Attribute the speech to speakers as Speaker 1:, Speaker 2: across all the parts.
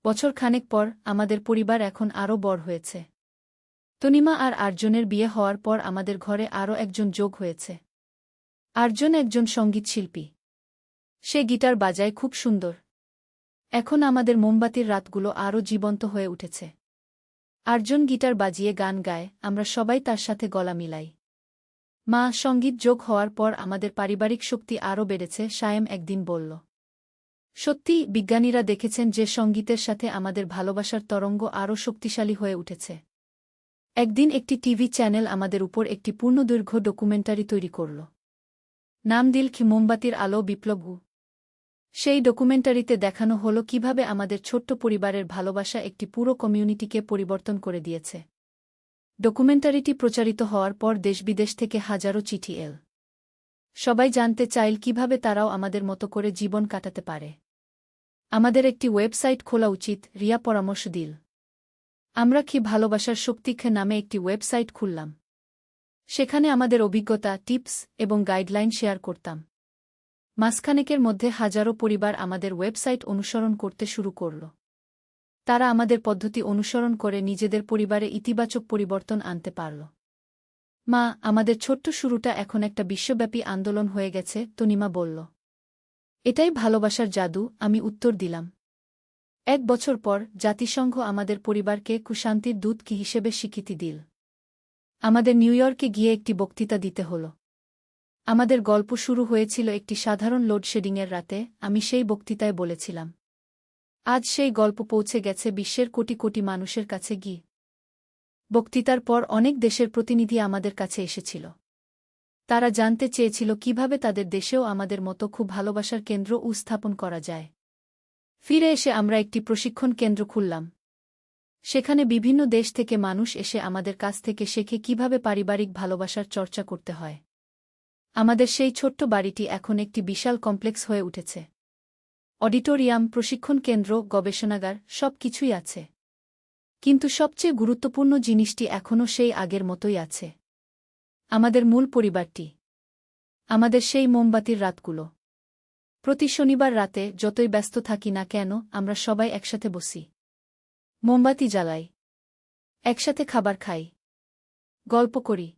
Speaker 1: বছর খানেক পর আমাদের পরিবার এখন আরও বড় হয়েছে। তনিমা আর আরজনের বিয়ে হওয়ার পর আমাদের ঘরে আরও একজন যোগ হয়েছে। আরজন একজন সঙ্গীতশিল্পী। সে গিটার বাজায় খুব সুন্দর। এখন আমাদের মোমবাতির রাতগুলো আরও জীবন্ত হয়ে উঠেছে। আরজন গিটার বাজিয়ে গান গায়, আমরা সবাই তার সাথে গলা মিলাই। মা, সঙ্গীত যোগ হওয়ার পর আমাদের পারিবারিক শক্তি আরও বেড়েছে, সায়েম একদিন বলল। সত্যি, বিজ্ঞানীরা দেখেছেন যে সঙ্গীতের সাথে আমাদের ভালোবাসার তরঙ্গ আরও শক্তিশালী হয়ে উঠেছে। একদিন একটি টিভি চ্যানেল আমাদের উপর একটি পূর্ণদৈর্ঘ্য ডকুমেন্টারি তৈরি করল। নাম দিল কি মোমবাতির আলো বিপ্লব। সেই ডকুমেন্টারিতে দেখানো হলো কিভাবে আমাদের ছোট্ট পরিবারের ভালোবাসা একটি পুরো কমিউনিটিকে পরিবর্তন করে দিয়েছে। ডকুমেন্টারিটি প্রচারিত হওয়ার পর দেশবিদেশ থেকে হাজারো চিঠি এল। সবাই জানতে চাইল কিভাবে তারাও আমাদের মতো করে জীবন কাটাতে পারে। আমাদের একটি ওয়েবসাইট খোলা উচিত, রিয়া পরামর্শ দিল। আমরা কি ভালোবাসার শক্তিকে নামে একটি ওয়েবসাইট খুললাম। সেখানে আমাদের অভিজ্ঞতা, টিপস এবং গাইডলাইন শেয়ার করতাম। মাসখানেকের মধ্যে হাজারো পরিবার আমাদের ওয়েবসাইট অনুসরণ করতে শুরু করল। তারা আমাদের পদ্ধতি অনুসরণ করে নিজেদের পরিবারে ইতিবাচক পরিবর্তন আনতে পারল। মা, আমাদের ছোট্ট শুরুটা এখন একটা বিশ্বব্যাপী আন্দোলন হয়ে গেছে, তনিমা বলল। এটাই ভালোবাসার জাদু, আমি উত্তর দিলাম। 1 বছর পর জাতিসংঘ আমাদের পরিবারকে শান্তির দূত কি হিসেবে স্বীকৃতি দিল। আমাদের নিউইয়র্কে গিয়ে একটি বক্তৃতা দিতে হল। আমাদের গল্প শুরু হয়েছিল একটি সাধারণ লোডশেডিংয়ের রাতে, আমি সেই বক্তৃতায় বলেছিলাম। আজ সেই গল্প পৌঁছে গেছে বিশ্বের কোটি কোটি মানুষের কাছে গিয়ে। বক্তৃতার পর অনেক দেশের প্রতিনিধি আমাদের কাছে এসেছিল। তারা জানতে চেয়েছিল কিভাবে তাদের দেশেও আমাদের মতো খুব ভালোবাসার কেন্দ্র স্থাপন করা যায়। ফিরে এসে আমরা একটি প্রশিক্ষণ কেন্দ্র খুললাম। সেখানে বিভিন্ন দেশ থেকে মানুষ এসে আমাদের কাছ থেকে শেখে কিভাবে পারিবারিক ভালোবাসার চর্চা করতে হয়। আমাদের সেই ছোট্ট বাড়িটি এখন একটি বিশাল কমপ্লেক্স হয়ে উঠেছে। অডিটোরিয়াম, প্রশিক্ষণ কেন্দ্র, গবেষণাগার, সব কিছুই আছে। কিন্তু সবচেয়ে গুরুত্বপূর্ণ জিনিসটি এখনও সেই আগের মতোই আছে। আমাদের মূল পরিবারটি। আমাদের সেই মোমবাতির রাতগুলো। প্রতি শনিবার রাতে যতই ব্যস্ত থাকি না কেন, আমরা সবাই একসাথে বসি। মোমবাতি জ্বালাই। একসাথে খাবার খাই। গল্প করি।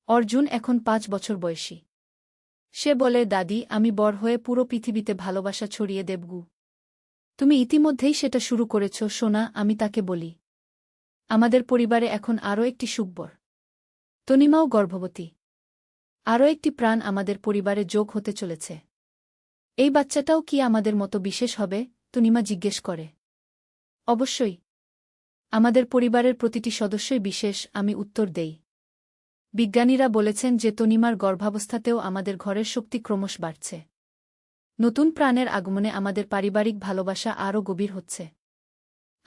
Speaker 1: অর্জুন এখন 5 বছর বয়সী। সে বলে, দাদি, আমি বড় হয়ে পুরো পৃথিবীতে ভালোবাসা ছড়িয়ে দেবগু। তুমি ইতিমধ্যেই সেটা শুরু করেছ, সোনা, আমি তাকে বলি। আমাদের পরিবারে এখন আরও একটি সুখবর। তনিমাও গর্ভবতী। আরও একটি প্রাণ আমাদের পরিবারে যোগ হতে চলেছে। এই বাচ্চাটাও কি আমাদের মতো বিশেষ হবে? তনিমা জিজ্ঞেস করে। অবশ্যই। আমাদের পরিবারের প্রতিটি সদস্যই বিশেষ, আমি উত্তর দেই। বিজ্ঞানীরা বলেছেন যে তনিমার গর্ভাবস্থাতেও আমাদের ঘরের শক্তি ক্রমশ বাড়ছে। নতুন প্রাণের আগমনে আমাদের পারিবারিক ভালোবাসা আরও গভীর হচ্ছে।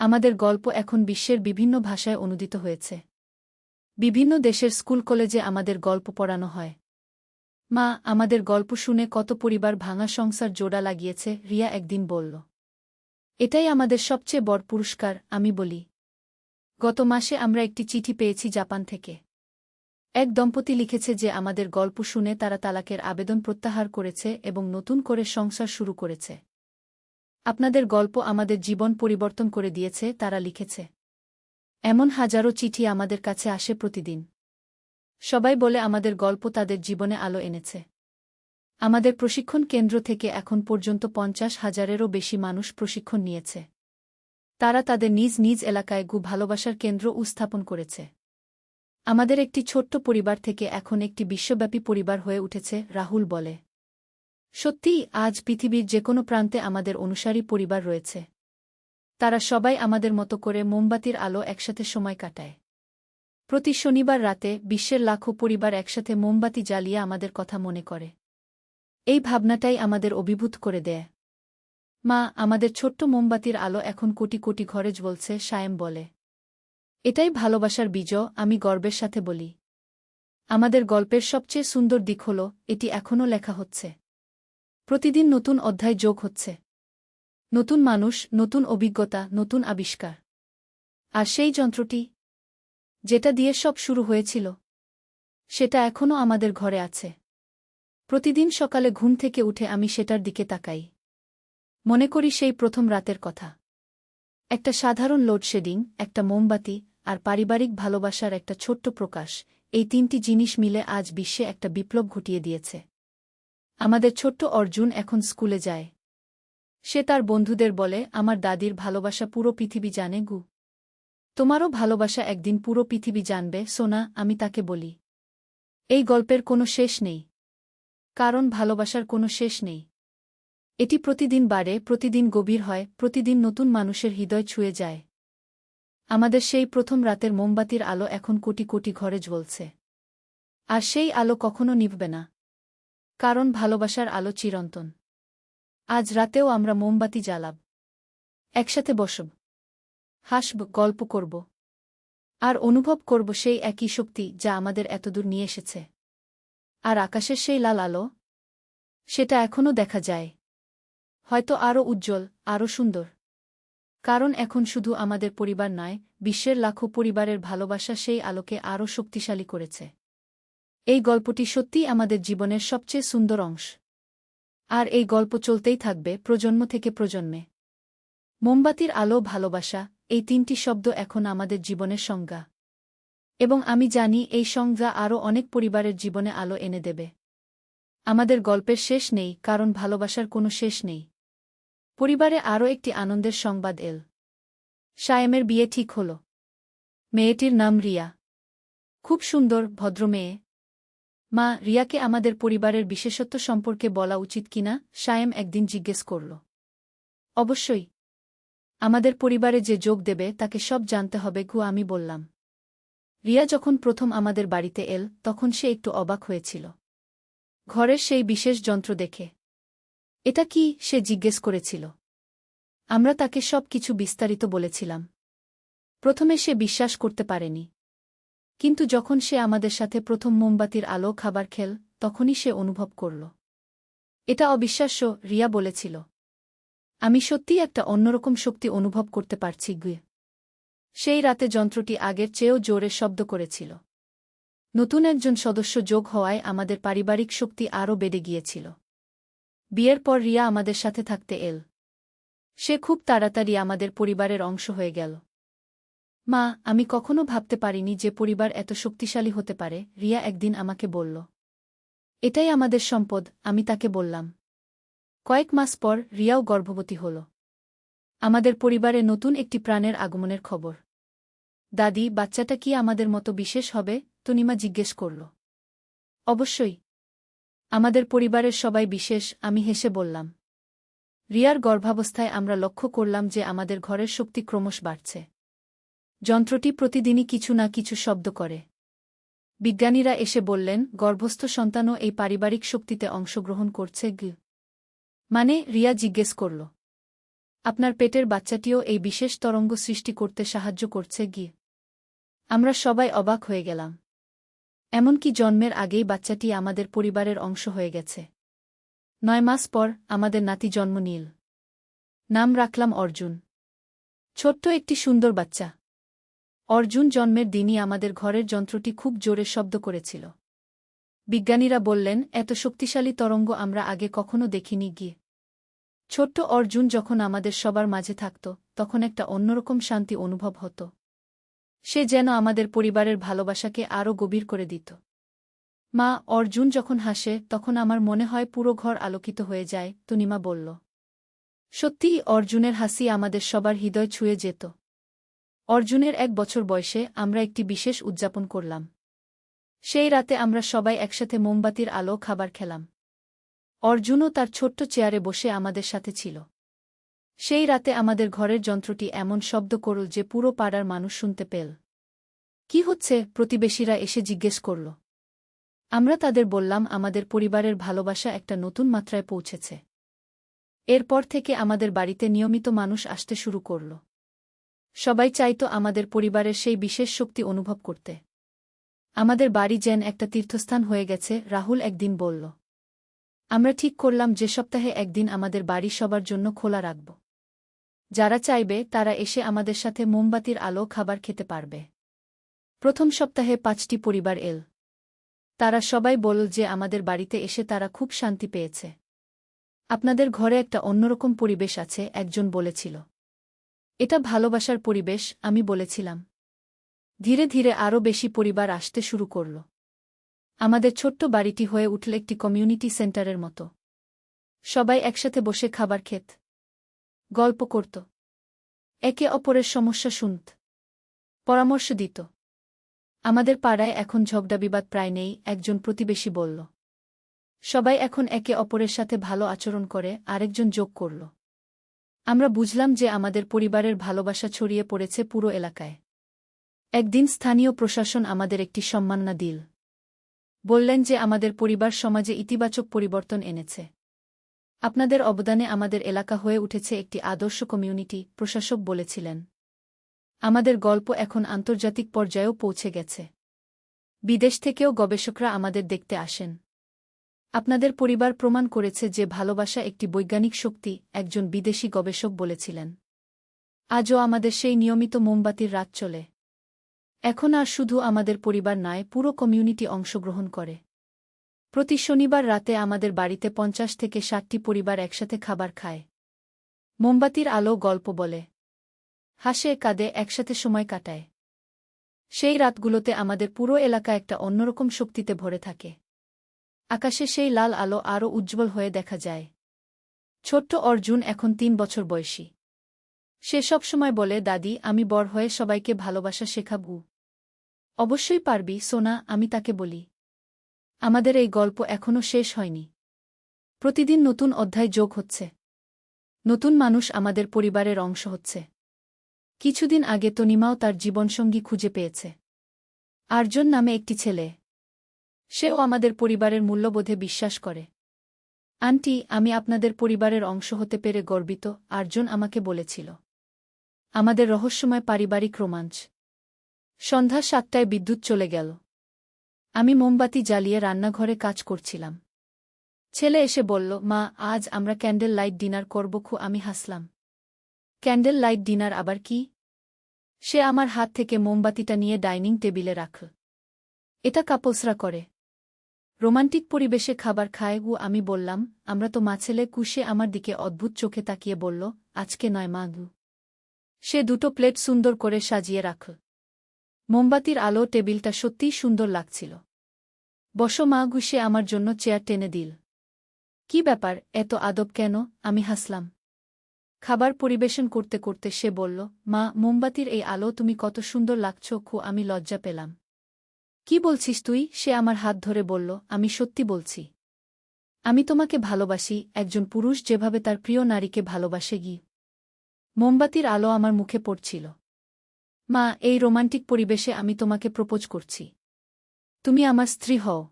Speaker 1: আমাদের গল্প এখন বিশ্বের বিভিন্ন ভাষায় অনুদিত হয়েছে। বিভিন্ন দেশের স্কুল কলেজে আমাদের গল্প পড়ানো হয়। মা, আমাদের গল্প শুনে কত পরিবার ভাঙা সংসার জোড়া লাগিয়েছে, রিয়া একদিন বলল। এটাই আমাদের সবচেয়ে বড় পুরস্কার, আমি বলি। গত মাসে আমরা একটি চিঠি পেয়েছি জাপান থেকে। এক দম্পতি লিখেছে যে আমাদের গল্প শুনে তারা তালাকের আবেদন প্রত্যাহার করেছে এবং নতুন করে সংসার শুরু করেছে। আপনাদের গল্প আমাদের জীবন পরিবর্তন করে দিয়েছে, তারা লিখেছে। এমন হাজারো চিঠি আমাদের কাছে আসে প্রতিদিন। সবাই বলে আমাদের গল্প তাদের জীবনে আলো এনেছে। আমাদের প্রশিক্ষণ কেন্দ্র থেকে এখন পর্যন্ত 50,000-এরও বেশি মানুষ প্রশিক্ষণ নিয়েছে। তারা তাদের নিজ নিজ এলাকায় ভালোবাসার কেন্দ্র স্থাপন করেছে। আমাদের একটি ছোট্ট পরিবার থেকে এখন একটি বিশ্বব্যাপী পরিবার হয়ে উঠেছে, রাহুল বলে। সত্যিই, আজ পৃথিবীর যেকোনো প্রান্তে আমাদের অনুসারী পরিবার রয়েছে। তারা সবাই আমাদের মতো করে মোমবাতির আলো একসাথে সময় কাটায়। প্রতি শনিবার রাতে বিশ্বের লাখো পরিবার একসাথে মোমবাতি জ্বালিয়ে আমাদের কথা মনে করে। এই ভাবনাটাই আমাদের অভিভূত করে দেয়। মা, আমাদের ছোট্ট মোমবাতির আলো এখন কোটি কোটি ঘরে জ্বলছে, সায়েম বলে। এটাই ভালোবাসার বীজ, আমি গর্বের সাথে বলি। আমাদের গল্পের সবচেয়ে সুন্দর দিক হল, এটি এখনও লেখা হচ্ছে। প্রতিদিন নতুন অধ্যায় যোগ হচ্ছে। নতুন মানুষ, নতুন অভিজ্ঞতা, নতুন আবিষ্কার। আর সেই যন্ত্রটি, যেটা দিয়ে সব শুরু হয়েছিল, সেটা এখনও আমাদের ঘরে আছে। প্রতিদিন সকালে ঘুম থেকে উঠে আমি সেটার দিকে তাকাই। মনে করি সেই প্রথম রাতের কথা। একটা সাধারণ লোডশেডিং, একটা মোমবাতি, আর পারিবারিক ভালোবাসার একটা ছোট্ট প্রকাশ, এই তিনটি জিনিস মিলে আজ বিশ্বে একটা বিপ্লব ঘটিয়ে দিয়েছে। আমাদের ছোট্ট অর্জুন এখন স্কুলে যায়। সে তার বন্ধুদের বলে, আমার দাদির ভালোবাসা পুরো পৃথিবী জানে গু। তোমারও ভালোবাসা একদিন পুরো পৃথিবী জানবে সোনা, আমি তাকে বলি। এই গল্পের কোনো শেষ নেই। কারণ ভালোবাসার কোনো শেষ নেই। এটি প্রতিদিন বাড়ে, প্রতিদিন গভীর হয়, প্রতিদিন নতুন মানুষের হৃদয় ছুঁয়ে যায়। আমাদের সেই প্রথম রাতের মোমবাতির আলো এখন কোটি কোটি ঘরে জ্বলছে। আর সেই আলো কখনো নিভবে না। কারণ ভালোবাসার আলো চিরন্তন। আজ রাতেও আমরা মোমবাতি জ্বালাব। একসাথে বসব। হাসব, গল্প করব। আর অনুভব করব সেই একই শক্তি যা আমাদের এতদূর নিয়ে এসেছে। আর আকাশের সেই লাল আলো, সেটা এখনও দেখা যায়। হয়তো আরও উজ্জ্বল, আরও সুন্দর। কারণ এখন শুধু আমাদের পরিবার নয়, বিশ্বের লাখো পরিবারের ভালোবাসা সেই আলোকে আরও শক্তিশালী করেছে। এই গল্পটি সত্যিই আমাদের জীবনের সবচেয়ে সুন্দর অংশ। আর এই গল্প চলতেই থাকবে প্রজন্ম থেকে প্রজন্মে। মোমবাতির আলো, ভালোবাসা, এই তিনটি শব্দ এখন আমাদের জীবনের সংজ্ঞা। এবং আমি জানি এই সংজ্ঞা আরও অনেক পরিবারের জীবনে আলো এনে দেবে। আমাদের গল্পের শেষ নেই, কারণ ভালোবাসার কোনো শেষ নেই। পরিবারে আরও একটি আনন্দের সংবাদ এল। সায়েমের বিয়ে ঠিক হল। মেয়েটির নাম রিয়া। খুব সুন্দর, ভদ্র মেয়ে। মা, রিয়াকে আমাদের পরিবারের বিশেষত্ব সম্পর্কে বলা উচিত কিনা, সায়েম একদিন জিজ্ঞেস করল। অবশ্যই। আমাদের পরিবারে যে যোগ দেবে তাকে সব জানতে হবে গু, আমি বললাম। রিয়া যখন প্রথম আমাদের বাড়িতে এল তখন সে একটু অবাক হয়েছিল। ঘরের সেই বিশেষ যন্ত্র দেখে। এটা কি, সে জিজ্ঞেস করেছিল। আমরা তাকে সব কিছু বিস্তারিত বলেছিলাম। প্রথমে সে বিশ্বাস করতে পারেনি। কিন্তু যখন সে আমাদের সাথে প্রথম মোমবাতির আলো খাবার খেল, তখনই সে অনুভব করল। এটা অবিশ্বাস্য, রিয়া বলেছিল। আমি সত্যিই একটা অন্যরকম শক্তি অনুভব করতে পারছি গুয়ে। সেই রাতে যন্ত্রটি আগের চেয়েও জোরে শব্দ করেছিল। নতুন একজন সদস্য যোগ হওয়ায় আমাদের পারিবারিক শক্তি আরও বেড়ে গিয়েছিল। বিয়ের পর রিয়া আমাদের সাথে থাকতে এল। সে খুব তাড়াতাড়ি আমাদের পরিবারের অংশ হয়ে গেল। মা, আমি কখনো ভাবতে পারিনি যে পরিবার এত শক্তিশালী হতে পারে, রিয়া একদিন আমাকে বলল। এটাই আমাদের সম্পদ, আমি তাকে বললাম। কয়েক মাস পর রিয়াও গর্ভবতী হল। আমাদের পরিবারে নতুন একটি প্রাণের আগমনের খবর। দাদি, বাচ্চাটা কি আমাদের মতো বিশেষ হবে, তনিমা জিজ্ঞেস করল। অবশ্যই। আমাদের পরিবারের সবাই বিশেষ, আমি হেসে বললাম। রিয়ার গর্ভাবস্থায় আমরা লক্ষ্য করলাম যে আমাদের ঘরের শক্তি ক্রমশ বাড়ছে। যন্ত্রটি প্রতিদিনই কিছু না কিছু শব্দ করে। বিজ্ঞানীরা এসে বললেন, গর্ভস্থ সন্তানও এই পারিবারিক শক্তিতে অংশগ্রহণ করছে গু। মানে, রিয়া জিজ্ঞেস করল। আপনার পেটের বাচ্চাটিও এই বিশেষ তরঙ্গ সৃষ্টি করতে সাহায্য করছে গি। আমরা সবাই অবাক হয়ে গেলাম। এমনকি জন্মের আগেই বাচ্চাটি আমাদের পরিবারের অংশ হয়ে গেছে। 9 মাস পর আমাদের নাতি জন্ম নিল। নাম রাখলাম অর্জুন। ছোট্ট একটি সুন্দর বাচ্চা। অর্জুন জন্মের দিনই আমাদের ঘরের যন্ত্রটি খুব জোরে শব্দ করেছিল। বিজ্ঞানীরা বললেন, এত শক্তিশালী তরঙ্গ আমরা আগে কখনো দেখিনি গিয়ে। ছোট্ট অর্জুন যখন আমাদের সবার মাঝে থাকত, তখন একটা অন্যরকম শান্তি অনুভব হতো। সে যেন আমাদের পরিবারের ভালোবাসাকে আরও গভীর করে দিত। মা, অর্জুন যখন হাসে তখন আমার মনে হয় পুরো ঘর আলোকিত হয়ে যায়, তনিমা বলল। সত্যিই, অর্জুনের হাসি আমাদের সবার হৃদয় ছুঁয়ে যেত। অর্জুনের 1 বছর বয়সে আমরা একটি বিশেষ উদযাপন করলাম। সেই রাতে আমরা সবাই একসাথে মোমবাতির আলো খাবার খেলাম। অর্জুনও তার ছোট্ট চেয়ারে বসে আমাদের সাথে ছিল। সেই রাতে আমাদের ঘরের যন্ত্রটি এমন শব্দ করল যে পুরো পাড়ার মানুষ শুনতে পেল। কি হচ্ছে, প্রতিবেশীরা এসে জিজ্ঞেস করল। আমরা তাদের বললাম আমাদের পরিবারের ভালোবাসা একটা নতুন মাত্রায় পৌঁছেছে। এরপর থেকে আমাদের বাড়িতে নিয়মিত মানুষ আসতে শুরু করল। সবাই চাইত আমাদের পরিবারের সেই বিশেষ শক্তি অনুভব করতে। আমাদের বাড়ি যেন একটা তীর্থস্থান হয়ে গেছে, রাহুল একদিন বলল। আমরা ঠিক করলাম যে সপ্তাহে একদিন আমাদের বাড়ি সবার জন্য খোলা রাখব। যারা চাইবে তারা এসে আমাদের সাথে মোমবাতির আলো খাবার খেতে পারবে। প্রথম সপ্তাহে 5টি পরিবার এল। তারা সবাই বলল যে আমাদের বাড়িতে এসে তারা খুব শান্তি পেয়েছে। আপনাদের ঘরে একটা অন্যরকম পরিবেশ আছে, একজন বলেছিল। এটা ভালোবাসার পরিবেশ, আমি বলেছিলাম। ধীরে ধীরে আরও বেশি পরিবার আসতে শুরু করল। আমাদের ছোট্ট বাড়িটি হয়ে উঠল একটি কমিউনিটি সেন্টারের মতো। সবাই একসাথে বসে খাবার খেত, গল্প করত, একে অপরের সমস্যা শুনত, পরামর্শ দিত। আমাদের পাড়ায় এখন ঝগড়া বিবাদ প্রায় নেই, একজন প্রতিবেশী বলল। সবাই এখন একে অপরের সাথে ভালো আচরণ করে, আরেকজন যোগ করল। আমরা বুঝলাম যে আমাদের পরিবারের ভালোবাসা ছড়িয়ে পড়েছে পুরো এলাকায়। একদিন স্থানীয় প্রশাসন আমাদের একটি সম্মাননা দিল। বললেন যে আমাদের পরিবার সমাজে ইতিবাচক পরিবর্তন এনেছে। আপনাদের অবদানে আমাদের এলাকা হয়ে উঠেছে একটি আদর্শ কমিউনিটি, প্রশাসক বলেছিলেন। আমাদের গল্প এখন আন্তর্জাতিক পর্যায়েও পৌঁছে গেছে। বিদেশ থেকেও গবেষকরা আমাদের দেখতে আসেন। আপনাদের পরিবার প্রমাণ করেছে যে ভালোবাসা একটি বৈজ্ঞানিক শক্তি, একজন বিদেশি গবেষক বলেছিলেন। আজও আমাদের সেই নিয়মিত মোমবাতির রাত চলে। এখন আর শুধু আমাদের পরিবার নয়, পুরো কমিউনিটি অংশগ্রহণ করে। প্রতি শনিবার রাতে আমাদের বাড়িতে ৫০ থেকে ৬০টি পরিবার একসাথে খাবার খায়। মোমবাতির আলো গল্প বলে, হাসে কাঁদে, একসাথে সময় কাটায়। সেই রাতগুলোতে আমাদের পুরো এলাকা একটা অন্যরকম শক্তিতে ভরে থাকে। আকাশে সেই লাল আলো আরও উজ্জ্বল হয়ে দেখা যায়। ছোট্ট অর্জুন এখন ৩ বছর বয়সী। সে সবসময় বলে, দাদি, আমি বড় হয়ে সবাইকে ভালোবাসা শেখাবো। অবশ্যই পারবি সোনা, আমি তাকে বলি। আমাদের এই গল্প এখনও শেষ হয়নি। প্রতিদিন নতুন অধ্যায় যোগ হচ্ছে। নতুন মানুষ আমাদের পরিবারের অংশ হচ্ছে। কিছুদিন আগে তনিমাও তার জীবনসঙ্গী খুঁজে পেয়েছে। আর্জন নামে একটি ছেলে। সেও আমাদের পরিবারের মূল্যবোধে বিশ্বাস করে। আন্টি, আমি আপনাদের পরিবারের অংশ হতে পেরে গর্বিত, আর্জন আমাকে বলেছিল। আমাদের রহস্যময় পারিবারিক রোমাঞ্চ। সন্ধ্যা ৭টায় বিদ্যুৎ চলে গেল। আমি মোমবাতি জ্বালিয়ে রান্নাঘরে কাজ করছিলাম। ছেলে এসে বলল, মা, আজ আমরা ক্যান্ডেল লাইট ডিনার করব। আমি হাসলাম। ক্যান্ডেল লাইট ডিনার আবার কি? সে আমার হাত থেকে মোমবাতিটা নিয়ে ডাইনিং টেবিলে রাখল। এটা কাপলসরা করে। রোমান্টিক পরিবেশে খাবার খায়। আমি বললাম, আমরা তো মা। ছেলে কুশে আমার দিকে অদ্ভুত চোখে তাকিয়ে বলল, আজকে নয় মা। সে দুটো প্লেট সুন্দর করে সাজিয়ে রাখল। মোমবাতির আলো টেবিলটা সত্যিই সুন্দর লাগছিল। বসো মা। সে আমার জন্য চেয়ার টেনে দিল। কি ব্যাপার, এত আদব কেন? আমি হাসলাম। খাবার পরিবেশন করতে করতে সে বলল, মা, মোমবাতির এই আলো তুমি কত সুন্দর লাগছ। আমি লজ্জা পেলাম। কি বলছিস তুই? সে আমার হাত ধরে বলল, আমি সত্যি বলছি। আমি তোমাকে ভালোবাসি, একজন পুরুষ যেভাবে তার প্রিয় নারীকে ভালোবাসে। মোমবাতির আলো আমার মুখে পড়ছিল। মা, এই রোমান্টিক পরিবেশে আমি তোমাকে প্রপোজ করছি। তুমি আমার স্ত্রী হও।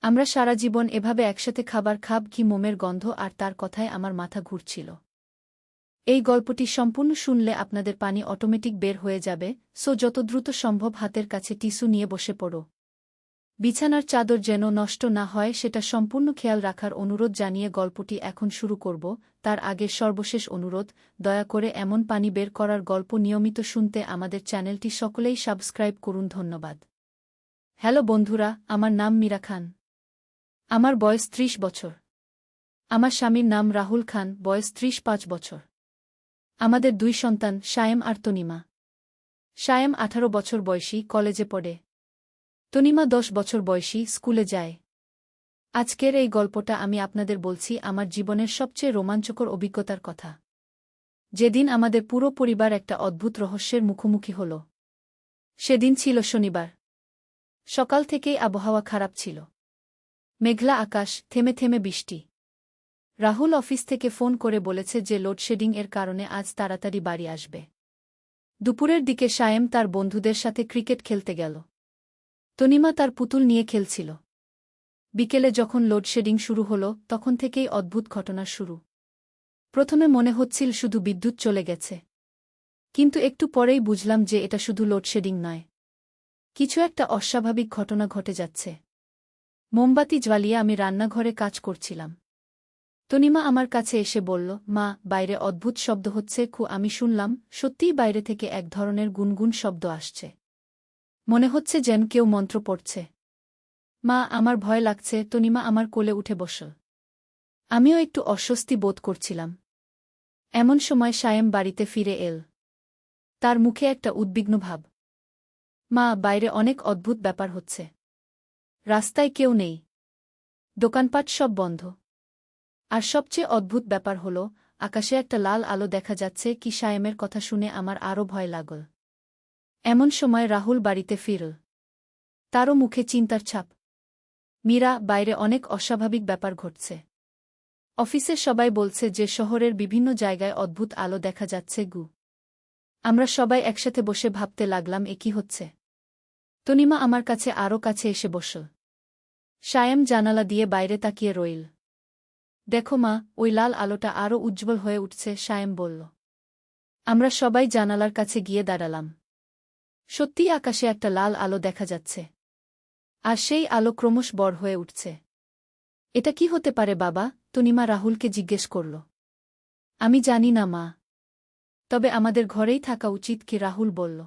Speaker 1: আমরা সারা জীবন এভাবে একসাথে খাবার খাব। মোমের গন্ধ আর তার কথায় আমার মাথা ঘুরছিল। এই গল্পটি সম্পূর্ণ শুনলে আপনাদের পানি অটোমেটিক বের হয়ে যাবে, যত দ্রুত সম্ভব হাতের কাছে টিস্যু নিয়ে বসে পড়ো। বিছানার চাদর যেন নষ্ট না হয় সেটা সম্পূর্ণ খেয়াল রাখার অনুরোধ জানিয়ে গল্পটি এখন শুরু করব। তার আগে সর্বশেষ অনুরোধ, দয়া করে এমন পানি বের করার গল্প নিয়মিত শুনতে আমাদের চ্যানেলটি সকলেই সাবস্ক্রাইব করুন। ধন্যবাদ। হ্যালো বন্ধুরা, আমার নাম মীরা খান। আমার বয়স ৩০ বছর। আমার স্বামীর নাম রাহুল খান, বয়স ৩৫ বছর। আমাদের ২ সন্তান, সায়েম আর তনিমা। সায়েম ১৮ বছর বয়সী, কলেজে পড়ে। তনিমা ১০ বছর বয়সী, স্কুলে যায়। আজকের এই গল্পটা আমি আপনাদের বলছি আমার জীবনের সবচেয়ে রোমাঞ্চকর অভিজ্ঞতার কথা। যেদিন আমাদের পুরো পরিবার একটা অদ্ভুত রহস্যের মুখোমুখি হল। সেদিন ছিল শনিবার। সকাল থেকেই আবহাওয়া খারাপ ছিল। মেঘলা আকাশ, থেমে থেমে বৃষ্টি। রাহুল অফিস থেকে ফোন করে বলেছে যে লোডশেডিং এর কারণে আজ তাড়াতাড়ি বাড়ি আসবে। দুপুরের দিকে সায়েম তার বন্ধুদের সাথে ক্রিকেট খেলতে গেল। তনিমা তার পুতুল নিয়ে খেলছিল। বিকেলে যখন লোডশেডিং শুরু হল, তখন থেকেই অদ্ভুত ঘটনার শুরু। প্রথমে মনে হচ্ছিল শুধু বিদ্যুৎ চলে গেছে। কিন্তু একটু পরেই বুঝলাম যে এটা শুধু লোডশেডিং নয়, কিছু একটা অস্বাভাবিক ঘটনা ঘটে যাচ্ছে। মোমবাতি জ্বালিয়ে আমি রান্নাঘরে কাজ করছিলাম। তনিমা আমার কাছে এসে বলল, মা, বাইরে অদ্ভুত শব্দ হচ্ছে। আমি শুনলাম, সত্যিই বাইরে থেকে এক ধরনের গুনগুন শব্দ আসছে। মনে হচ্ছে যেন কেউ মন্ত্র পড়ছে। মা, আমার ভয় লাগছে। তনিমা আমার কোলে উঠে বসল। আমিও একটু অস্বস্তি বোধ করছিলাম। এমন সময় সায়েম বাড়িতে ফিরে এল। তার মুখে একটা উদ্বিগ্ন ভাব। মা, বাইরে অনেক অদ্ভুত ব্যাপার হচ্ছে। রাস্তায় কেউ নেই, দোকানপাট সব বন্ধ। আর সবচেয়ে অদ্ভুত ব্যাপার হল, আকাশে একটা লাল আলো দেখা যাচ্ছে। কি? সায়েমের কথা শুনে আমার আরও ভয় লাগল। এমন সময় রাহুল বাড়িতে ফিরল। তারও মুখে চিন্তার ছাপ। মীরা, বাইরে অনেক অস্বাভাবিক ব্যাপার ঘটছে। অফিসের সবাই বলছে যে শহরের বিভিন্ন জায়গায় অদ্ভুত আলো দেখা যাচ্ছে। আমরা সবাই একসাথে বসে ভাবতে লাগলাম, এ কি হচ্ছে। তনিমা আমার কাছে আরও কাছে এসে বসল। সায়েম জানালা দিয়ে বাইরে তাকিয়ে রইল। দেখো মা, ওই লাল আলোটা আরও উজ্জ্বল হয়ে উঠছে, সায়েম বলল। আমরা সবাই জানালার কাছে গিয়ে দাঁড়ালাম। সত্যিই আকাশে একটা লাল আলো দেখা যাচ্ছে। আর সেই আলো ক্রমশ বড় হয়ে উঠছে। এটা কি হতে পারে বাবা? তনিমা রাহুলকে জিজ্ঞেস করল। আমি জানি না মা, তবে আমাদের ঘরেই থাকা উচিত কি? রাহুল বলল।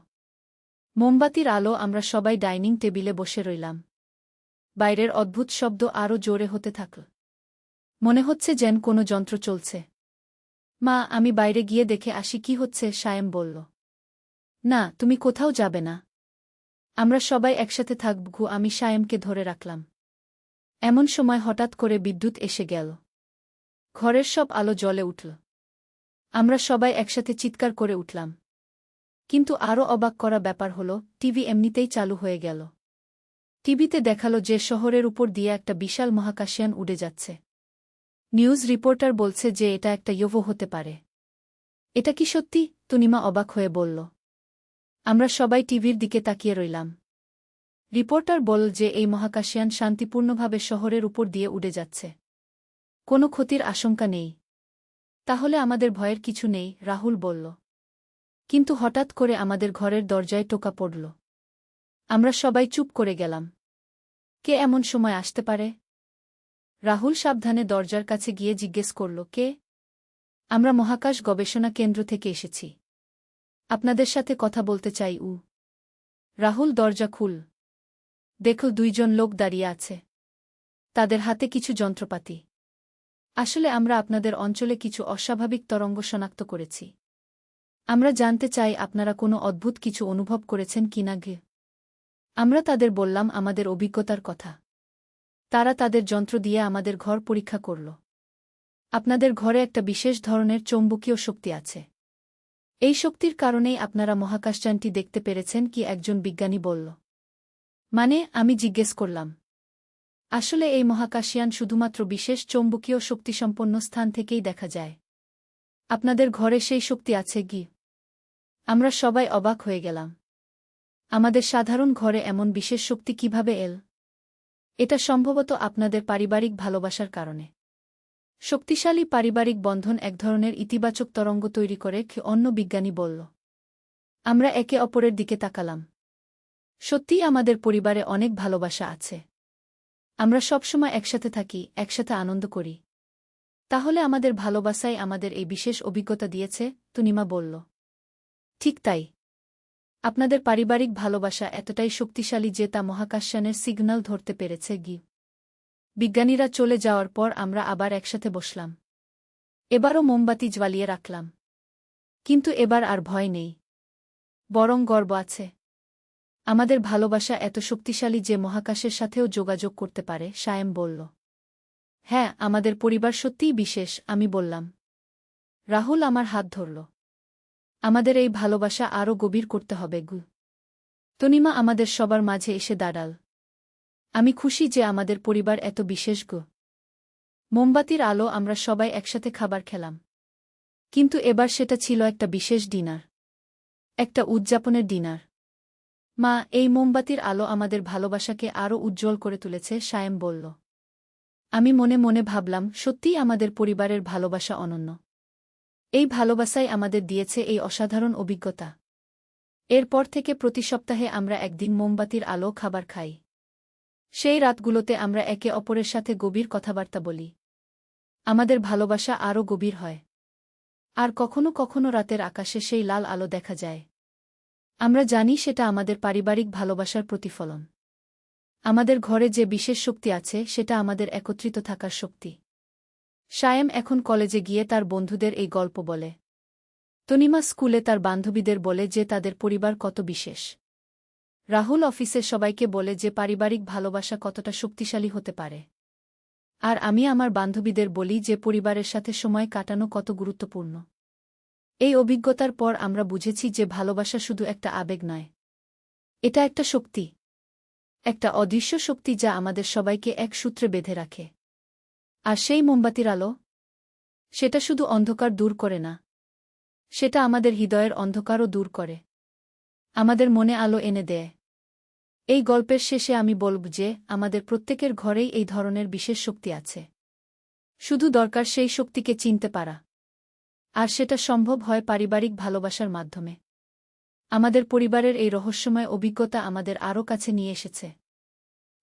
Speaker 1: মোমবাতির আলো। আমরা সবাই ডাইনিং টেবিলে বসে রইলাম। বাইরের অদ্ভুত শব্দ আরও জোরে হতে থাকল। মনে হচ্ছে যেন কোনো যন্ত্র চলছে। মা, আমি বাইরে গিয়ে দেখে আসি কি হচ্ছে, সায়েম বলল। না, তুমি কোথাও যাবে না। আমরা সবাই একসাথে থাকব। আমি সায়েমকে ধরে রাখলাম। এমন সময় হঠাৎ করে বিদ্যুৎ এসে গেল। ঘরের সব আলো জ্বলে উঠল। আমরা সবাই একসাথে চিৎকার করে উঠলাম। কিন্তু আরও অবাক করা ব্যাপার হল, টিভি এমনিতেই চালু হয়ে গেল। টিভিতে দেখালো যে শহরের উপর দিয়ে একটা বিশাল মহাকাশযান উড়ে যাচ্ছে। নিউজ রিপোর্টার বলছে যে এটা একটা ইউএফও হতে পারে। এটা কি সত্যি? তনিমা অবাক হয়ে বলল। আমরা সবাই টিভির দিকে তাকিয়ে রইলাম। রিপোর্টার বলল যে এই মহাকাশযান শান্তিপূর্ণভাবে শহরের উপর দিয়ে উড়ে যাচ্ছে। কোনো ক্ষতির আশঙ্কা নেই। তাহলে আমাদের ভয়ের কিছু নেই, রাহুল বলল। কিন্তু হঠাৎ করে আমাদের ঘরের দরজায় টোকা পড়ল। আমরা সবাই চুপ করে গেলাম। কে এমন সময় আসতে পারে? রাহুল সাবধানে দরজার কাছে গিয়ে জিজ্ঞেস করল, কে? আমরা মহাকাশ গবেষণা কেন্দ্র থেকে এসেছি। আপনাদের সাথে কথা বলতে চাই। রাহুল দরজা খুল। দেখো, দুইজন লোক দাঁড়িয়ে আছে। তাদের হাতে কিছু যন্ত্রপাতি। আসলে আমরা আপনাদের অঞ্চলে কিছু অস্বাভাবিক তরঙ্গ শনাক্ত করেছি। আমরা জানতে চাই আপনারা কোনো অদ্ভুত কিছু অনুভব করেছেন কিনা। আমরা তাদের বললাম আমাদের অভিজ্ঞতার কথা। তারা তাদের যন্ত্র দিয়ে আমাদের ঘর পরীক্ষা করল। আপনাদের ঘরে একটা বিশেষ ধরনের চৌম্বকীয় শক্তি আছে। এই শক্তির কারণেই আপনারা মহাকাশযানটি দেখতে পেরেছেন। কি? একজন বিজ্ঞানী বলল। মানে? আমি জিজ্ঞেস করলাম। আসলে এই মহাকাশযান শুধুমাত্র বিশেষ চৌম্বকীয় শক্তিসম্পন্ন স্থান থেকেই দেখা যায়। আপনাদের ঘরে সেই শক্তি আছে। আমরা সবাই অবাক হয়ে গেলাম। আমাদের সাধারণ ঘরে এমন বিশেষ শক্তি কিভাবে এল? এটা সম্ভবত আপনাদের পারিবারিক ভালোবাসার কারণে। শক্তিশালী পারিবারিক বন্ধন এক ধরনের ইতিবাচক তরঙ্গ তৈরি করে, অন্য বিজ্ঞানী বলল। আমরা একে অপরের দিকে তাকালাম। সত্যিই আমাদের পরিবারে অনেক ভালোবাসা আছে। আমরা সবসময় একসাথে থাকি, একসাথে আনন্দ করি। তাহলে আমাদের ভালোবাসাই আমাদের এই বিশেষ অভিজ্ঞতা দিয়েছে, তনিমা বলল। ঠিক তাই। আপনাদের পারিবারিক ভালোবাসা এতটাই শক্তিশালী যে তা মহাকাশযানের সিগন্যাল ধরতে পেরেছে। বিজ্ঞানীরা চলে যাওয়ার পর আমরা আবার একসাথে বসলাম। এবারও মোমবাতি জ্বালিয়ে রাখলাম। কিন্তু এবার আর ভয় নেই, বরং গর্ব আছে। আমাদের ভালোবাসা এত শক্তিশালী যে মহাকাশের সাথেও যোগাযোগ করতে পারে, সায়েম বলল। হ্যাঁ, আমাদের পরিবার সত্যিই বিশেষ, আমি বললাম। রাহুল আমার হাত ধরল। আমাদের এই ভালোবাসা আরও গভীর করতে হবে। তনিমা আমাদের সবার মাঝে এসে দাঁড়াল। আমি খুশি যে আমাদের পরিবার এত বিশেষ। মোমবাতির আলো। আমরা সবাই একসাথে খাবার খেলাম। কিন্তু এবার সেটা ছিল একটা বিশেষ ডিনার, একটা উদযাপনের ডিনার। মা, এই মোমবাতির আলো আমাদের ভালোবাসাকে আরও উজ্জ্বল করে তুলেছে, সায়েম বলল। আমি মনে মনে ভাবলাম, সত্যিই আমাদের পরিবারের ভালোবাসা অনন্য। এই ভালোবাসাই আমাদের দিয়েছে এই অসাধারণ অভিজ্ঞতা। এরপর থেকে প্রতি সপ্তাহে আমরা একদিন মোমবাতির আলো খাবার খাই। সেই রাতগুলোতে আমরা একে অপরের সাথে গভীর কথাবার্তা বলি। আমাদের ভালোবাসা আরও গভীর হয়। আর কখনো কখনো রাতের আকাশে সেই লাল আলো দেখা যায়। আমরা জানি সেটা আমাদের পারিবারিক ভালোবাসার প্রতিফলন। আমাদের ঘরে যে বিশেষ শক্তি আছে সেটা আমাদের একত্রিত থাকার শক্তি। সায়েম এখন কলেজে গিয়ে তার বন্ধুদের এই গল্প বলে। তনিমা স্কুলে তার বান্ধবীদের বলে যে তাদের পরিবার কত বিশেষ। রাহুল অফিসের সবাইকে বলে যে পারিবারিক ভালোবাসা কতটা শক্তিশালী হতে পারে। আর আমি আমার বান্ধবীদের বলি যে পরিবারের সাথে সময় কাটানো কত গুরুত্বপূর্ণ। এই অভিজ্ঞতার পর আমরা বুঝেছি যে ভালোবাসা শুধু একটা আবেগ নয়। এটা একটা শক্তি। একটা অদৃশ্য শক্তি যা আমাদের সবাইকে এক সূত্রে বেঁধে রাখে। আর সেই মোমবাতির আলো? সেটা শুধু অন্ধকার দূর করে না। সেটা আমাদের হৃদয়ের অন্ধকারও দূর করে। আমাদের মনে আলো এনে দেয়। এই গল্পের শেষে আমি বলব যে আমাদের প্রত্যেকের ঘরেই এই ধরনের বিশেষ শক্তি আছে। শুধু দরকার সেই শক্তিকে চিনতে পারা। আর সেটা সম্ভব হয় পারিবারিক ভালোবাসার মাধ্যমে। আমাদের পরিবারের এই রহস্যময় অভিজ্ঞতা আমাদের আরও কাছে নিয়ে এসেছে।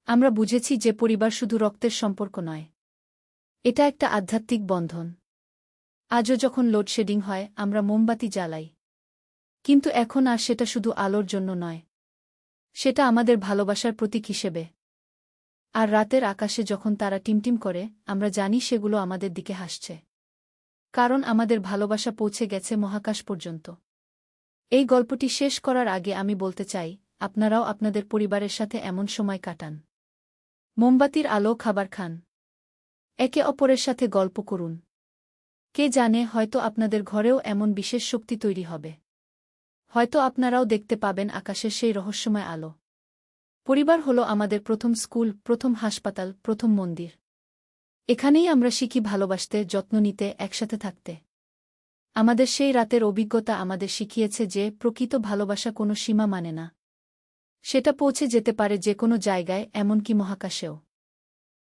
Speaker 1: আমরা বুঝেছি যে পরিবার শুধু রক্তের সম্পর্ক নয়। এটা একটা আধ্যাত্মিক বন্ধন। আজও যখন লোডশেডিং হয় আমরা মোমবাতি জ্বালাই। কিন্তু এখন আর সেটা শুধু আলোর জন্য নয়। সেটা আমাদের ভালোবাসার প্রতীক হিসেবে। আর রাতের আকাশে যখন তারা টিমটিম করে আমরা জানি সেগুলো আমাদের দিকে হাসছে। কারণ আমাদের ভালোবাসা পৌঁছে গেছে মহাকাশ পর্যন্ত। এই গল্পটি শেষ করার আগে আমি বলতে চাই, আপনারাও আপনাদের পরিবারের সাথে এমন সময় কাটান। মোমবাতির আলো খাবার খান। একে অপরের সাথে গল্প করুন। কে জানে, হয়তো আপনাদের ঘরেও এমন বিশেষ শক্তি তৈরি হবে। হয়তো আপনারাও দেখতে পাবেন আকাশের সেই রহস্যময় আলো। পরিবার হলো আমাদের প্রথম স্কুল, প্রথম হাসপাতাল, প্রথম মন্দির। এখানেই আমরা শিখি ভালোবাসতে, যত্ন নিতে, একসাথে থাকতে। আমাদের সেই রাতের অভিজ্ঞতা আমাদের শিখিয়েছে যে প্রকৃত ভালোবাসা কোনো সীমা মানে না। সেটা পৌঁছে যেতে পারে যে কোনো জায়গায়, এমনকি মহাকাশেও।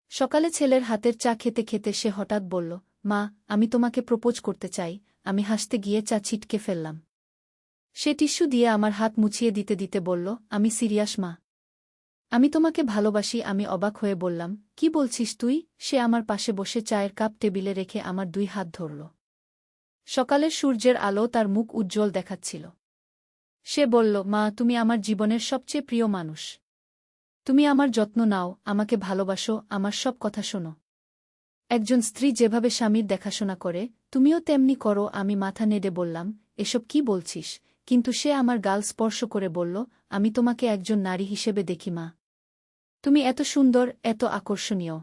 Speaker 1: সকালে ছেলের হাতের চা খেতে খেতে সে হঠাৎ বলল, মা, আমি তোমাকে প্রপোজ করতে চাই। আমি হাসতে গিয়ে চা ছিটকে ফেললাম। সে টিস্যু দিয়ে আমার হাত মুছিয়ে দিতে দিতে বলল, আমি সিরিয়াস মা। আমি তোমাকে ভালোবাসি। আমি অবাক হয়ে বললাম, কি বলছিস তুই? সে আমার পাশে বসে চায়ের কাপ টেবিলে রেখে আমার 2 হাত ধরল। সকালের সূর্যের আলো তার মুখ উজ্জ্বল দেখাচ্ছিল। সে বলল, মা, তুমি আমার জীবনের সবচেয়ে প্রিয় মানুষ। তুমি আমার যত্ন নাও, আমাকে ভালোবাসো, আমার সব কথা শোনো। একজন স্ত্রী যেভাবে স্বামীর দেখাশোনা করে, তুমিও তেমনি করো। আমি মাথা নেড়ে বললাম, এসব কি বলছিস? কিন্তু সে আমার গাল স্পর্শ করে বলল, আমি তোমাকে একজন নারী হিসেবে দেখি মা। তুমি এত সুন্দর, এত আকর্ষণীয়।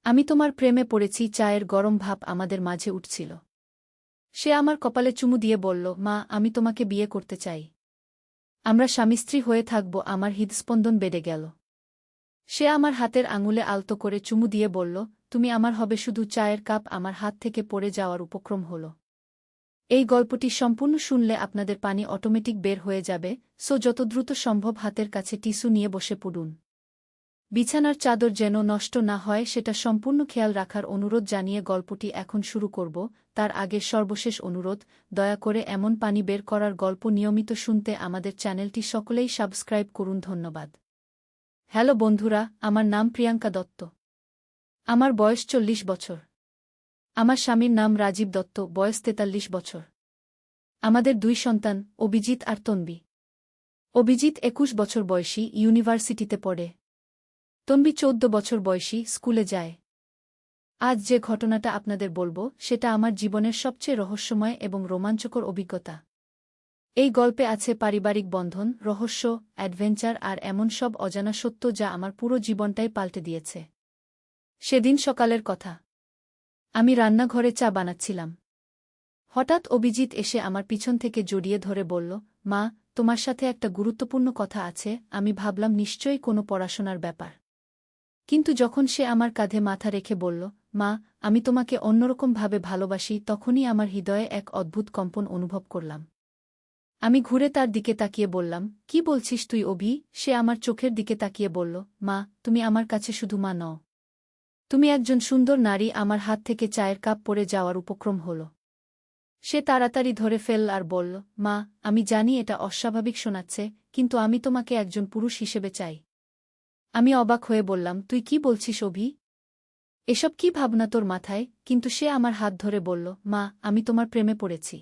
Speaker 1: আমি তোমার প্রেমে পড়েছি। চায়ের গরম ভাব আমাদের মাঝে উঠছিল। সে আমার কপালে চুমু দিয়ে বলল, মা, আমি তোমাকে বিয়ে করতে চাই। আমরা স্বামী-স্ত্রী হয়ে থাকব। আমার হৃদস্পন্দন বেড়ে গেল। সে আমার হাতের আঙুলে আলতো করে চুমু দিয়ে বলল, তুমি আমার হবে। শুধু চায়ের কাপ আমার হাত থেকে পড়ে যাওয়ার উপক্রম হল। এই গল্পটি সম্পূর্ণ শুনলে আপনাদের পানি অটোমেটিক বের হয়ে যাবে, সো যত দ্রুত সম্ভব হাতের কাছে টিস্যু নিয়ে বসে পড়ুন। বিছানার চাদর যেন নষ্ট না হয় সেটা সম্পূর্ণ খেয়াল রাখার অনুরোধ জানিয়ে গল্পটি এখন শুরু করব। তার আগে সর্বশেষ অনুরোধ, দয়া করে এমন পানি বের করার গল্প নিয়মিত শুনতে আমাদের চ্যানেলটি সকলেই সাবস্ক্রাইব করুন। ধন্যবাদ। হ্যালো বন্ধুরা, আমার নাম প্রিয়াঙ্কা দত্ত। আমার বয়স 40 বছর। আমার স্বামীর নাম রাজীব দত্ত, বয়স 43 বছর। আমাদের 2 সন্তান, অভিজিৎ আর তন্বী। অভিজিৎ 21 বছর বয়সী, ইউনিভার্সিটিতে পড়ে। তন্বী 14 বছর বয়সী, স্কুলে যায়। আজ যে ঘটনাটা আপনাদের বলবো সেটা আমার জীবনের সবচেয়ে রহস্যময় এবং রোমাঞ্চকর অভিজ্ঞতা। এই গল্পে আছে পারিবারিক বন্ধন, রহস্য, অ্যাডভেঞ্চার আর এমন সব অজানা সত্য যা আমার পুরো জীবনটাই পাল্টে দিয়েছে। সেদিন সকালের কথা। আমি রান্নাঘরে চা বানাচ্ছিলাম। হঠাৎ অভিজিৎ এসে আমার পিছন থেকে জড়িয়ে ধরে বলল, মা, তোমার সাথে একটা গুরুত্বপূর্ণ কথা আছে। আমি ভাবলাম নিশ্চয়ই কোনো পড়াশোনার ব্যাপার। কিন্তু যখন সে আমার কাঁধে মাথা রেখে বলল, মা, আমি তোমাকে অন্যরকমভাবে ভালোবাসি, তখনই আমার হৃদয়ে এক অদ্ভুত কম্পন অনুভব করলাম। আমি ঘুরে তার দিকে তাকিয়ে বললাম, কি বলছিস তুই অভি? সে আমার চোখের দিকে তাকিয়ে বলল, মা, তুমি আমার কাছে শুধু মা নও। তুমি একজন সুন্দর নারী। আমার হাত থেকে চায়ের কাপ পড়ে যাওয়ার উপক্রম হল। সে তাড়াতাড়ি ধরে ফেলল আর বলল, মা, আমি জানি এটা অস্বাভাবিক শোনাচ্ছে, কিন্তু আমি তোমাকে একজন পুরুষ হিসেবে চাই। আমি অবাক হয়ে বললাম, তুই কি বলছিস অভি? এসব কি ভাবনা তোর মাথায়? কিন্তু সে আমার হাত ধরে বলল, মা, আমি তোমার প্রেমে পড়েছি।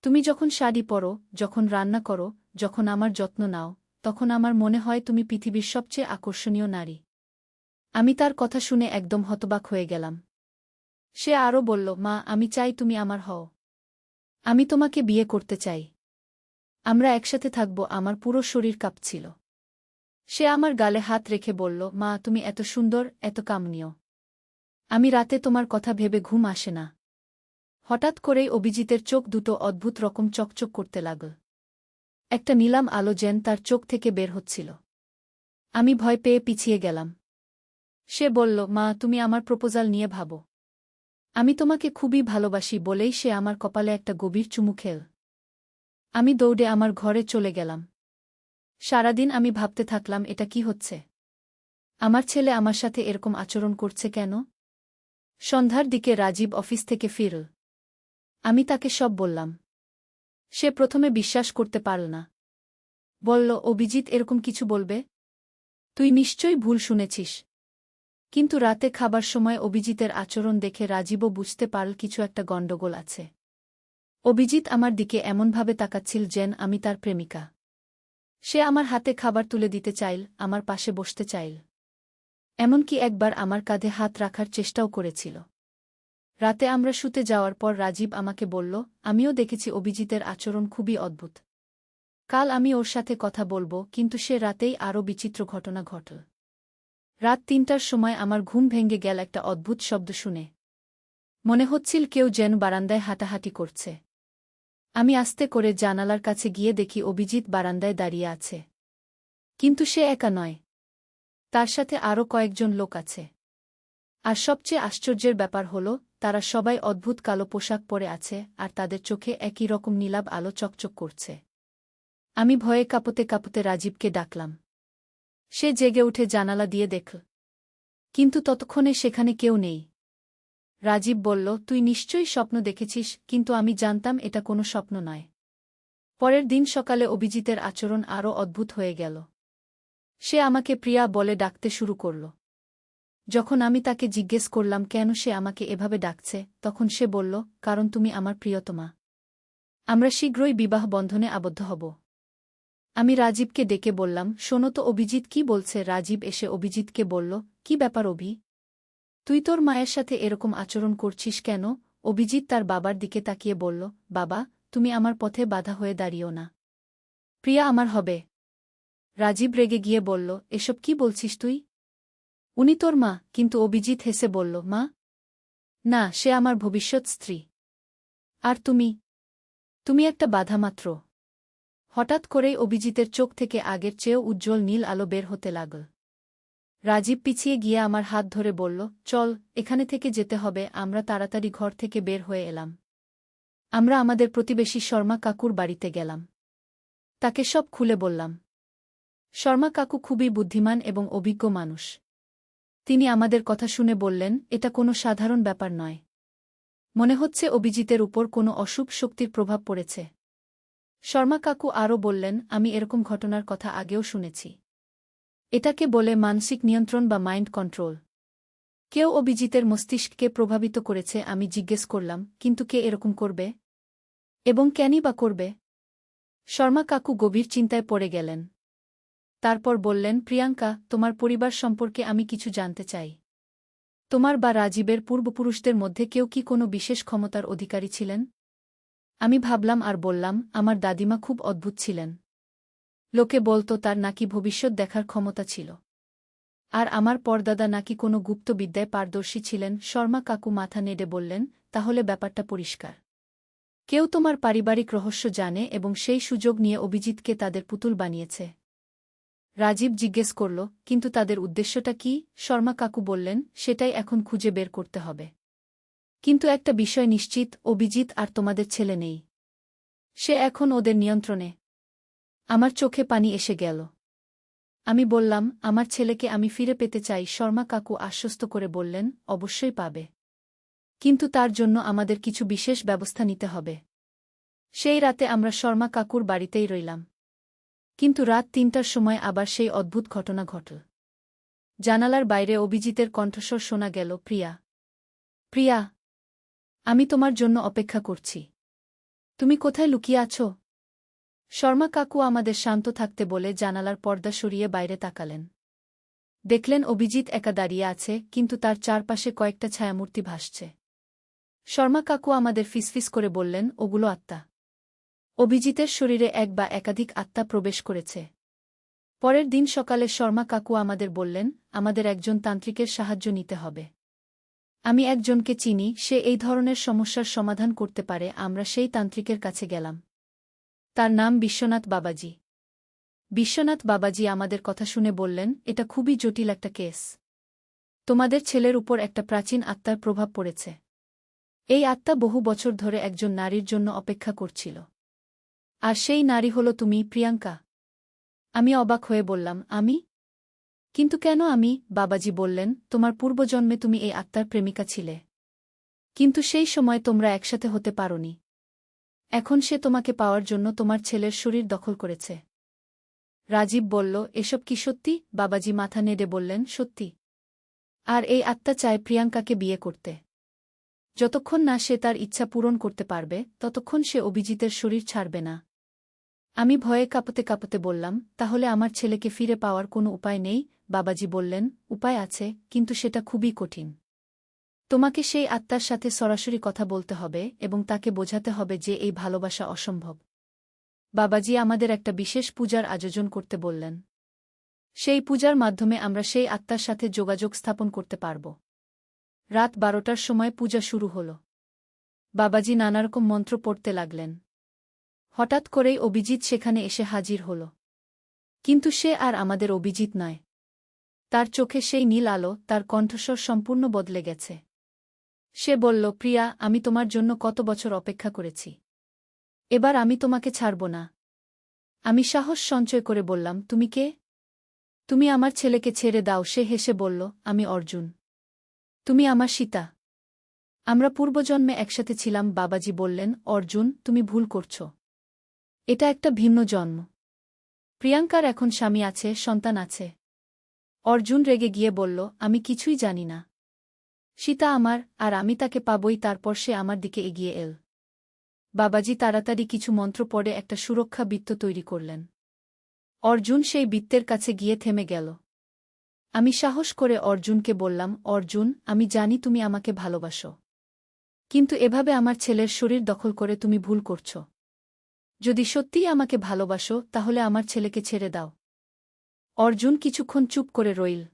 Speaker 1: তুমি যখন শাড়ি পরো, যখন রান্না করো, যখন আমার যত্ন নাও, তখন আমার মনে হয় তুমি পৃথিবীর সবচেয়ে আকর্ষণীয় নারী। আমি তার কথা শুনে একদম হতবাক হয়ে গেলাম। সে আরও বলল, মা, আমি চাই তুমি আমার হও। আমি তোমাকে বিয়ে করতে চাই। আমরা একসাথে থাকব। আমার পুরো শরীর কাঁপছিল। সে আমার গালে হাত রেখে বলল, মা, তুমি এত সুন্দর, এত কামনীয়। আমি রাতে তোমার কথা ভেবে ঘুম আসে না। হঠাৎ করেই অভিজিতের চোখ দুটো অদ্ভুত রকম চকচক করতে লাগল। একটা নীলাম আলো যেন তার চোখ থেকে বের হচ্ছিল। আমি ভয় পেয়ে পিছিয়ে গেলাম। সে বলল, মা, তুমি আমার প্রপোজাল নিয়ে ভাবো। আমি তোমাকে খুবই ভালোবাসি বলেই সে আমার কপালে একটা গভীর চুমু খেল। আমি দৌড়ে আমার ঘরে চলে গেলাম। সারাদিন আমি ভাবতে থাকলাম, এটা কি হচ্ছে? আমার ছেলে আমার সাথে এরকম আচরণ করছে কেন? সন্ধ্যার দিকে রাজীব অফিস থেকে ফিরল। আমি তাকে সব বললাম। সে প্রথমে বিশ্বাস করতে পারল না। বলল, অভিজিৎ এরকম কিছু বলবে? তুই নিশ্চয়ই ভুল শুনেছিস। কিন্তু রাতে খাবার সময় অভিজিতের আচরণ দেখে রাজীবও বুঝতে পারল কিছু একটা গণ্ডগোল আছে। অভিজিৎ আমার দিকে এমনভাবে তাকাচ্ছিল যেন আমি তার প্রেমিকা। সে আমার হাতে খাবার তুলে দিতে চাইল, আমার পাশে বসতে চাইল। এমনকি একবার আমার কাঁধে হাত রাখার চেষ্টাও করেছিল। রাতে আমরা শুতে যাওয়ার পর রাজীব আমাকে বলল, আমিও দেখেছি অভিজিতের আচরণ খুবই অদ্ভুত। কাল আমি ওর সাথে কথা বলবো। কিন্তু সে রাতেই আরও বিচিত্র ঘটনা ঘটল। রাত ৩টার সময় আমার ঘুম ভেঙে গেল একটা অদ্ভুত শব্দ শুনে। মনে হচ্ছিল কেউ যেন বারান্দায় হাঁটাহাঁটি করছে। আমি আস্তে করে জানালার কাছে গিয়ে দেখি অভিজিৎ বারান্দায় দাঁড়িয়ে আছে। কিন্তু সে একা নয়। তার সাথে আরও কয়েকজন লোক আছে। আর সবচেয়ে আশ্চর্যের ব্যাপার হল, তারা সবাই অদ্ভুত কালো পোশাক পরে আছে আর তাদের চোখে একই রকম নীলাভ আলো চকচক করছে। আমি ভয়ে কাঁপতে কাঁপতে রাজীবকে ডাকলাম। সে জেগে উঠে জানালা দিয়ে দেখল। কিন্তু ততক্ষণে সেখানে কেউ নেই। রাজীব বলল, তুই নিশ্চয়ই স্বপ্ন দেখেছিস। কিন্তু আমি জানতাম এটা কোনো স্বপ্ন নয়। পরের দিন সকালে অভিজিতের আচরণ আরও অদ্ভুত হয়ে গেল। সে আমাকে প্রিয়া বলে ডাকতে শুরু করল। যখন আমি তাকে জিজ্ঞেস করলাম কেন সে আমাকে এভাবে ডাকছে, তখন সে বলল, কারণ তুমি আমার প্রিয়তমা। আমরা শীঘ্রই বিবাহ বন্ধনে আবদ্ধ হব। আমি রাজীবকে ডেকে বললাম, শোনো তো অভিজিৎ কি বলছে। রাজীব এসে অভিজিৎকে বলল, কি ব্যাপার অভি? তুই তোর মায়ের সাথে এরকম আচরণ করছিস কেন? অভিজিৎ তার বাবার দিকে তাকিয়ে বলল, বাবা, তুমি আমার পথে বাধা হয়ে দাঁড়িও না। প্রিয়া আমার হবে। রাজীব রেগে গিয়ে বলল, এসব কি বলছিস তুই? উনি তোর মা। কিন্তু অভিজিৎ হেসে বলল, মা? না, সে আমার ভবিষ্যৎ স্ত্রী। আর তুমি? তুমি একটা বাধা মাত্র। হঠাৎ করেই অভিজিতের চোখ থেকে আগের চেয়েও উজ্জ্বল নীল আলো বের হতে লাগল। রাজীব পিছিয়ে গিয়ে আমার হাত ধরে বলল, চল, এখানে থেকে যেতে হবে। আমরা তাড়াতাড়ি ঘর থেকে বের হয়ে এলাম। আমরা আমাদের প্রতিবেশী শর্মা কাকুর বাড়িতে গেলাম। তাকে সব খুলে বললাম। শর্মা কাকু খুবই বুদ্ধিমান এবং অভিজ্ঞ মানুষ। তিনি আমাদের কথা শুনে বললেন, এটা কোনো সাধারণ ব্যাপার নয়। মনে হচ্ছে অভিজিতের উপর কোনো অশুভ শক্তির প্রভাব পড়েছে। শর্মা কাকু আরও বললেন, আমি এরকম ঘটনার কথা আগেও শুনেছি। এটাকে বলে মানসিক নিয়ন্ত্রণ বা মাইন্ড কন্ট্রোল। কেউ অভিজিতের মস্তিষ্ককে প্রভাবিত করেছে। আমি জিজ্ঞেস করলাম, কিন্তু কে এরকম করবে? এবং কেনই বা করবে? শর্মা কাকু গভীর চিন্তায় পড়ে গেলেন। তারপর বললেন, প্রিয়াঙ্কা, তোমার পরিবার সম্পর্কে আমি কিছু জানতে চাই। তোমার বা রাজীবের পূর্বপুরুষদের মধ্যে কেউ কি কোনো বিশেষ ক্ষমতার অধিকারী ছিলেন? আমি ভাবলাম আর বললাম, আমার দাদিমা খুব অদ্ভুত ছিলেন। লোকে বলতো তার নাকি ভবিষ্যৎ দেখার ক্ষমতা ছিল। আর আমার পরদাদা নাকি কোনো গুপ্ত বিদ্যায় পারদর্শী ছিলেন। শর্মা কাকু মাথা নেড়ে বললেন, তাহলে ব্যাপারটা পরিষ্কার। কেউ তোমার পারিবারিক রহস্য জানে এবং সেই সুযোগ নিয়ে অভিজিৎকে তাদের পুতুল বানিয়েছে। রাজীব জিজ্ঞেস করল, কিন্তু তাদের উদ্দেশ্যটা কি? শর্মা কাকু বললেন, সেটাই এখন খুঁজে বের করতে হবে। কিন্তু একটা বিষয় নিশ্চিত, অভিজিৎ আর তোমাদের ছেলে নেই। সে এখন ওদের নিয়ন্ত্রণে। আমার চোখে পানি এসে গেল। আমি বললাম, আমার ছেলেকে আমি ফিরে পেতে চাই। শর্মা কাকু আশ্বস্ত করে বললেন, অবশ্যই পাবে। কিন্তু তার জন্য আমাদের কিছু বিশেষ ব্যবস্থা নিতে হবে। সেই রাতে আমরা শর্মা কাকুর বাড়িতেই রইলাম। কিন্তু রাত ৩টার সময় আবার সেই অদ্ভুত ঘটনা ঘটল। জানালার বাইরে অভিজিতের কণ্ঠস্বর শোনা গেল, প্রিয়া, প্রিয়া, আমি তোমার জন্য অপেক্ষা করছি। তুমি কোথায় লুকিয়ে আছো? শর্মা কাকু আমাদের শান্ত থাকতে বলে জানালার পর্দা সরিয়ে বাইরে তাকালেন। দেখলেন অভিজিৎ একা দাঁড়িয়ে আছে, কিন্তু তার চারপাশে কয়েকটা ছায়ামূর্তি ভাসছে। শর্মা কাকু আমাদের ফিসফিস করে বললেন, ওগুলো আত্মা। অভিজিতের শরীরে এক বা একাধিক আত্মা প্রবেশ করেছে। পরের দিন সকালে শর্মা কাকু আমাদের বললেন, আমাদের একজন তান্ত্রিকের সাহায্য নিতে হবে। আমি একজনকে চিনি, সে এই ধরনের সমস্যার সমাধান করতে পারে। আমরা সেই তান্ত্রিকের কাছে গেলাম। তার নাম বিশ্বনাথ বাবাজি। বিশ্বনাথ বাবাজি আমাদের কথা শুনে বললেন, এটা খুবই জটিল একটা কেস। তোমাদের ছেলের উপর একটা প্রাচীন আত্মার প্রভাব পড়েছে। এই আত্মা বহু বছর ধরে একজন নারীর জন্য অপেক্ষা করছিল। আর সেই নারী হল তুমি, প্রিয়াঙ্কা। আমি অবাক হয়ে বললাম, আমি? কিন্তু কেন আমি? বাবাজি বললেন, তোমার পূর্বজন্মে তুমি এই আত্মার প্রেমিকা ছিলে। কিন্তু সেই সময় তোমরা একসাথে হতে পারোনি। এখন সে তোমাকে পাওয়ার জন্য তোমার ছেলের শরীর দখল করেছে। রাজীব বলল, এসব কি সত্যি? বাবাজি মাথা নেড়ে বললেন, সত্যি। আর এই আত্মা চায় প্রিয়াঙ্কাকে বিয়ে করতে। যতক্ষণ না সে তার ইচ্ছা পূরণ করতে পারবে, ততক্ষণ সে অভিজিতের শরীর ছাড়বে না। আমি ভয়ে কাঁপতে কাঁপতে বললাম, তাহলে আমার ছেলেকে ফিরে পাওয়ার কোনো উপায় নেই? বাবাজি বললেন, উপায় আছে, কিন্তু সেটা খুবই কঠিন। তোমাকে সেই আত্মার সাথে সরাসরি কথা বলতে হবে এবং তাকে বোঝাতে হবে যে এই ভালোবাসা অসম্ভব। বাবাজি আমাদের একটা বিশেষ পূজার আয়োজন করতে বললেন। সেই পূজার মাধ্যমে আমরা সেই আত্মার সাথে যোগাযোগ স্থাপন করতে পারব। রাত 12টার সময় পূজা শুরু হল। বাবাজি নানারকম মন্ত্র পড়তে লাগলেন। হঠাৎ করেই অভিজিৎ সেখানে এসে হাজির হল। কিন্তু সে আর আমাদের অভিজিৎ নয়। তার চোখে সেই নীল আলো, তার কণ্ঠস্বর সম্পূর্ণ বদলে গেছে। সে বলল, প্রিয়া, আমি তোমার জন্য কত বছর অপেক্ষা করেছি। এবার আমি তোমাকে ছাড়ব না। আমি সাহস সঞ্চয় করে বললাম, তুমি কে? তুমি আমার ছেলেকে ছেড়ে দাও। সে হেসে বলল, আমি অর্জুন। তুমি আমার সীতা। আমরা পূর্বজন্মে একসাথে ছিলাম। বাবাজি বললেন, অর্জুন, তুমি ভুল করছ। এটা একটা ভিন্ন জন্ম। প্রিয়াঙ্কার এখন স্বামী আছে, সন্তান আছে। অর্জুন রেগে গিয়ে বলল, আমি কিছুই জানি না। সীতা আমার, আর আমি তাকে পাবই। তারপর সে আমার দিকে এগিয়ে এল। বাবাজি তাড়াতাড়ি কিছু মন্ত্র পড়ে একটা সুরক্ষা বৃত্ত তৈরি করলেন। অর্জুন সেই বৃত্তের কাছে গিয়ে থেমে গেল। আমি সাহস করে অর্জুনকে বললাম, অর্জুন, আমি জানি তুমি আমাকে ভালোবাসো। কিন্তু এভাবে আমার ছেলের শরীর দখল করে তুমি ভুল করছ। যদি সত্যিই আমাকে ভালোবাসো, তাহলে আমার ছেলেকে ছেড়ে দাও। অর্জুন কিছুক্ষণ চুপ করে রইল।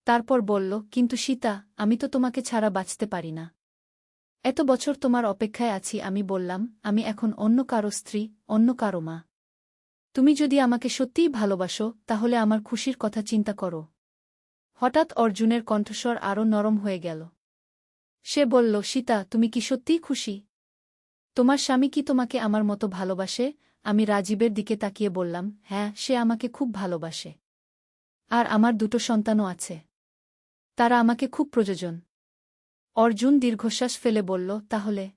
Speaker 1: তারপর বলল, কিন্তু সীতা, আমি তো তোমাকে ছাড়া বাঁচতে পারি না। এত বছর তোমার অপেক্ষায় আছি। আমি বললাম, আমি এখন অন্য কারো স্ত্রী, অন্য কারো মা। তুমি যদি আমাকে সত্যিই ভালোবাসো, তাহলে আমার খুশির কথা চিন্তা করো। হঠাৎ অর্জুনের কণ্ঠস্বর আরও নরম হয়ে গেল। সে বলল, সীতা, তুমি কি সত্যিই খুশি? তোমার স্বামী কি তোমাকে আমার মতো ভালোবাসে? আমি রাজীবের দিকে তাকিয়ে বললাম, হ্যাঁ, সে আমাকে খুব ভালোবাসে। আর আমার দুটো সন্তানও আছে। তারা আমাকে খুব প্রয়োজন। অর্জুন দীর্ঘশ্বাস ফেলে বলল, তাহলে?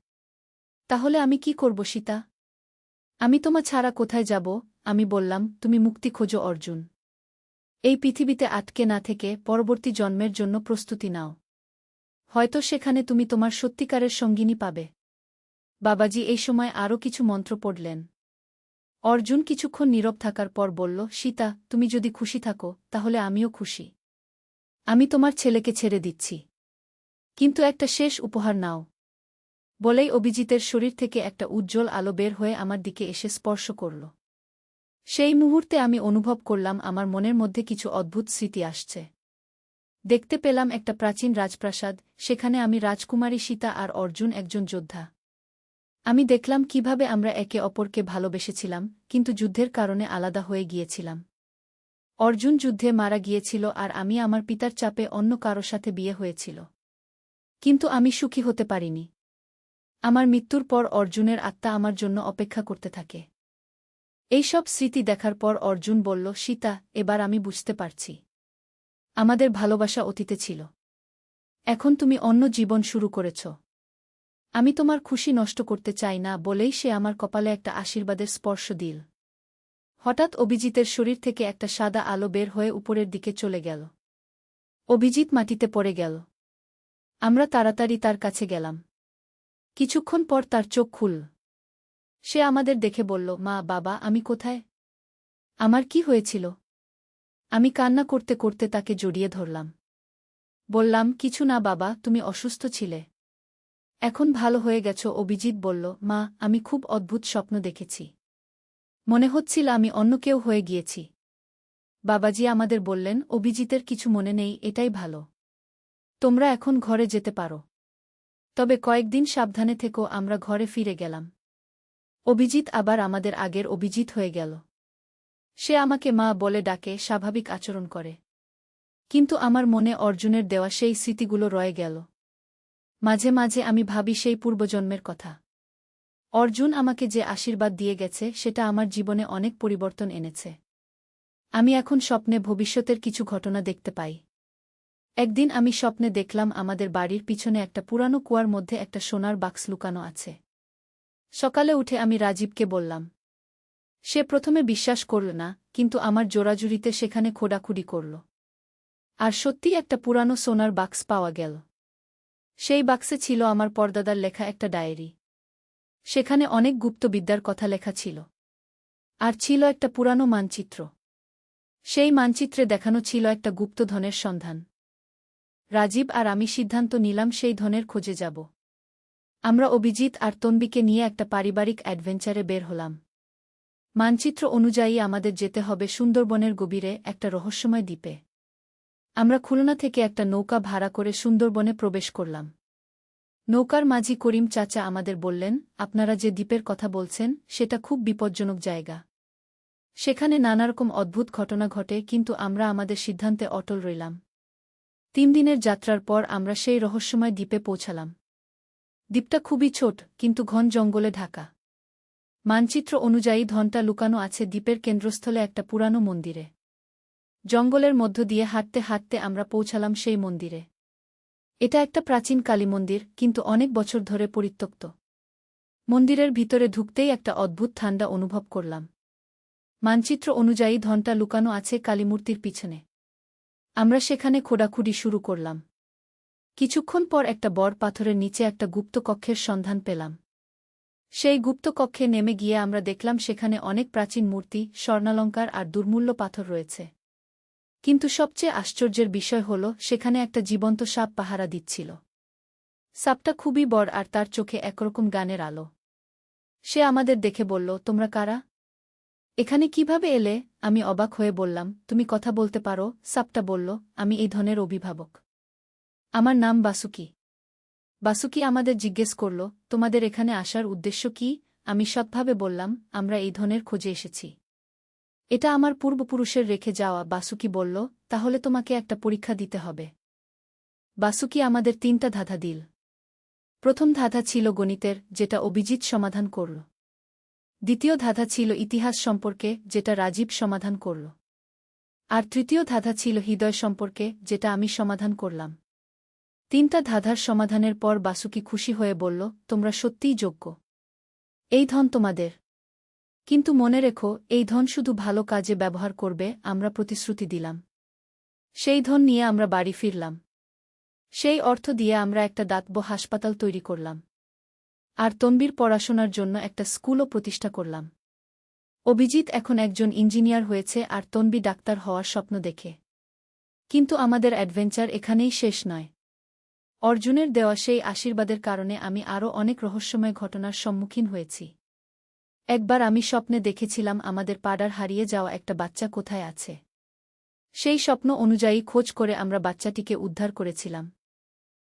Speaker 1: তাহলে আমি কি করব সীতা? আমি তোমা ছাড়া কোথায় যাব? আমি বললাম, তুমি মুক্তি খোঁজো অর্জুন। এই পৃথিবীতে আটকে না থেকে পরবর্তী জন্মের জন্য প্রস্তুতি নাও। হয়তো সেখানে তুমি তোমার সত্যিকারের সঙ্গিনী পাবে। বাবাজি এই সময় আরও কিছু মন্ত্র পড়লেন। অর্জুন কিছুক্ষণ নীরব থাকার পর বলল, সীতা, তুমি যদি খুশি থাকো, তাহলে আমিও খুশি। আমি তোমার ছেলেকে ছেড়ে দিচ্ছি। কিন্তু একটা শেষ উপহার নাও। বলেই অভিজিতের শরীর থেকে একটা উজ্জ্বল আলো বের হয়ে আমার দিকে এসে স্পর্শ করল। সেই মুহূর্তে আমি অনুভব করলাম আমার মনের মধ্যে কিছু অদ্ভুত স্মৃতি আসছে। দেখতে পেলাম একটা প্রাচীন রাজপ্রাসাদ, সেখানে আমি রাজকুমারী সীতা আর অর্জুন একজন যোদ্ধা। আমি দেখলাম কিভাবে আমরা একে অপরকে ভালোবেসেছিলাম, কিন্তু যুদ্ধের কারণে আলাদা হয়ে গিয়েছিলাম। অর্জুন যুদ্ধে মারা গিয়েছিল আর আমি আমার পিতার চাপে অন্য কারো সাথে বিয়ে হয়েছিল। কিন্তু আমি সুখী হতে পারিনি। আমার মৃত্যুর পর অর্জুনের আত্মা আমার জন্য অপেক্ষা করতে থাকে। এইসব স্মৃতি দেখার পর অর্জুন বলল, সীতা, এবার আমি বুঝতে পারছি। আমাদের ভালোবাসা অতীতে ছিল। এখন তুমি অন্য জীবন শুরু করেছ। আমি তোমার খুশি নষ্ট করতে চাই না। বলেই সে আমার কপালে একটা আশীর্বাদের স্পর্শ দিল। হঠাৎ অভিজিতের শরীর থেকে একটা সাদা আলো বের হয়ে উপরের দিকে চলে গেল। অভিজিৎ মাটিতে পড়ে গেল। আমরা তাড়াতাড়ি তার কাছে গেলাম। কিছুক্ষণ পর তার চোখ খুলল। সে আমাদের দেখে বলল, মা, বাবা, আমি কোথায়? আমার কি হয়েছিল? আমি কান্না করতে করতে তাকে জড়িয়ে ধরলাম। বললাম, কিছু না বাবা, তুমি অসুস্থ ছিলে। এখন ভালো হয়ে গেছ? অভিজিৎ বলল। মা, আমি খুব অদ্ভুত স্বপ্ন দেখেছি। মনে হচ্ছিল আমি অন্য কেউ হয়ে গিয়েছি। বাবাজি আমাদের বললেন, অভিজিতের কিছু মনে নেই, এটাই ভালো। তোমরা এখন ঘরে যেতে পারো। তবে কয়েকদিন সাবধানে থেকো। আমরা ঘরে ফিরে গেলাম। অভিজিৎ আবার আমাদের আগের অভিজিৎ হয়ে গেল। সে আমাকে মা বলে ডাকে, স্বাভাবিক আচরণ করে। কিন্তু আমার মনে অর্জুনের দেওয়া সেই স্মৃতিগুলো রয়ে গেল। মাঝে মাঝে আমি ভাবি সেই পূর্বজন্মের কথা। অর্জুন আমাকে যে আশীর্বাদ দিয়ে গেছে সেটা আমার জীবনে অনেক পরিবর্তন এনেছে। আমি এখন স্বপ্নে ভবিষ্যতের কিছু ঘটনা দেখতে পাই। একদিন আমি স্বপ্নে দেখলাম আমাদের বাড়ির পিছনে একটা পুরানো কুয়ার মধ্যে একটা সোনার বাক্স লুকানো আছে। সকালে উঠে আমি রাজীবকে বললাম। সে প্রথমে বিশ্বাস করল না, কিন্তু আমার জোরাজুরিতে সেখানে খোঁড়াখুড়ি করল। আর সত্যিই একটা পুরানো সোনার বাক্স পাওয়া গেল। সেই বাক্সে ছিল আমার পরদাদার লেখা একটা ডায়েরি। সেখানে অনেক গুপ্তবিদ্যার কথা লেখা ছিল। আর ছিল একটা পুরানো মানচিত্র। সেই মানচিত্রে দেখানো ছিল একটা গুপ্তধনের সন্ধান। রাজীব আর আমি সিদ্ধান্ত নিলাম সেই ধনের খোঁজে যাব। আমরা অভিজিৎ আর তন্বীকে নিয়ে একটা পারিবারিক অ্যাডভেঞ্চারে বের হলাম। মানচিত্র অনুযায়ী আমাদের যেতে হবে সুন্দরবনের গভীরে একটা রহস্যময় দ্বীপে। আমরা খুলনা থেকে একটা নৌকা ভাড়া করে সুন্দরবনে প্রবেশ করলাম। নৌকার মাঝি করিম চাচা আমাদের বললেন, আপনারা যে দ্বীপের কথা বলছেন সেটা খুব বিপজ্জনক জায়গা। সেখানে নানারকম অদ্ভুত ঘটনা ঘটে, কিন্তু আমরা আমাদের সিদ্ধান্তে অটল রইলাম। 3 দিনের যাত্রার পর আমরা সেই রহস্যময় দ্বীপে পৌঁছালাম। দ্বীপটা খুবই ছোট, কিন্তু ঘন জঙ্গলে ঢাকা। মানচিত্র অনুযায়ী ধনটা লুকানো আছে দ্বীপের কেন্দ্রস্থলে একটা পুরানো মন্দিরে। জঙ্গলের মধ্য দিয়ে হাঁটতে হাঁটতে আমরা পৌঁছালাম সেই মন্দিরে। এটা একটা প্রাচীন কালী মন্দির, কিন্তু অনেক বছর ধরে পরিত্যক্ত। মন্দিরের ভিতরে ঢুকতেই একটা অদ্ভুত ঠান্ডা অনুভব করলাম। মানচিত্র অনুযায়ী ধনটা লুকানো আছে কালীমূর্তির পিছনে। আমরা সেখানে খোঁড়াখুড়ি শুরু করলাম। কিছুক্ষণ পর একটা বড় পাথরের নিচে একটা গুপ্ত কক্ষের সন্ধান পেলাম। সেই গুপ্ত কক্ষে নেমে গিয়ে আমরা দেখলাম সেখানে অনেক প্রাচীন মূর্তি, স্বর্ণালঙ্কার আর দুর্মূল্য পাথর রয়েছে। কিন্তু সবচেয়ে আশ্চর্যের বিষয় হল সেখানে একটা জীবন্ত সাপ পাহারা দিচ্ছিল। সাপটা খুবই বড় আর তার চোখে একরকম গানের আলো। সে আমাদের দেখে বলল, তোমরা কারা? এখানে কিভাবে এলে? আমি অবাক হয়ে বললাম, তুমি কথা বলতে পারো? সাপটা বলল, আমি এই ধনের অভিভাবক। আমার নাম বাসুকি। বাসুকি আমাদের জিজ্ঞেস করল, তোমাদের এখানে আসার উদ্দেশ্য কি? আমি সৎভাবে বললাম, আমরা এই ধনের খোঁজে এসেছি। এটা আমার পূর্বপুরুষের রেখে যাওয়া। বাসুকি বলল, তাহলে তোমাকে একটা পরীক্ষা দিতে হবে। বাসুকি আমাদের 3টা ধাঁধা দিল। প্রথম ধাঁধা ছিল গণিতের, যেটা অভিজিৎ সমাধান করল। দ্বিতীয় ধাঁধা ছিল ইতিহাস সম্পর্কে, যেটা রাজীব সমাধান করল। আর তৃতীয় ধাঁধা ছিল হৃদয় সম্পর্কে, যেটা আমি সমাধান করলাম। 3টা ধাঁধার সমাধানের পর বাসুকি খুশি হয়ে বলল, তোমরা সত্যিই যোগ্য। এই ধন তোমাদের। কিন্তু মনে রেখো, এই ধন শুধু ভালো কাজে ব্যবহার করবে, আমরা প্রতিশ্রুতি দিলাম। সেই ধন নিয়ে আমরা বাড়ি ফিরলাম। সেই অর্থ দিয়ে আমরা একটা দাতব্য হাসপাতাল তৈরি করলাম। আর তন্বীর পড়াশোনার জন্য একটা স্কুলও প্রতিষ্ঠা করলাম। অভিজিৎ এখন একজন ইঞ্জিনিয়ার হয়েছে আর তন্বী ডাক্তার হওয়ার স্বপ্ন দেখে। কিন্তু আমাদের অ্যাডভেঞ্চার এখানেই শেষ নয়। অর্জুনের দেওয়া সেই আশীর্বাদের কারণে আমি আরও অনেক রহস্যময় ঘটনার সম্মুখীন হয়েছি। একবার আমি স্বপ্নে দেখেছিলাম আমাদের পাড়ার হারিয়ে যাওয়া একটা বাচ্চা কোথায় আছে। সেই স্বপ্ন অনুযায়ী খোঁজ করে আমরা বাচ্চাটিকে উদ্ধার করেছিলাম।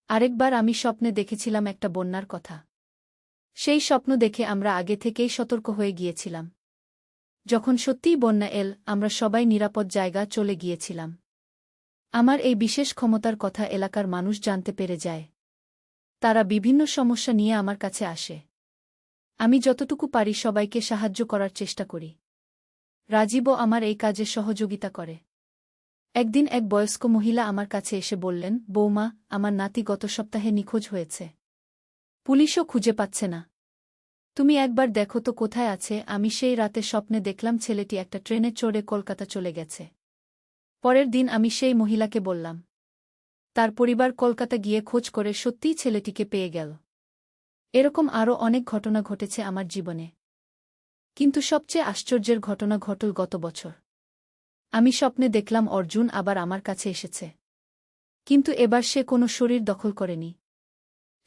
Speaker 1: আরেকবার আমি স্বপ্নে দেখেছিলাম একটা বন্যার কথা। সেই স্বপ্ন দেখে আমরা আগে থেকেই সতর্ক হয়ে গিয়েছিলাম। যখন সত্যিই বন্যা এল, আমরা সবাই নিরাপদ জায়গা চলে গিয়েছিলাম। আমার এই বিশেষ ক্ষমতার কথা এলাকার মানুষ জানতে পেরে যায়। তারা বিভিন্ন সমস্যা নিয়ে আমার কাছে আসে। আমি যতটুকু পারি সবাইকে সাহায্য করার চেষ্টা করি। রাজীবও আমার এই কাজে সহযোগিতা করে। একদিন এক বয়স্ক মহিলা আমার কাছে এসে বললেন, বৌমা, আমার নাতি গত সপ্তাহে নিখোঁজ হয়েছে। পুলিশও খুঁজে পাচ্ছে না। তুমি একবার দেখো তো কোথায় আছে। আমি সেই রাতে স্বপ্নে দেখলাম ছেলেটি একটা ট্রেনে চড়ে কলকাতা চলে গেছে। পরের দিন আমি সেই মহিলাকে বললাম। তার পরিবার কলকাতা গিয়ে খোঁজ করে সত্যিই ছেলেটিকে পেয়ে গেল। এরকম আরও অনেক ঘটনা ঘটেছে আমার জীবনে। কিন্তু সবচেয়ে আশ্চর্যের ঘটনা ঘটল গত বছর। আমি স্বপ্নে দেখলাম অর্জুন আবার আমার কাছে এসেছে। কিন্তু এবার সে কোনো শরীর দখল করেনি।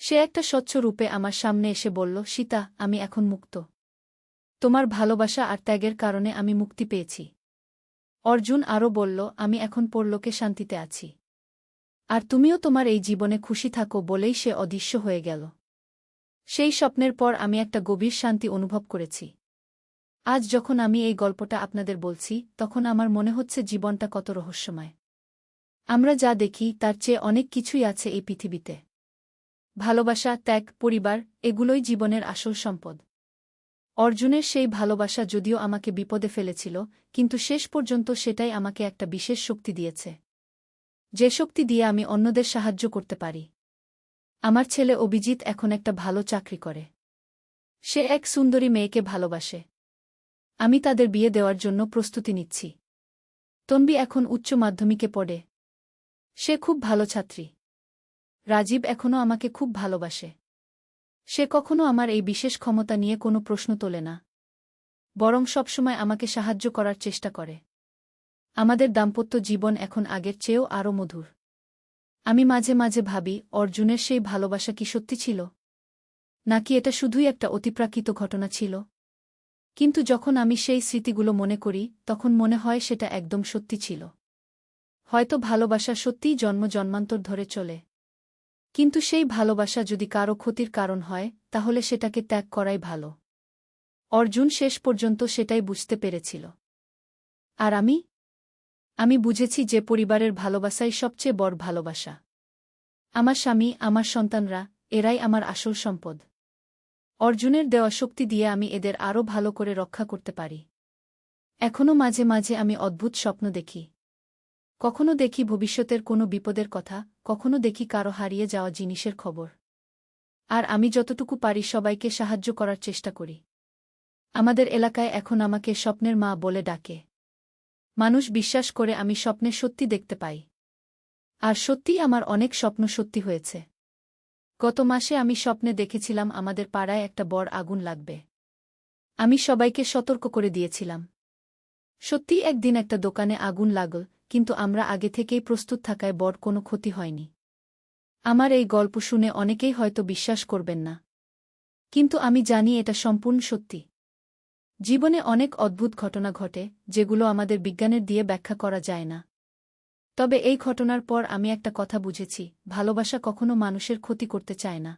Speaker 1: সে একটা স্বচ্ছ রূপে আমার সামনে এসে বলল, সীতা, আমি এখন মুক্ত। তোমার ভালোবাসা আর ত্যাগের কারণে আমি মুক্তি পেয়েছি। অর্জুন আরও বলল, আমি এখন পরলোকে শান্তিতে আছি। আর তুমিও তোমার এই জীবনে খুশি থাকো বলেই সে অদৃশ্য হয়ে গেল। সেই স্বপ্নের পর আমি একটা গভীর শান্তি অনুভব করেছি। আজ যখন আমি এই গল্পটা আপনাদের বলছি, তখন আমার মনে হচ্ছে জীবনটা কত রহস্যময়। আমরা যা দেখি তার চেয়ে অনেক কিছুই আছে এই পৃথিবীতে। ভালোবাসা, ত্যাগ, পরিবার, এগুলোই জীবনের আসল সম্পদ। অর্জুনের সেই ভালোবাসা যদিও আমাকে বিপদে ফেলেছিল, কিন্তু শেষ পর্যন্ত সেটাই আমাকে একটা বিশেষ শক্তি দিয়েছে, যে শক্তি দিয়ে আমি অন্যদের সাহায্য করতে পারি। আমার ছেলে অভিজিৎ এখন একটা ভালো চাকরি করে। সে এক সুন্দরী মেয়েকে ভালোবাসে। আমি তাদের বিয়ে দেওয়ার জন্য প্রস্তুতি নিচ্ছি। তন্বী এখন উচ্চ মাধ্যমিকে পড়ে। সে খুব ভালো ছাত্রী। রাজীব এখনও আমাকে খুব ভালোবাসে। সে কখনো আমার এই বিশেষ ক্ষমতা নিয়ে কোনো প্রশ্ন তোলে না, বরং সবসময় আমাকে সাহায্য করার চেষ্টা করে। আমাদের দাম্পত্য জীবন এখন আগের চেয়েও আরও মধুর। আমি মাঝে মাঝে ভাবি, অর্জুনের সেই ভালোবাসা কি সত্যি ছিল, নাকি এটা শুধুই একটা অতিপ্রাকৃত ঘটনা ছিল। কিন্তু যখন আমি সেই স্মৃতিগুলো মনে করি, তখন মনে হয় সেটা একদম সত্যি ছিল। হয়তো ভালোবাসা সত্যিই জন্ম জন্মান্তর ধরে চলে, কিন্তু সেই ভালোবাসা যদি কারো ক্ষতির কারণ হয়, তাহলে সেটাকে ত্যাগ করাই ভালো। অর্জুন শেষ পর্যন্ত সেটাই বুঝতে পেরেছিল। আর আমি বুঝেছি যে পরিবারের ভালোবাসাই সবচেয়ে বড় ভালোবাসা। আমার স্বামী, আমার সন্তানরা, এরাই আমার আসল সম্পদ। অর্জুনের দেওয়া শক্তি দিয়ে আমি এদের আরও ভালো করে রক্ষা করতে পারি। এখনও মাঝে মাঝে আমি অদ্ভুত স্বপ্ন দেখি। কখনো দেখি ভবিষ্যতের কোনো বিপদের কথা, কখনো দেখি কারো হারিয়ে যাওয়া জিনিসের খবর। আর আমি যতটুকু পারি সবাইকে সাহায্য করার চেষ্টা করি। আমাদের এলাকায় এখন আমাকে স্বপ্নের মা বলে ডাকে। মানুষ বিশ্বাস করে আমি স্বপ্নে সত্যি দেখতে পাই। আর সত্যিই আমার অনেক স্বপ্ন সত্যি হয়েছে। গত মাসে আমি স্বপ্নে দেখেছিলাম আমাদের পাড়ায় একটা বড় আগুন লাগবে। আমি সবাইকে সতর্ক করে দিয়েছিলাম। সত্যিই একদিন একটা দোকানে আগুন লাগল, কিন্তু আমরা আগে থেকেই প্রস্তুত থাকায় বড় কোনো ক্ষতি হয়নি। আমার এই গল্প শুনে অনেকেই হয়তো বিশ্বাস করবেন না, কিন্তু আমি জানি এটা সম্পূর্ণ সত্যি। জীবনে অনেক অদ্ভুত ঘটনা ঘটে, যেগুলো আমাদের বিজ্ঞানের দিয়ে ব্যাখ্যা করা যায় না। তবে এই ঘটনার পর আমি একটা কথা বুঝেছি, ভালোবাসা কখনো মানুষের ক্ষতি করতে চায় না।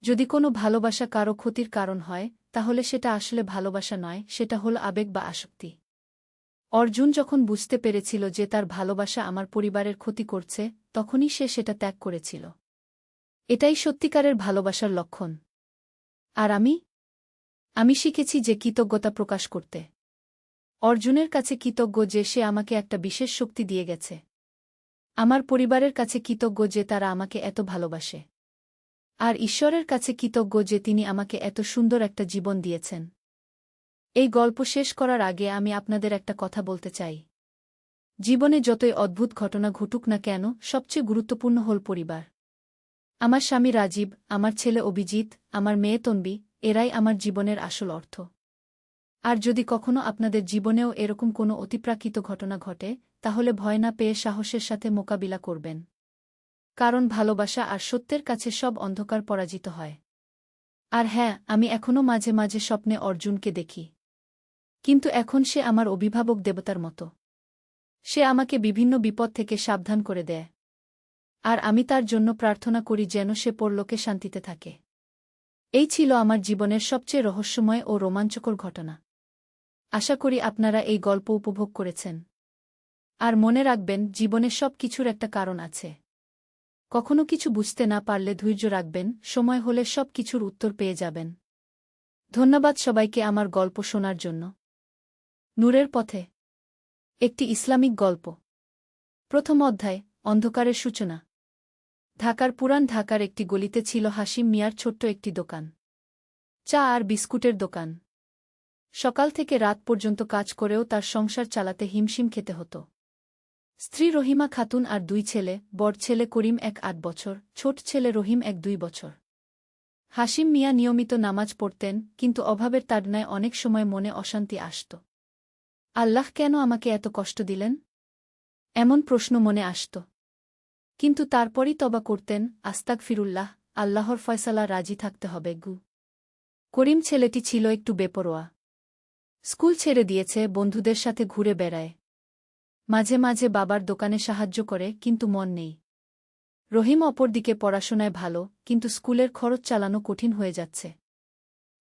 Speaker 1: যদি কোনো ভালোবাসা কারো ক্ষতির কারণ হয়, তাহলে সেটা আসলে ভালোবাসা নয়, সেটা হল আবেগ বা আসক্তি। অর্জুন যখন বুঝতে পেরেছিল যে তার ভালোবাসা আমার পরিবারের ক্ষতি করছে, তখনই সে সেটা ত্যাগ করেছিল। এটাই সত্যিকারের ভালোবাসার লক্ষণ। আর আমি শিখেছি যে কৃতজ্ঞতা প্রকাশ করতে। অর্জুনের কাছে কৃতজ্ঞ যে সে আমাকে একটা বিশেষ শক্তি দিয়ে গেছে। আমার পরিবারের কাছে কৃতজ্ঞ যে তারা আমাকে এত ভালোবাসে। আর ঈশ্বরের কাছে কৃতজ্ঞ যে তিনি আমাকে এত সুন্দর একটা জীবন দিয়েছেন। এই গল্প শেষ করার আগে আমি আপনাদের একটা কথা বলতে চাই। জীবনে যতই অদ্ভুত ঘটনা ঘটুক না কেন, সবচেয়ে গুরুত্বপূর্ণ হল পরিবার। আমার স্বামী রাজীব, আমার ছেলে অভিজিৎ, আমার মেয়ে তন্বী, এরাই আমার জীবনের আসল অর্থ। আর যদি কখনো আপনাদের জীবনেও এরকম কোনো অতিপ্রাকৃত ঘটনা ঘটে, তাহলে ভয় না পেয়ে সাহসের সাথে মোকাবিলা করবেন। কারণ ভালোবাসা আর সত্যের কাছে সব অন্ধকার পরাজিত হয়। আর হ্যাঁ, আমি এখনও মাঝে মাঝে স্বপ্নে অর্জুনকে দেখি। কিন্তু এখন সে আমার অভিভাবক দেবতার মতো। সে আমাকে বিভিন্ন বিপদ থেকে সাবধান করে দেয়। আর আমি তার জন্য প্রার্থনা করি যেন সে পরলোকে শান্তিতে থাকে। এই ছিল আমার জীবনের সবচেয়ে রহস্যময় ও রোমাঞ্চকর ঘটনা। আশা করি আপনারা এই গল্প উপভোগ করেছেন। আর মনে রাখবেন, জীবনে সব কিছুর একটা কারণ আছে। কখনো কিছু বুঝতে না পারলে ধৈর্য রাখবেন, সময় হলে সব কিছুর উত্তর পেয়ে যাবেন। ধন্যবাদ সবাইকে আমার গল্প শোনার জন্য। নূরের পথে একটি ইসলামিক গল্প। প্রথম অধ্যায়, অন্ধকারের সূচনা। ঢাকার পুরান ঢাকার একটি গলিতে ছিল হাশিম মিয়ার ছোট্ট একটি দোকান। চা আর বিস্কুটের দোকান। সকাল থেকে রাত পর্যন্ত কাজ করেও তার সংসার চালাতে হিমশিম খেতে হতো। স্ত্রী রহিমা খাতুন আর দুই ছেলে, বড় ছেলে করিম 8 বছর, ছোট ছেলে রহিম 2 বছর। হাশিম মিয়া নিয়মিত নামাজ পড়তেন, কিন্তু অভাবের তাড়নায় অনেক সময় মনে অশান্তি আসত। আল্লাহ কেন আমাকে এত কষ্ট দিলেন? এমন প্রশ্ন মনে আসত। কিন্তু তারপরই তওবা করতেন, আস্তাগফিরুল্লাহ, আল্লাহর ফয়সালা রাজি থাকতে হবে গু। করিম ছেলেটি ছিল একটু বেপরোয়া। স্কুল ছেড়ে দিয়েছে, বন্ধুদের সাথে ঘুরে বেড়ায়। মাঝে মাঝে বাবার দোকানে সাহায্য করে, কিন্তু মন নেই। রহিম অপরদিকে পড়াশোনায় ভালো, কিন্তু স্কুলের খরচ চালানো কঠিন হয়ে যাচ্ছে।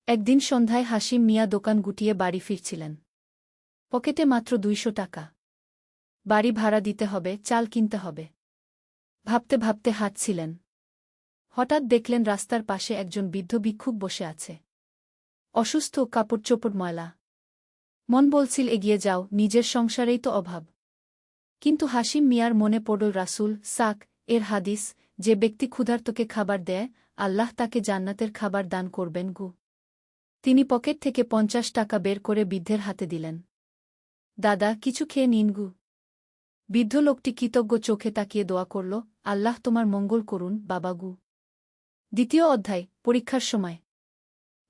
Speaker 1: একদিন সন্ধ্যায় হাসিম মিয়া দোকান গুটিয়ে বাড়ি ফিরছিলেন। পকেটে মাত্র 200 টাকা। বাড়ি ভাড়া দিতে হবে, চাল কিনতে হবে। ভাবতে ভাবতে হাঁটছিলেন। হঠাৎ দেখলেন রাস্তার পাশে একজন বৃদ্ধ ভিক্ষুক বসে আছে। অসুস্থ, কাপড়চোপড় ময়লা। মন বলছিল এগিয়ে যাও, নিজের সংসারেই তো অভাব। কিন্তু হাসিম মিয়ার মনে পড়ল রাসূল সাক এর হাদিস, যে ব্যক্তি ক্ষুধার্তকে খাবার দেয়, আল্লাহ তাকে জান্নাতের খাবার দান করবেন গু। তিনি পকেট থেকে 50 টাকা বের করে বৃদ্ধের হাতে দিলেন। দাদা, কিছু খেয়ে নিন গু। বৃদ্ধ লোকটি কৃতজ্ঞ চোখে তাকিয়ে দোয়া করল, আল্লাহ তোমার মঙ্গল করুন বাবা গু। দ্বিতীয় অধ্যায়, পরীক্ষার সময়।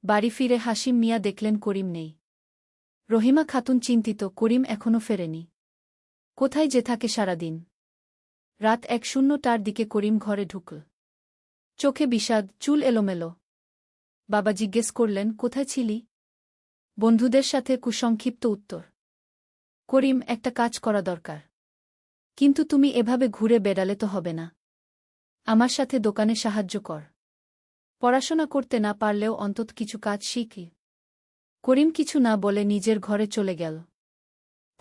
Speaker 1: বাড়ি ফিরে হাসিম মিয়া দেখলেন করিম নেই। রহিমা খাতুন চিন্তিত, করিম এখনও ফেরেনি। কোথায় যে থাকে সারাদিন। রাত 1:00টার দিকে করিম ঘরে ঢুকল। চোখে বিষাদ, চুল এলোমেলো। বাবা জিজ্ঞেস করলেন, কোথায় ছিলি? বন্ধুদের সাথে কুসংক্ষিপ্ত উত্তর। করিম, একটা কাজ করা দরকার। কিন্তু তুমি এভাবে ঘুরে বেড়ালে তো হবে না। আমার সাথে দোকানে সাহায্য কর। পড়াশোনা করতে না পারলেও অন্তত কিছু কাজ শিখি। করিম কিছু না বলে নিজের ঘরে চলে গেল।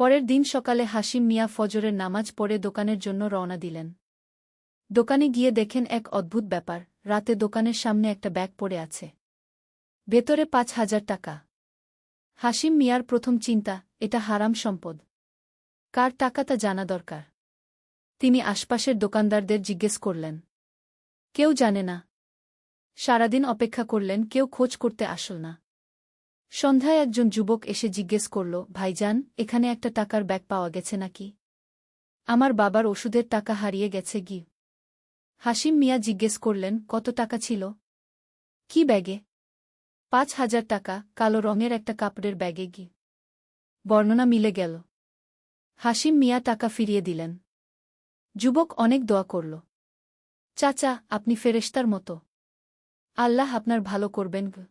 Speaker 1: পরের দিন সকালে হাসিম মিয়া ফজরের নামাজ পড়ে দোকানের জন্য রওনা দিলেন। দোকানে গিয়ে দেখেন এক অদ্ভুত ব্যাপার, রাতে দোকানের সামনে একটা ব্যাগ পড়ে আছে। ভেতরে 5,000 টাকা। হাসিম মিয়ার প্রথম চিন্তা, এটা হারাম সম্পদ। কার টাকা তা জানা দরকার। তিনি আশপাশের দোকানদারদের জিজ্ঞেস করলেন। কেউ জানে না। সারাদিন অপেক্ষা করলেন, কেউ খোঁজ করতে আসল না। সন্ধ্যায় একজন যুবক এসে জিজ্ঞেস করল, ভাইজান, এখানে একটা টাকার ব্যাগ পাওয়া গেছে নাকি? আমার বাবার ওষুধের টাকা হারিয়ে গেছে গি। হাসিম মিয়া জিজ্ঞেস করলেন, কত টাকা ছিল? কি ব্যাগে? 5,000 টাকা, কালো রঙের একটা কাপড়ের ব্যাগে গি। বর্ণনা মিলে গেল। হাসিম মিয়া টাকা ফিরিয়ে দিলেন। যুবক অনেক দোয়া করল। চাচা, আপনি ফেরেশতার মতো। আল্লাহ আপনার ভালো করবেন গো।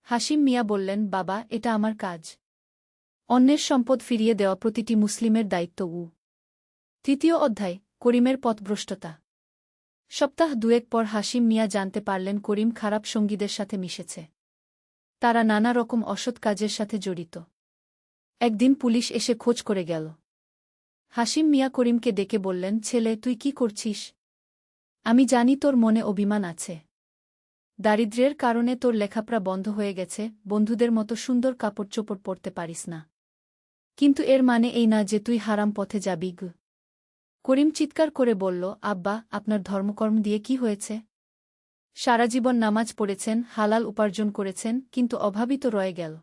Speaker 1: হাসিম মিয়া বললেন, বাবা, এটা আমার কাজ। অন্যের সম্পদ ফিরিয়ে দেওয়া প্রতিটি মুসলিমের দায়িত্ব। তৃতীয় অধ্যায়, করিমের পথভ্রষ্টতা। সপ্তাহ দুয়েক পর হাসিম মিয়া জানতে পারলেন করিম খারাপ সঙ্গীদের সাথে মিশেছে। তারা নানা রকম অসৎ কাজের সাথে জড়িত। একদিন পুলিশ এসে খোঁজ করে গেল। হাসিম মিয়া করিমকে ডেকে বললেন, ছেলে, তুই কি করছিস? আমি জানি তোর মনে অভিমান আছে। দারিদ্র্যের কারণে তোর লেখাপড়া বন্ধ হয়ে গেছে, বন্ধুদের মতো সুন্দর কাপড়চোপড় পরতে পারিস না। কিন্তু এর মানে এই না যে তুই হারাম পথে যাবি গু। করিম চিৎকার করে বলল, আব্বা, আপনার ধর্মকর্ম দিয়ে কি হয়েছে? সারা জীবন নামাজ পড়েছেন, হালাল উপার্জন করেছেন, কিন্তু অভাবই তো রয়ে গেল।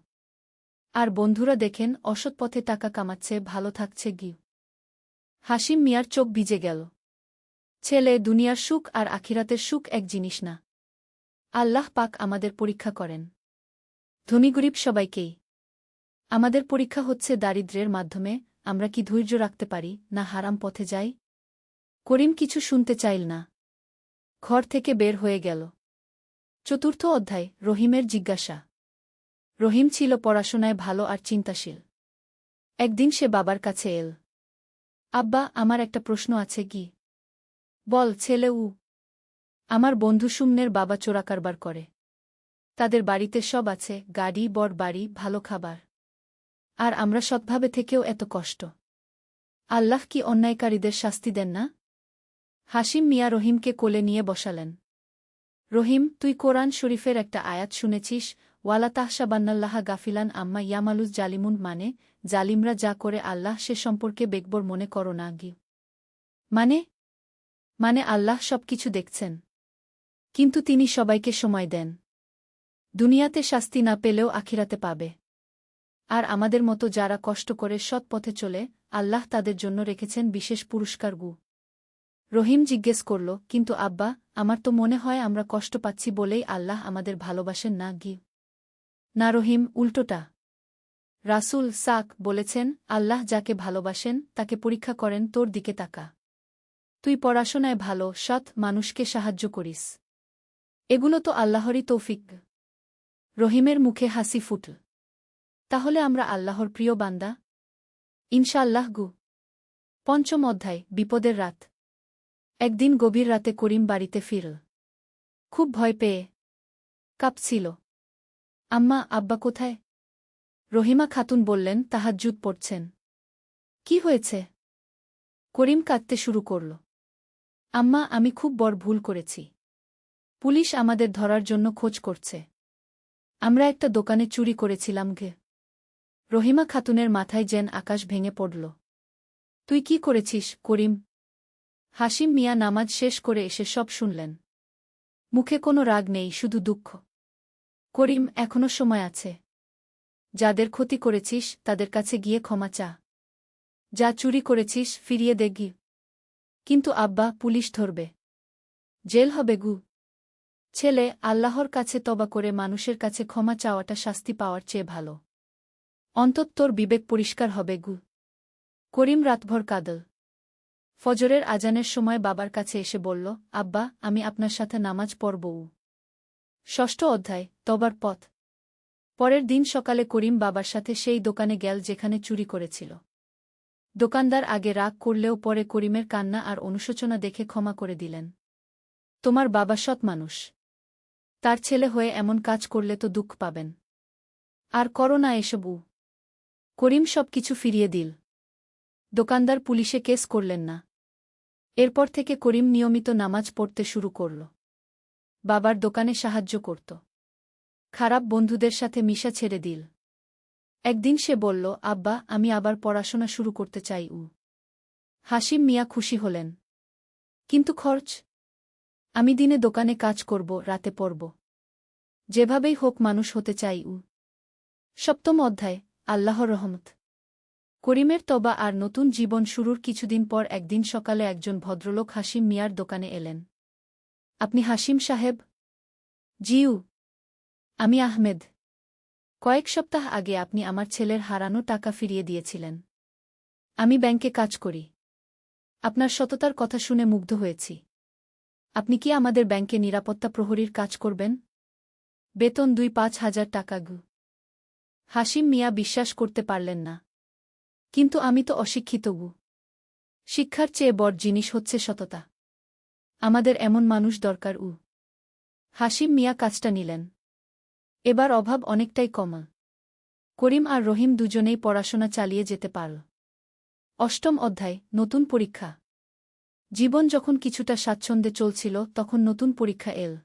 Speaker 1: আর বন্ধুরা দেখেন অসৎ পথে টাকা কামাচ্ছে, ভালো থাকছে গি। হাসিম মিয়ার চোখ ভিজে গেল। ছেলে, দুনিয়ার সুখ আর আখিরাতের সুখ এক জিনিস না। আল্লাহ পাক আমাদের পরীক্ষা করেন। ধনী গরিব সবাইকেই। আমাদের পরীক্ষা হচ্ছে দারিদ্র্যের মাধ্যমে, আমরা কি ধৈর্য রাখতে পারি না হারাম পথে যাই। করিম কিছু শুনতে চাইল না। ঘর থেকে বের হয়ে গেল। চতুর্থ অধ্যায়, রহিমের জিজ্ঞাসা। রহিম ছিল পড়াশোনায় ভালো আর চিন্তাশীল। একদিন সে বাবার কাছে এল। আব্বা, আমার একটা প্রশ্ন আছে কি? বল ছেলে। আমার বন্ধু সুমনের বাবা চোরাকারবার করে। তাদের বাড়িতে সব আছে, গাড়ি, বড় বাড়ি, ভালো খাবার। আর আমরা সৎভাবে থেকেও এত কষ্ট। আল্লাহ কি অন্যায়কারীদের শাস্তি দেন না? হাসিম মিয়া রহিমকে কোলে নিয়ে বসালেন। রহিম, তুই কোরআন শরীফের একটা আয়াত শুনেছিস, ওয়ালা তাহসাবান্নাল্লাহা গাফিলান আম্মা ইয়ামালুজ জালিমুন, মানে জালিমরা যা করে আল্লাহ সে সম্পর্কে বেকবর মনে করো না গি। মানে আল্লাহ সবকিছু দেখছেন। কিন্তু তিনি সবাইকে সময় দেন। দুনিয়াতে শাস্তি না পেলেও আখিরাতে পাবে। আর আমাদের মতো যারা কষ্ট করে সৎ পথে চলে, আল্লাহ তাদের জন্য রেখেছেন বিশেষ পুরস্কার গু। রহিম জিজ্ঞেস করল, কিন্তু আব্বা, আমার তো মনে হয় আমরা কষ্ট পাচ্ছি বলেই আল্লাহ আমাদের ভালোবাসেন না গি। না রহিম, উল্টোটা। রাসূল সাক বলেছেন, আল্লাহ যাকে ভালোবাসেন তাকে পরীক্ষা করেন। তোর দিকে তাকা। তুই পড়াশোনায় ভালো, সৎ, মানুষকে সাহায্য করিস। এগুলো তো আল্লাহরই তৌফিক। রহিমের মুখে হাসি ফুটল। তাহলে আমরা আল্লাহর প্রিয় বান্দা? ইনশাআল্লাহ গু। পঞ্চম অধ্যায়, বিপদের রাত। একদিন গভীর রাতে করিম বাড়িতে ফিরল। খুব ভয় পেয়ে কাঁপছিল। আম্মা, আব্বা কোথায়? রহিমা খাতুন বললেন, তাহাজ্জুদ পড়ছেন। কি হয়েছে? করিম কাঁদতে শুরু করল। আম্মা, আমি খুব বড় ভুল করেছি। পুলিশ আমাদের ধরার জন্য খোঁজ করছে। আমরা একটা দোকানে চুরি করেছিলাম গে। রহিমা খাতুনের মাথায় যেন আকাশ ভেঙে পড়ল। তুই কি করেছিস, করিম? হাসিম মিয়া নামাজ শেষ করে এসে সব শুনলেন। মুখে কোনো রাগ নেই, শুধু দুঃখ। করিম, এখনো সময় আছে। যাদের ক্ষতি করেছিস তাদের কাছে গিয়ে ক্ষমা চা। যা চুরি করেছিস ফিরিয়ে দে গি। কিন্তু আব্বা, পুলিশ ধরবে, জেল হবে গু। ছেলে, আল্লাহর কাছে তবা করে মানুষের কাছে ক্ষমা চাওয়াটা শাস্তি পাওয়ার চেয়ে ভালো। অন্তত তোর বিবেক পরিষ্কার হবে গু। করিম রাতভর কাঁদল। ফজরের আজানের সময় বাবার কাছে এসে বলল, আব্বা, আমি আপনার সাথে নামাজ পড়ব। ষষ্ঠ অধ্যায়, তবার পথ। পরের দিন সকালে করিম বাবার সাথে সেই দোকানে গেল যেখানে চুরি করেছিল। দোকানদার আগে রাগ করলেও পরে করিমের কান্না আর অনুশোচনা দেখে ক্ষমা করে দিলেন। তোমার বাবা সৎ মানুষ। তার ছেলে হয়ে এমন কাজ করলে তো দুঃখ পাবেন। আর করো না এসবু। করিম সব কিছু ফিরিয়ে দিল। দোকানদার পুলিশে কেস করলেন না। এরপর থেকে করিম নিয়মিত নামাজ পড়তে শুরু করল। বাবার দোকানে সাহায্য করত। খারাপ বন্ধুদের সাথে মিশা ছেড়ে দিল। একদিন সে বলল, আব্বা, আমি আবার পড়াশোনা শুরু করতে চাই। হাসিম মিয়া খুশি হলেন। কিন্তু খরচ? আমি দিনে দোকানে কাজ করব, রাতে পড়ব। যেভাবেই হোক মানুষ হতে চাই। সপ্তম অধ্যায়, আল্লাহর রহমত। করিমের তবা আর নতুন জীবন শুরুর কিছুদিন পর একদিন সকালে একজন ভদ্রলোক হাসিম মিয়ার দোকানে এলেন। আপনি হাসিম সাহেব? জিউ, আমি আহমেদ। কয়েক সপ্তাহ আগে আপনি আমার ছেলের হারানো টাকা ফিরিয়ে দিয়েছিলেন। আমি ব্যাংকে কাজ করি। আপনার সততার কথা শুনে মুগ্ধ হয়েছি। আপনি কি আমাদের ব্যাংকে নিরাপত্তা প্রহরীর কাজ করবেন? বেতন ২-৫ হাজার টাকা গু। হাসিম মিয়া বিশ্বাস করতে পারলেন না। কিন্তু আমি তো অশিক্ষিত গু। শিক্ষার চেয়ে বড় জিনিস হচ্ছে সততা। আমাদের এমন মানুষ দরকার। হাসিম মিয়া কাজটা নিলেন। এবার অভাব অনেকটাই কমা। করিম আর রহিম দুজনেই পড়াশোনা চালিয়ে যেতে পারল। অষ্টম অধ্যায়, নতুন পরীক্ষা। জীবন যখন কিছুটা স্বাচ্ছন্দ্যে চলছিল তখন নতুন পরীক্ষা এল।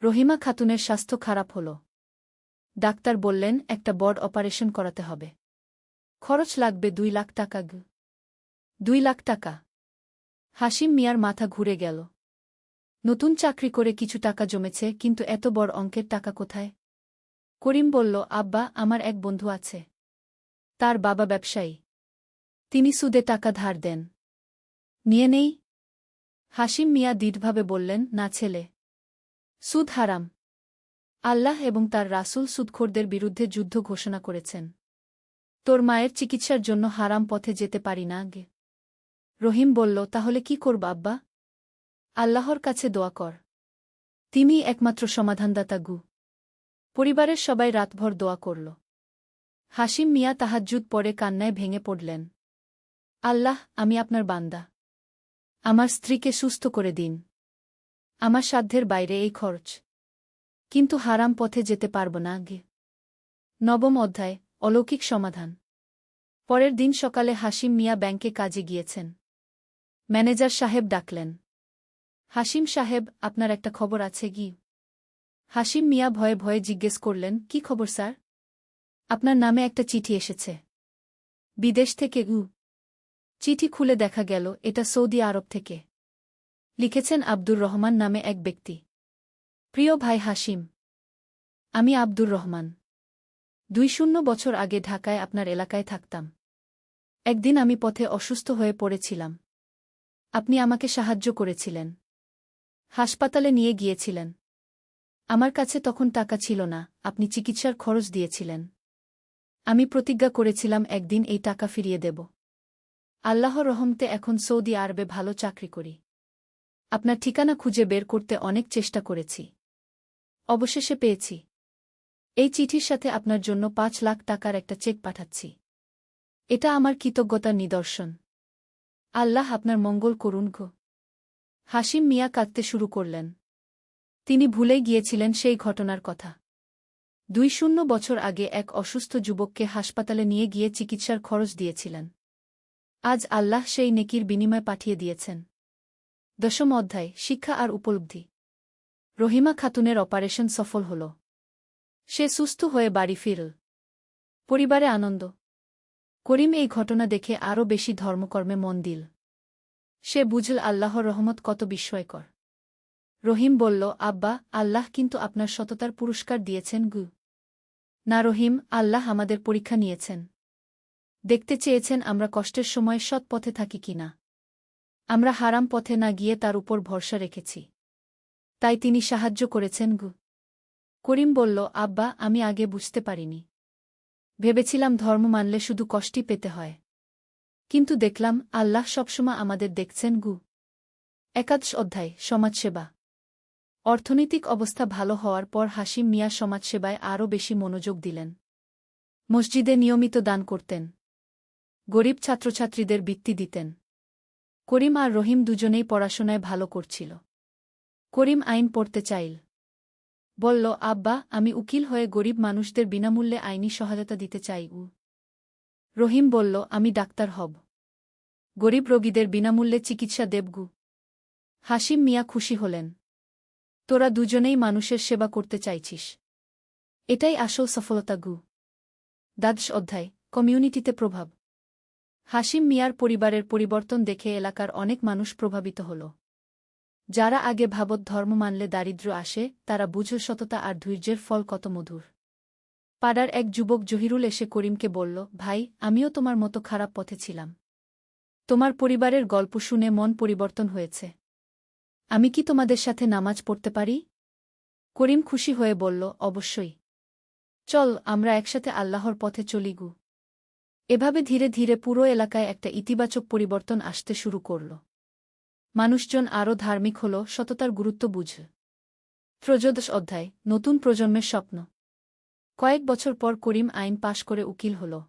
Speaker 1: রহিমা খাতুনের স্বাস্থ্য খারাপ হল। ডাক্তার বললেন, একটা বড় অপারেশন করাতে হবে। খরচ লাগবে ২ লাখ টাকা গু। ২ লাখ টাকা! হাসিম মিয়ার মাথা ঘুরে গেল। নতুন চাকরি করে কিছু টাকা জমেছে, কিন্তু এত বড় অঙ্কের টাকা কোথায়? করিম বলল, আব্বা, আমার এক বন্ধু আছে। তার বাবা ব্যবসায়ী। তিনি সুদে টাকা ধার দেন। নিয়ে নেই? হাসিম মিয়া দৃঢ়ভাবে বললেন, না ছেলে। সুদ হারাম। আল্লাহ এবং তার রাসূল সুদখোরদের বিরুদ্ধে যুদ্ধ ঘোষণা করেছেন। তোর মায়ের চিকিৎসার জন্য হারাম পথে যেতে পারি না গে। রহিম বলল, তাহলে কি করব আব্বা? আল্লাহর কাছে দোয়া কর। তিনিই একমাত্র সমাধানদাতা গু। পরিবারের সবাই রাতভর দোয়া করল। হাসিম মিয়া তাহাজ্জুদ পড়ে কান্নায় ভেঙে পড়লেন। আল্লাহ, আমি আপনার বান্দা। আমার স্ত্রীকে সুস্থ করে দিন। আমার সাধ্যের বাইরে এই খরচ। কিন্তু হারাম পথে যেতে পারব না গে। নবম অধ্যায়, অলৌকিক সমাধান। পরের দিন সকালে হাসিম মিয়া ব্যাংকে কাজে গিয়েছেন। ম্যানেজার সাহেব ডাকলেন। হাসিম সাহেব, আপনার একটা খবর আছে কি? হাসিম মিয়া ভয়ে ভয়ে জিজ্ঞেস করলেন, কি খবর স্যার? আপনার নামে একটা চিঠি এসেছে। বিদেশ থেকে গু। চিঠি খুলে দেখা গেল এটা সৌদি আরব থেকে। লিখেছেন আব্দুর রহমান নামে এক ব্যক্তি। প্রিয় ভাই হাসিম, আমি আব্দুর রহমান। ২০ বছর আগে ঢাকায় আপনার এলাকায় থাকতাম। একদিন আমি পথে অসুস্থ হয়ে পড়েছিলাম। আপনি আমাকে সাহায্য করেছিলেন। হাসপাতালে নিয়ে গিয়েছিলেন। আমার কাছে তখন টাকা ছিল না, আপনি চিকিৎসার খরচ দিয়েছিলেন। আমি প্রতিজ্ঞা করেছিলাম একদিন এই টাকা ফিরিয়ে দেব। আল্লাহর রহমতে এখন সৌদি আরবে ভালো চাকরি করি। আপনার ঠিকানা খুঁজে বের করতে অনেক চেষ্টা করেছি। অবশেষে পেয়েছি। এই চিঠির সাথে আপনার জন্য ৫ লাখ টাকার একটা চেক পাঠাচ্ছি। এটা আমার কৃতজ্ঞতার নিদর্শন। আল্লাহ আপনার মঙ্গল করুন গো। হাসিম মিয়া কাঁদতে শুরু করলেন। তিনি ভুলেই গিয়েছিলেন সেই ঘটনার কথা। ২০ বছর আগে এক অসুস্থ যুবককে হাসপাতালে নিয়ে গিয়ে চিকিৎসার খরচ দিয়েছিলেন। আজ আল্লাহ সেই নেকির বিনিময় পাঠিয়ে দিয়েছেন। ১০ম অধ্যায়, শিক্ষা আর উপলব্ধি। রহিমা খাতুনের অপারেশন সফল হল। সে সুস্থ হয়ে বাড়ি ফিরল। পরিবারে আনন্দ। করিম এই ঘটনা দেখে আরও বেশি ধর্মকর্মে মন দিল। সে বুঝল আল্লাহর রহমত কত বিস্ময়কর। রহিম বলল, আব্বা, আল্লাহ কিন্তু আপনার সততার পুরস্কার দিয়েছেন গু। না রহিম, আল্লাহ আমাদের পরীক্ষা নিয়েছেন। দেখতে চেয়েছেন আমরা কষ্টের সময় সৎ পথে থাকি কিনা। আমরা হারাম পথে না গিয়ে তার উপর ভরসা রেখেছি। তাই তিনি সাহায্য করেছেন গু। করিম বলল, আব্বা, আমি আগে বুঝতে পারিনি। ভেবেছিলাম ধর্ম মানলে শুধু কষ্টই পেতে হয়। কিন্তু দেখলাম আল্লাহ সবসময় আমাদের দেখছেন গু। একাদশ অধ্যায়, সমাজসেবা। অর্থনৈতিক অবস্থা ভালো হওয়ার পর হাসিম মিয়া সমাজসেবায় আরও বেশি মনোযোগ দিলেন। মসজিদে নিয়মিত দান করতেন। গরিব ছাত্রছাত্রীদের বৃত্তি দিতেন। করিম আর রহিম দুজনেই পড়াশোনায় ভালো করছিল। করিম আইন পড়তে চাইল। বলল, আব্বা, আমি উকিল হয়ে গরিব মানুষদের বিনামূল্যে আইনি সহায়তা দিতে চাই। রহিম বলল, আমি ডাক্তার হব। গরিব রোগীদের বিনামূল্যে চিকিৎসা দেবগু। হাসিম মিয়া খুশি হলেন। তোরা দুজনেই মানুষের সেবা করতে চাইছিস। এটাই আসল সফলতা গু। দ্বাদশ অধ্যায়, কমিউনিটিতে প্রভাব। হাসিম মিয়ার পরিবারের পরিবর্তন দেখে এলাকার অনেক মানুষ প্রভাবিত হল। যারা আগে ভাবত ধর্ম মানলে দারিদ্র্য আসে, তারা বুঝল সততা আর ধৈর্যের ফল কত মধুর। পাড়ার এক যুবক জহিরুল এসে করিমকে বলল, ভাই, আমিও তোমার মতো খারাপ পথে ছিলাম। তোমার পরিবারের গল্প শুনে মন পরিবর্তন হয়েছে। আমি কি তোমাদের সাথে নামাজ পড়তে পারি? করিম খুশি হয়ে বলল, অবশ্যই। চল, আমরা একসাথে আল্লাহর পথে চলি গু। এভাবে ধীরে ধীরে পুরো এলাকায় একটা ইতিবাচক পরিবর্তন আসতে শুরু করল। মানুষজন আরও ধার্মিক হল, সততার গুরুত্ব বুঝল। ত্রয়োদশ অধ্যায়, নতুন প্রজন্মের স্বপ্ন। কয়েক বছর পর করিম আইন পাশ করে উকিল হল।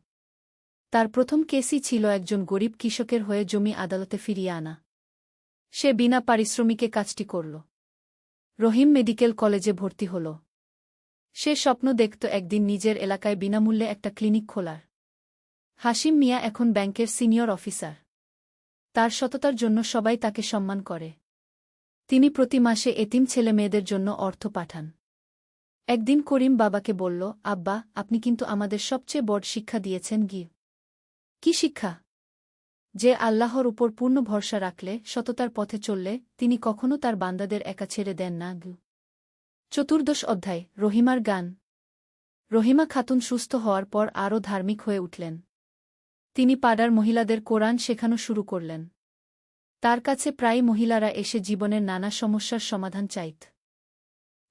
Speaker 1: তার প্রথম কেসই ছিল একজন গরিব কৃষকের হয়ে জমি আদালতে ফিরিয়ে আনা। সে বিনা পারিশ্রমিকে কাজটি করল। রহিম মেডিকেল কলেজে ভর্তি হল। সে স্বপ্ন দেখত একদিন নিজের এলাকায় বিনামূল্যে একটা ক্লিনিক খোলার। হাসিম মিয়া এখন ব্যাংকের সিনিয়র অফিসার। তার সততার জন্য সবাই তাকে সম্মান করে। তিনি প্রতি মাসে এতিম ছেলে মেয়েদের জন্য অর্থ পাঠান। একদিন করিম বাবাকে বলল, আব্বা, আপনি কিন্তু আমাদের সবচেয়ে বড় শিক্ষা দিয়েছেন গি। কি শিক্ষা? যে আল্লাহর উপর পূর্ণ ভরসা রাখলে, সততার পথে চললে, তিনি কখনো তার বান্দাদের একা ছেড়ে দেন না গু। চতুর্দশ অধ্যায়, রহিমার গান। রহিমা খাতুন সুস্থ হওয়ার পর আরও ধার্মিক হয়ে উঠলেন। তিনি পাড়ার মহিলাদের কোরআন শেখানো শুরু করলেন। তার কাছে প্রায় মহিলারা এসে জীবনের নানা সমস্যার সমাধান চাইত।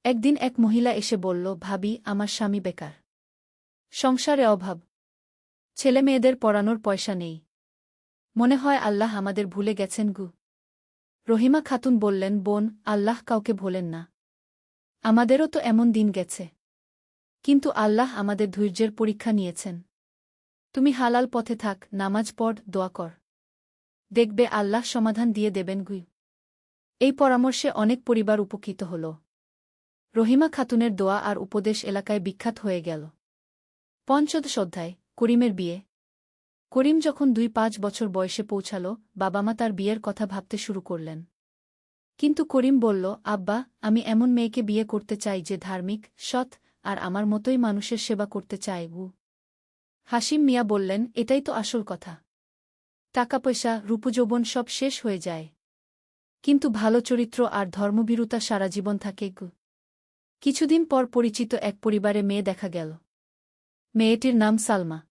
Speaker 1: একদিন এক মহিলা এসে বলল, ভাবি, আমার স্বামী বেকার। সংসারে অভাব। ছেলে মেয়েদের পড়ানোর পয়সা নেই। মনে হয় আল্লাহ আমাদের ভুলে গেছেন গু। রহিমা খাতুন বললেন, বোন, আল্লাহ কাউকে ভোলেন না। আমাদেরও তো এমন দিন গেছে। কিন্তু আল্লাহ আমাদের ধৈর্যের পরীক্ষা নিয়েছেন। তুমি হালাল পথে থাক, নামাজ পড়, দোয়া কর। দেখবে আল্লাহ সমাধান দিয়ে দেবেন গুই। এই পরামর্শে অনেক পরিবার উপকৃত হল। রহিমা খাতুনের দোয়া আর উপদেশ এলাকায় বিখ্যাত হয়ে গেল। পঞ্চদশ অধ্যায়, করিমের বিয়ে। করিম যখন ২-৫ বছর বয়সে পৌঁছাল, বাবা মা তার বিয়ের কথা ভাবতে শুরু করলেন। কিন্তু করিম বলল, আব্বা, আমি এমন মেয়েকে বিয়ে করতে চাই যে ধার্মিক, সৎ, আর আমার মতোই মানুষের সেবা করতে চায় গু। হাসিম মিয়া বললেন, এটাই তো আসল কথা। টাকা পয়সা, রূপযৌবন সব শেষ হয়ে যায়। কিন্তু ভালো চরিত্র আর ধর্মভীরুতা সারা জীবন থাকে গু। কিছুদিন পর পরিচিত এক পরিবারে মেয়ে দেখা গেল। মেয়েটির নাম সালমা।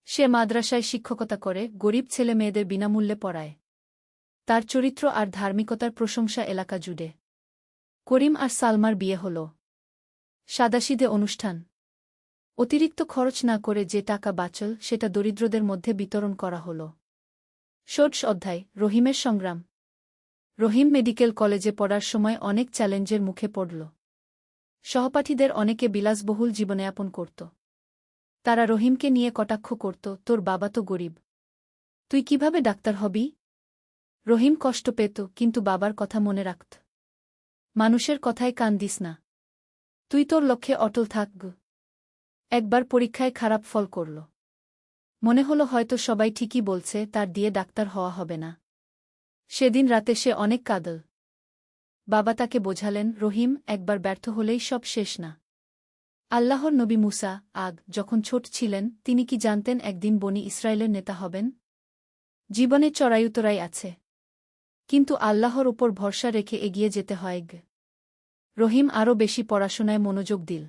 Speaker 1: সে মাদ্রাসায় শিক্ষকতা করে, গরিব ছেলে মেয়েদের বিনামূল্যে পড়ায়। তার চরিত্র আর ধার্মিকতার প্রশংসা এলাকা জুড়ে। করিম আর সালমার বিয়ে হল। সাদাসিধে অনুষ্ঠান। অতিরিক্ত খরচ না করে যে টাকা বাঁচল, সেটা দরিদ্রদের মধ্যে বিতরণ করা হল। ষোড়শ অধ্যায়, রহিমের সংগ্রাম। রহিম মেডিকেল কলেজে পড়ার সময় অনেক চ্যালেঞ্জের মুখে পড়ল। সহপাঠীদের অনেকে বিলাসবহুল জীবনযাপন করত। তারা রহিমকে নিয়ে কটাক্ষ করত, তোর বাবা তো গরিব, তুই কিভাবে ডাক্তার হবি? রহিম কষ্ট পেত, কিন্তু বাবার কথা মনে রাখত। মানুষের কথায় কান দিস না, তুই তোর লক্ষ্যে অটল থাক। একবার পরীক্ষায় খারাপ ফল করল। মনে হলো হয়তো সবাই ঠিকই বলছে, তার দিয়ে ডাক্তার হওয়া হবে না। সেদিন রাতে সে অনেক কাঁদল। বাবা তাকে বোঝালেন, রহিম, একবার ব্যর্থ হলেই সব শেষ না। আল্লাহর নবী মুসা যখন ছোট ছিলেন, তিনি কি জানতেন একদিন বনি ইসরায়েলের নেতা হবেন? জীবনে চড়াই-উতরাই আছে, কিন্তু আল্লাহর উপর ভরসা রেখে এগিয়ে যেতে হয়। রহিম আরও বেশি পড়াশোনায় মনোযোগ দিল।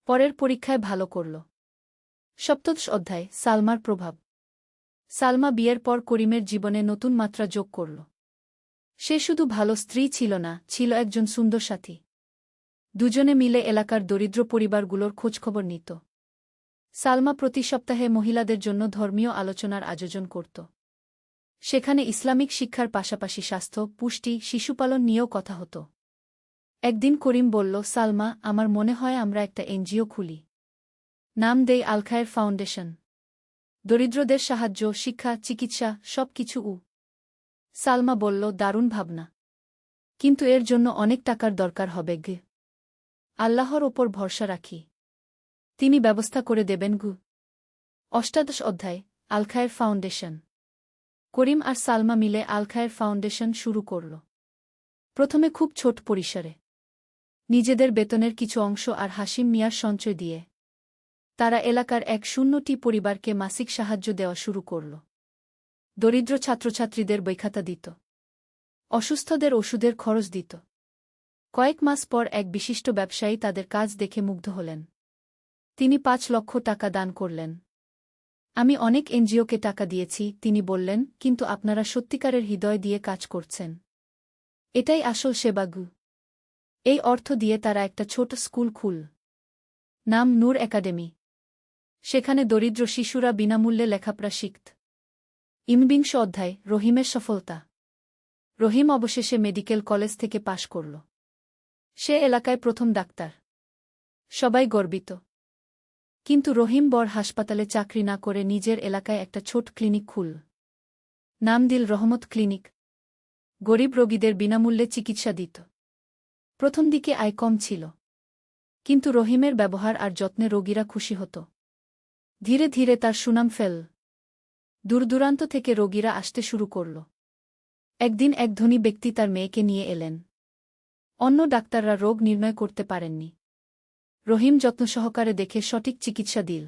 Speaker 1: পরের পরীক্ষায় ভালো করল। সপ্তদশ অধ্যায়, সালমার প্রভাব। সালমা বিয়ের পর করিমের জীবনে নতুন মাত্রা যোগ করল। সে শুধু ভালো স্ত্রী ছিল না, ছিল একজন সুন্দর সাথী। দুজনে মিলে এলাকার দরিদ্র পরিবারগুলোর খোঁজখবর নিত। সালমা প্রতি সপ্তাহে মহিলাদের জন্য ধর্মীয় আলোচনার আয়োজন করত। সেখানে ইসলামিক শিক্ষার পাশাপাশি স্বাস্থ্য, পুষ্টি, শিশুপালন নিয়েও কথা হতো। একদিন করিম বলল, সালমা, আমার মনে হয় আমরা একটা এনজিও খুলি। নাম দেই আল খায়ের ফাউন্ডেশন। দরিদ্রদের সাহায্য, শিক্ষা, চিকিৎসা, সব কিছু। সালমা বলল, দারুণ ভাবনা, কিন্তু এর জন্য অনেক টাকার দরকার হবে। আল্লাহর ওপর ভরসা রাখি, তিনি ব্যবস্থা করে দেবেন। অষ্টাদশ অধ্যায়, আল খায়ের ফাউন্ডেশন। করিম আর সালমা মিলে আল খায়ের ফাউন্ডেশন শুরু করল। প্রথমে খুব ছোট পরিসরে, নিজেদের বেতনের কিছু অংশ আর হাসিম মিয়ার সঞ্চয় দিয়ে তারা এলাকার 100টি পরিবারকে মাসিক সাহায্য দেওয়া শুরু করল। দরিদ্র ছাত্রছাত্রীদের বইখাতা দিত, অসুস্থদের ওষুধের খরচ দিত। কয়েক মাস পর এক বিশিষ্ট ব্যবসায়ী তাদের কাজ দেখে মুগ্ধ হলেন। তিনি 5 লক্ষ টাকা দান করলেন। আমি অনেক এনজিওকে টাকা দিয়েছি, তিনি বললেন, কিন্তু আপনারা সত্যিকারের হৃদয় দিয়ে কাজ করছেন, এটাই আসল সেবাগু। এই অর্থ দিয়ে তারা একটা ছোট স্কুল খুল, নাম নূর একাডেমি। সেখানে দরিদ্র শিশুরা বিনামূল্যে লেখাপড়া শিখত। 29 অধ্যায়, রহিমের সফলতা। রহিম অবশেষে মেডিকেল কলেজ থেকে পাশ করল। সে এলাকায় প্রথম ডাক্তার। সবাই গর্বিত। কিন্তু রহিম বড় হাসপাতালে চাকরি না করে নিজের এলাকায় একটা ছোট ক্লিনিক খুল। নাম দিল রহমত ক্লিনিক। গরিব রোগীদের বিনামূল্যে চিকিৎসা দিত। প্রথম দিকে আয় কম ছিল, কিন্তু রহিমের ব্যবহার আর যত্নে রোগীরা খুশি হতো। ধীরে ধীরে তার সুনাম ফেল। দূরদূরান্ত থেকে রোগীরা আসতে শুরু করল। একদিন এক ধনী ব্যক্তি তার মেয়েকে নিয়ে এলেন। অন্য ডাক্তাররা রোগ নির্ণয় করতে পারেননি। রহিম যত্ন সহকারে দেখে সঠিক চিকিৎসা দিল।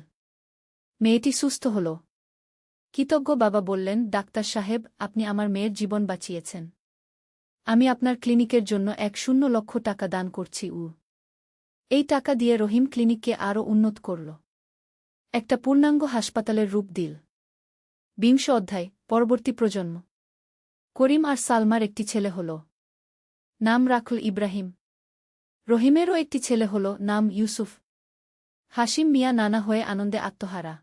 Speaker 1: মেয়েটি সুস্থ হল। কৃতজ্ঞ বাবা বললেন, ডাক্তার সাহেব, আপনি আমার মেয়ের জীবন বাঁচিয়েছেন। আমি আপনার ক্লিনিকের জন্য 100 লক্ষ টাকা দান করছি। এই টাকা দিয়ে রহিম ক্লিনিককে আরও উন্নত করল। একটা পূর্ণাঙ্গ হাসপাতালের রূপ দিল। 20 অধ্যায়, পরবর্তী প্রজন্ম। করিম আর সালমার একটি ছেলে হল, নাম রাখল ইব্রাহিম। রহিমেরও একটি ছেলে হল, নাম ইউসুফ। হাসিম মিয়া নানা হয়ে আনন্দে আত্মহারা।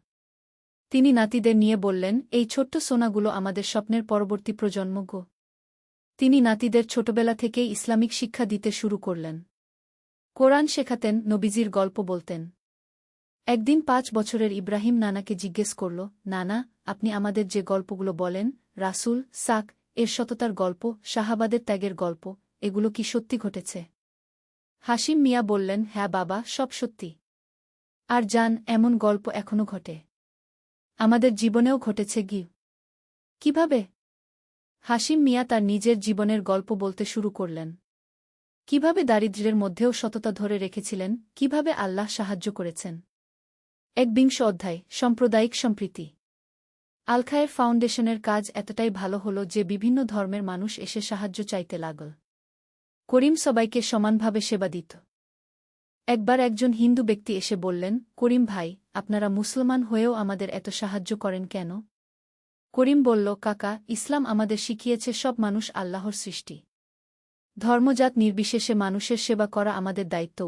Speaker 1: তিনি নাতিদের নিয়ে বললেন, এই ছোট্ট সোনাগুলো আমাদের স্বপ্নের পরবর্তী প্রজন্ম। তিনি নাতিদের ছোটবেলা থেকেই ইসলামিক শিক্ষা দিতে শুরু করলেন। কোরআন শেখাতেন, নবীজির গল্প বলতেন। একদিন 5 বছরের ইব্রাহিম নানাকে জিজ্ঞেস করল, নানা, আপনি আমাদের যে গল্পগুলো বলেন, রাসূল সাক এর সততার গল্প, সাহাবাদের ত্যাগের গল্প, এগুলো কি সত্যি ঘটেছে? হাসিম মিয়া বললেন, হ্যাঁ বাবা, সব সত্যি। আর জান, এমন গল্প এখনো ঘটে। আমাদের জীবনেও ঘটেছে। কিভাবে? হাসিম মিয়া তার নিজের জীবনের গল্প বলতে শুরু করলেন। কিভাবে দারিদ্র্যের মধ্যেও সততা ধরে রেখেছিলেন, কিভাবে আল্লাহ সাহায্য করেছেন। 21 অধ্যায়, সাম্প্রদায়িক সম্প্রীতি। আল খায়ের ফাউন্ডেশনের কাজ এতটাই ভালো হল যে বিভিন্ন ধর্মের মানুষ এসে সাহায্য চাইতে লাগল। করিম সবাইকে সমানভাবে সেবা দিত। একবার একজন হিন্দু ব্যক্তি এসে বললেন, করিম ভাই, আপনারা মুসলমান হয়েও আমাদের এত সাহায্য করেন কেন? করিম বলল, কাকা, ইসলাম আমাদের শিখিয়েছে সব মানুষ আল্লাহর সৃষ্টি। ধর্মজাত নির্বিশেষে মানুষের সেবা করা আমাদের দায়িত্ব।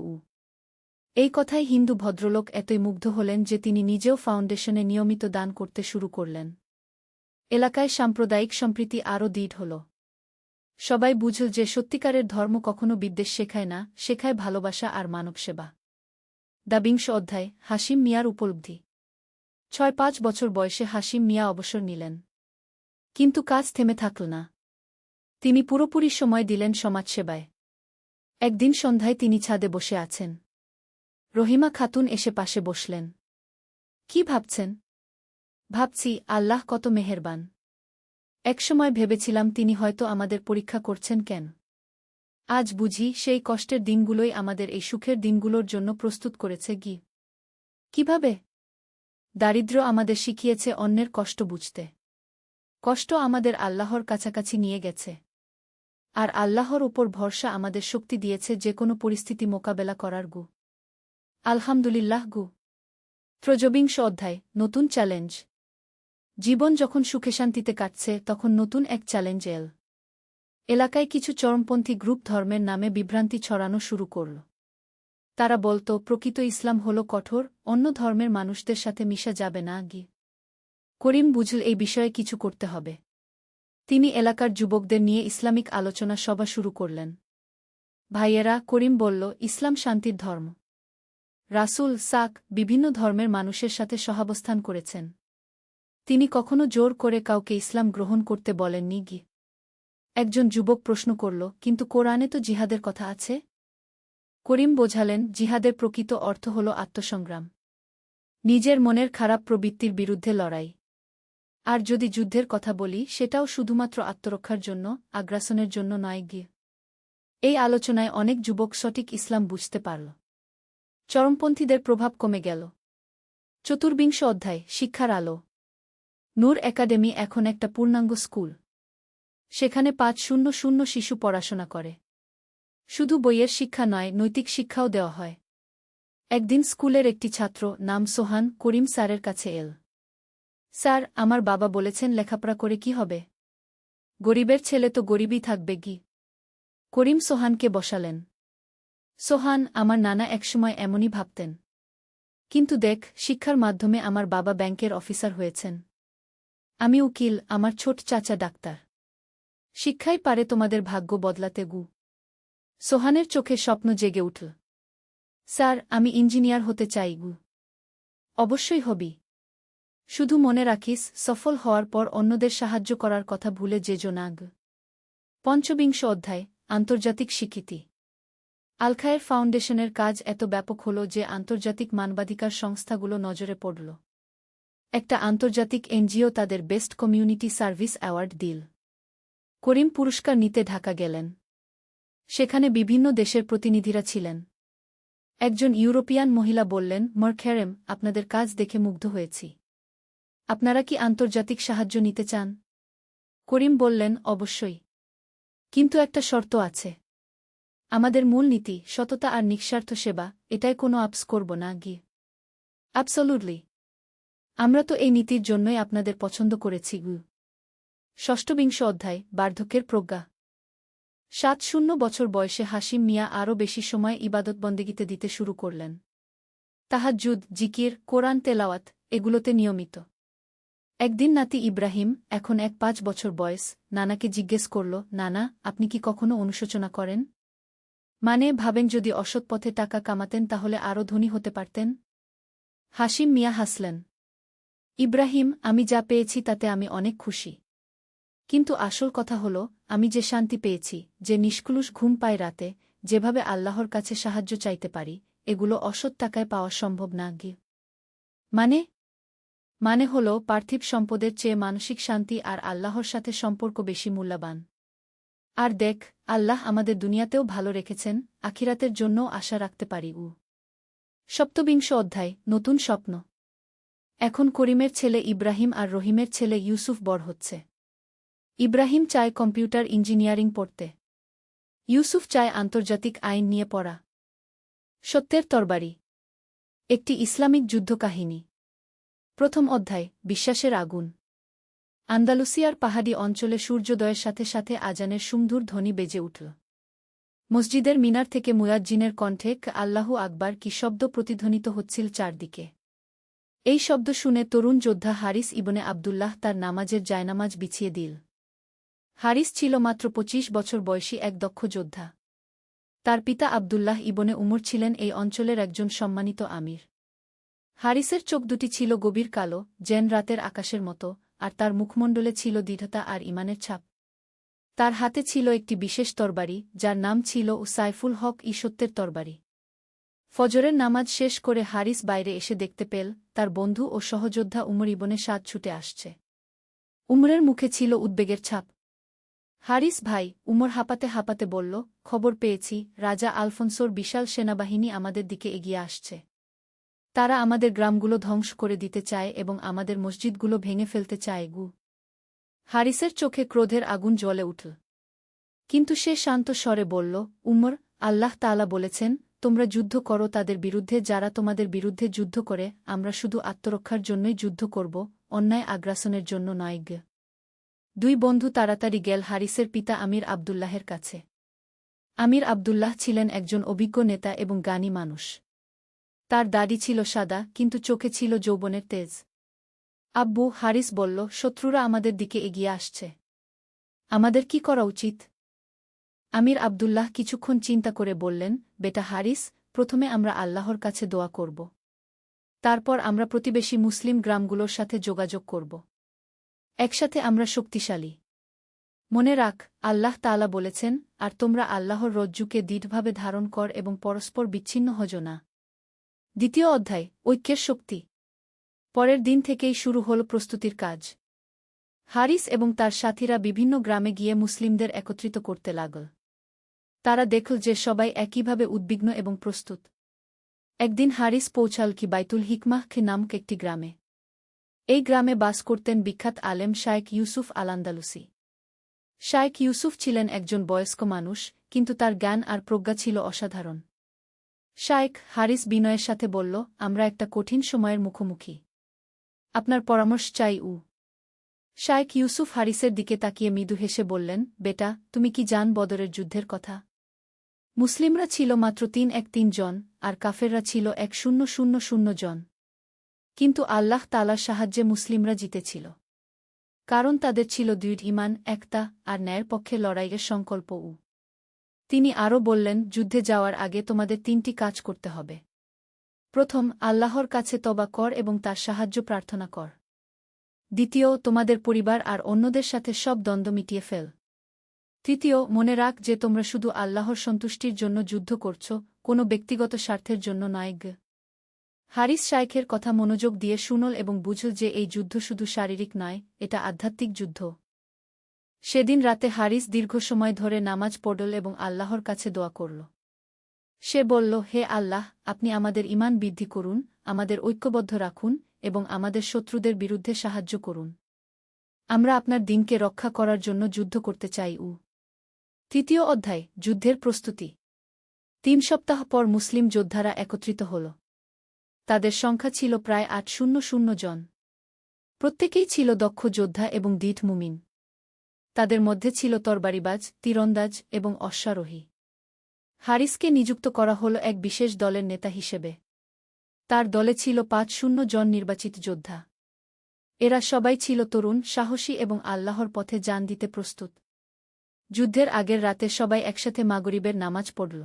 Speaker 1: এই কথায় হিন্দু ভদ্রলোক এতই মুগ্ধ হলেন যে তিনি নিজেও ফাউন্ডেশনে নিয়মিত দান করতে শুরু করলেন। এলাকায় সাম্প্রদায়িক সম্প্রীতি আরও দৃঢ় হল। সবাই বুঝল যে সত্যিকারের ধর্ম কখনো বিদ্বেষ শেখায় না, শেখায় ভালোবাসা আর মানবসেবা। ২০ অধ্যায় হাশিম মিয়ার উপলব্ধি। ৬-৫ বছর বয়সে হাশিম মিয়া অবসর নিলেন। কিন্তু কাজ থেমে থাকল না। তিনি পুরোপুরি সময় দিলেন সমাজসেবায়। একদিন সন্ধ্যায় তিনি ছাদে বসে আছেন। রহিমা খাতুন এসে পাশে বসলেন। কি ভাবছেন? ভাবছি, আল্লাহ কত মেহেরবান। একসময় ভেবেছিলাম তিনি হয়তো আমাদের পরীক্ষা করছেন কেন। আজ বুঝি সেই কষ্টের দিনগুলোই আমাদের এই সুখের দিনগুলোর জন্য প্রস্তুত করেছে। কিভাবে? দারিদ্র্য আমাদের শিখিয়েছে অন্যের কষ্ট বুঝতে। কষ্ট আমাদের আল্লাহর কাছাকাছি নিয়ে গেছে। আর আল্লাহর উপর ভরসা আমাদের শক্তি দিয়েছে যে কোনো পরিস্থিতি মোকাবেলা করার। আলহামদুলিল্লাহ। ২৩ অধ্যায় নতুন চ্যালেঞ্জ। জীবন যখন সুখে শান্তিতে কাটছে তখন নতুন এক চ্যালেঞ্জ এল। এলাকায় কিছু চরমপন্থী গ্রুপ ধর্মের নামে বিভ্রান্তি ছড়ানো শুরু করল। তারা বলত প্রকৃত ইসলাম হল কঠোর, অন্য ধর্মের মানুষদের সাথে মিশা যাবে না। করিম বুঝল এই বিষয়ে কিছু করতে হবে। তিনি এলাকার যুবকদের নিয়ে ইসলামিক আলোচনা সভা শুরু করলেন। ভাইয়েরা, করিম বলল, ইসলাম শান্তির ধর্ম। রাসূল বিভিন্ন ধর্মের মানুষের সাথে সহাবস্থান করেছেন। তিনি কখনো জোর করে কাউকে ইসলাম গ্রহণ করতে বলেননি। একজন যুবক প্রশ্ন করল, কিন্তু কোরআনে তো জিহাদের কথা আছে। করিম বোঝালেন, জিহাদের প্রকৃত অর্থ হল আত্মসংগ্রাম, নিজের মনের খারাপ প্রবৃত্তির বিরুদ্ধে লড়াই। আর যদি যুদ্ধের কথা বলি, সেটাও শুধুমাত্র আত্মরক্ষার জন্য, আগ্রাসনের জন্য নয়। এই আলোচনায় অনেক যুবক সঠিক ইসলাম বুঝতে পারল। চরমপন্থীদের প্রভাব কমে গেল। ২৪ অধ্যায় শিক্ষার আলো। নূর একাডেমি এখন একটা পূর্ণাঙ্গ স্কুল। সেখানে ৫০০ শিশু পড়াশোনা করে। শুধু বইয়ের শিক্ষা নয়, নৈতিক শিক্ষাও দেওয়া হয়। একদিন স্কুলের একটি ছাত্র, নাম সোহান, করিম স্যারের কাছে এল। স্যার, আমার বাবা বলেছেন লেখাপড়া করে কি হবে? গরিবের ছেলে তো গরিবই থাকবে। করিম সোহানকে বসালেন। সোহান, আমার নানা একসময় এমনই ভাবতেন। কিন্তু দেখ, শিক্ষার মাধ্যমে আমার বাবা ব্যাংকের অফিসার হয়েছেন। আমি উকিল, আমার ছোট চাচা ডাক্তার। শিক্ষাই পারে তোমাদের ভাগ্য বদলাতে। সোহানের চোখে স্বপ্ন জেগে উঠল। স্যার, আমি ইঞ্জিনিয়ার হতে চাই। অবশ্যই হবি। শুধু মনে রাখিস, সফল হওয়ার পর অন্যদের সাহায্য করার কথা ভুলে যেও না। ২৫ অধ্যায় আন্তর্জাতিক স্বীকৃতি। আল-খায়ের ফাউন্ডেশনের কাজ এত ব্যাপক হল যে আন্তর্জাতিক মানবাধিকার সংস্থাগুলো নজরে পড়ল। একটা আন্তর্জাতিক এনজিও তাদের বেস্ট কমিউনিটি সার্ভিস অ্যাওয়ার্ড দিল। করিম পুরস্কার নিতে ঢাকা গেলেন। সেখানে বিভিন্ন দেশের প্রতিনিধিরা ছিলেন। একজন ইউরোপিয়ান মহিলা বললেন, মরখেরেম, আপনাদের কাজ দেখে মুগ্ধ হয়েছি। আপনারা কি আন্তর্জাতিক সাহায্য নিতে চান? করিম বললেন, অবশ্যই। কিন্তু একটা শর্ত আছে। আমাদের মূল নীতি সততা আর নিঃস্বার্থ সেবা, এটাই কোনো আপস করব না। অ্যাবসোলুটলি। আমরা তো এই নীতির জন্যই আপনাদের পছন্দ করেছি। ২৬ অধ্যায় বার্ধক্যের প্রজ্ঞা। ৭০ বছর বয়সে হাশিম মিয়া আরও বেশি সময় ইবাদতবন্দেগিতে দিতে শুরু করলেন। তাহাজ্জুদ, জিকির, কোরআন তেলাওয়াত, এগুলোতে নিয়মিত। একদিন নাতি ইব্রাহিম, এখন ৫ বছর বয়স, নানাকে জিজ্ঞেস করল, নানা, আপনি কি কখনো অনুশোচনা করেন? মানে ভাবেন যদি অসৎ পথে টাকা কামাতেন তাহলে আরও ধনী হতে পারতেন? হাশিম মিয়া হাসলেন। ইব্রাহিম, আমি যা পেয়েছি তাতে আমি অনেক খুশি। কিন্তু আসল কথা হল, আমি যে শান্তি পেয়েছি, যে নিষ্কলুষ ঘুম পাই রাতে, যেভাবে আল্লাহর কাছে সাহায্য চাইতে পারি, এগুলো অসৎ টাকায় পাওয়া সম্ভব না। মানে হল পার্থিব সম্পদের চেয়ে মানসিক শান্তি আর আল্লাহর সাথে সম্পর্ক বেশি মূল্যবান। আর দেখ, আল্লাহ আমাদের দুনিয়াতেও ভালো রেখেছেন, আখিরাতের জন্যও আশা রাখতে পারি। ২৭ অধ্যায় নতুন স্বপ্ন। এখন করিমের ছেলে ইব্রাহিম আর রহিমের ছেলে ইউসুফ বড় হচ্ছে। ইব্রাহিম চায় কম্পিউটার ইঞ্জিনিয়ারিং পড়তে। ইউসুফ চায় আন্তর্জাতিক আইন নিয়ে পড়া। সত্যের তরবারি। একটি ইসলামিক যুদ্ধকাহিনী। প্রথম অধ্যায় বিশ্বাসের আগুন। আন্দালুসিয়ার পাহাড়ি অঞ্চলে সূর্যোদয়ের সাথে সাথে আজানের সুমধুর ধ্বনি বেজে উঠল। মসজিদের মিনার থেকে মুয়াজ্জিনের কণ্ঠে আল্লাহু আকবার কি শব্দ প্রতিধ্বনিত হচ্ছিল চারদিকে। এই শব্দ শুনে তরুণ যোদ্ধা হারিস ইবনে আবদুল্লাহ তার নামাজের জায়নামাজ বিছিয়ে দিল। হারিস ছিল মাত্র ২৫ বছর বয়সী এক দক্ষ যোদ্ধা। তার পিতা আবদুল্লাহ ইবনে উমর ছিলেন এই অঞ্চলের একজন সম্মানিত আমির। হারিসের চোখ দুটি ছিল গভীর কালো, যেন রাতের আকাশের মতো, আর তার মুখমণ্ডলে ছিল দৃঢ়তা আর ঈমানের ছাপ। তার হাতে ছিল একটি বিশেষ তরবারি, যার নাম ছিল সাইফুল হক সত্যের তরবারি। ফজরের নামাজ শেষ করে হারিস বাইরে এসে দেখতে পেল তার বন্ধু ও সহযোদ্ধা উমর ইবনে সাদ ছুটে আসছে। উমরের মুখে ছিল উদ্বেগের ছাপ। হারিস ভাই, উমর হাঁপাতে হাঁপাতে বলল, খবর পেয়েছি, রাজা আলফোনসোর বিশাল সেনাবাহিনী আমাদের দিকে এগিয়ে আসছে। তারা আমাদের গ্রামগুলো ধ্বংস করে দিতে চায় এবং আমাদের মসজিদগুলো ভেঙে ফেলতে চায়। হারিসের চোখে ক্রোধের আগুন জ্বলে উঠল। কিন্তু সে শান্ত স্বরে বলল, উমর, আল্লাহ তাআলা বলেছেন, তোমরা যুদ্ধ করো তাদের বিরুদ্ধে যারা তোমাদের বিরুদ্ধে যুদ্ধ করে, আমরা শুধু আত্মরক্ষার জন্যই যুদ্ধ করব, অন্যায় আগ্রাসনের জন্য নয়। দুই বন্ধু তাড়াতাড়ি গেল হারিসের পিতা আমির আবদুল্লাহের কাছে। আমির আবদুল্লাহ ছিলেন একজন অভিজ্ঞ নেতা এবং জ্ঞানী মানুষ। তার দাড়ি ছিল সাদা, কিন্তু চোখে ছিল যৌবনের তেজ। আব্বু, হারিস বলল, শত্রুরা আমাদের দিকে এগিয়ে আসছে। আমাদের কি করা উচিত? আমির আবদুল্লাহ কিছুক্ষণ চিন্তা করে বললেন, বেটা হারিস, প্রথমে আমরা আল্লাহর কাছে দোয়া করব। তারপর আমরা প্রতিবেশী মুসলিম গ্রামগুলোর সাথে যোগাযোগ করব। একসাথে আমরা শক্তিশালী। মনে রাখ, আল্লাহ তাআলা বলেছেন, আর তোমরা আল্লাহর রজ্জুকে দৃঢ়ভাবে ধারণ কর এবং পরস্পর বিচ্ছিন্ন হজো না। দ্বিতীয় অধ্যায়, ঐক্যের শক্তি। পরের দিন থেকেই শুরু হল প্রস্তুতির কাজ। হারিস এবং তার সাথীরা বিভিন্ন গ্রামে গিয়ে মুসলিমদের একত্রিত করতে লাগল। তারা দেখল যে সবাই একইভাবে উদ্বিগ্ন এবং প্রস্তুত। একদিন হারিস পৌঁছাল বাইতুল হিকমাহ নামক একটি গ্রামে। এই গ্রামে বাস করতেন বিখ্যাত আলেম শায়েখ ইউসুফ আল-আন্দালুসি। শায়েখ ইউসুফ ছিলেন একজন বয়স্ক মানুষ, কিন্তু তার জ্ঞান আর প্রজ্ঞা ছিল অসাধারণ। শায়েখ, হারিস বিনয়ের সাথে বলল, আমরা একটা কঠিন সময়ের মুখোমুখি। আপনার পরামর্শ চাই। শায়েখ ইউসুফ হারিসের দিকে তাকিয়ে মৃদু হেসে বললেন, বেটা, তুমি কি জান বদরের যুদ্ধের কথা? মুসলিমরা ছিল মাত্র ৩১৩ জন, আর কাফেররা ছিল ১০০০ জন। কিন্তু আল্লাহ তাআলার সাহায্যে মুসলিমরা জিতেছিল। কারণ তাদের ছিল দৃঢ় ঈমান, একতা, আর ন্যায়ের পক্ষে লড়াইয়ের সংকল্প। তিনি আরও বললেন, যুদ্ধে যাওয়ার আগে তোমাদের ৩টি কাজ করতে হবে। প্রথম, আল্লাহর কাছে তওবা কর এবং তার সাহায্য প্রার্থনা কর। দ্বিতীয়, তোমাদের পরিবার আর অন্যদের সাথে সব দ্বন্দ্ব মিটিয়ে ফেল। তৃতীয়, মনে রাখ যে তোমরা শুধু আল্লাহর সন্তুষ্টির জন্য যুদ্ধ করছ, কোনো ব্যক্তিগত স্বার্থের জন্য নয়। হারিস শায়েখের কথা মনোযোগ দিয়ে শুনল এবং বুঝল যে এই যুদ্ধ শুধু শারীরিক নয়, এটা আধ্যাত্মিক যুদ্ধ। সেদিন রাতে হারিস দীর্ঘ সময় ধরে নামাজ পড়ল এবং আল্লাহর কাছে দোয়া করল। সে বলল, হে আল্লাহ, আপনি আমাদের ঈমান বৃদ্ধি করুন, আমাদের ঐক্যবদ্ধ রাখুন এবং আমাদের শত্রুদের বিরুদ্ধে সাহায্য করুন। আমরা আপনার দ্বীনকে রক্ষা করার জন্য যুদ্ধ করতে চাই। তৃতীয় অধ্যায়, যুদ্ধের প্রস্তুতি। ৩ সপ্তাহ পর মুসলিম যোদ্ধারা একত্রিত হল। তাদের সংখ্যা ছিল প্রায় ৮০০ জন। প্রত্যেকেই ছিল দক্ষ যোদ্ধা এবং দৃঢ় মুমিন। তাদের মধ্যে ছিল তরবারিবাজ, তীরন্দাজ এবং অশ্বারোহী। হারিসকে নিযুক্ত করা হল এক বিশেষ দলের নেতা হিসেবে। তার দলে ছিল ৫০০ জন নির্বাচিত যোদ্ধা। এরা সবাই ছিল তরুণ, সাহসী এবং আল্লাহর পথে জান দিতে প্রস্তুত। যুদ্ধের আগের রাতে সবাই একসাথে মাগরিবের নামাজ পড়ল।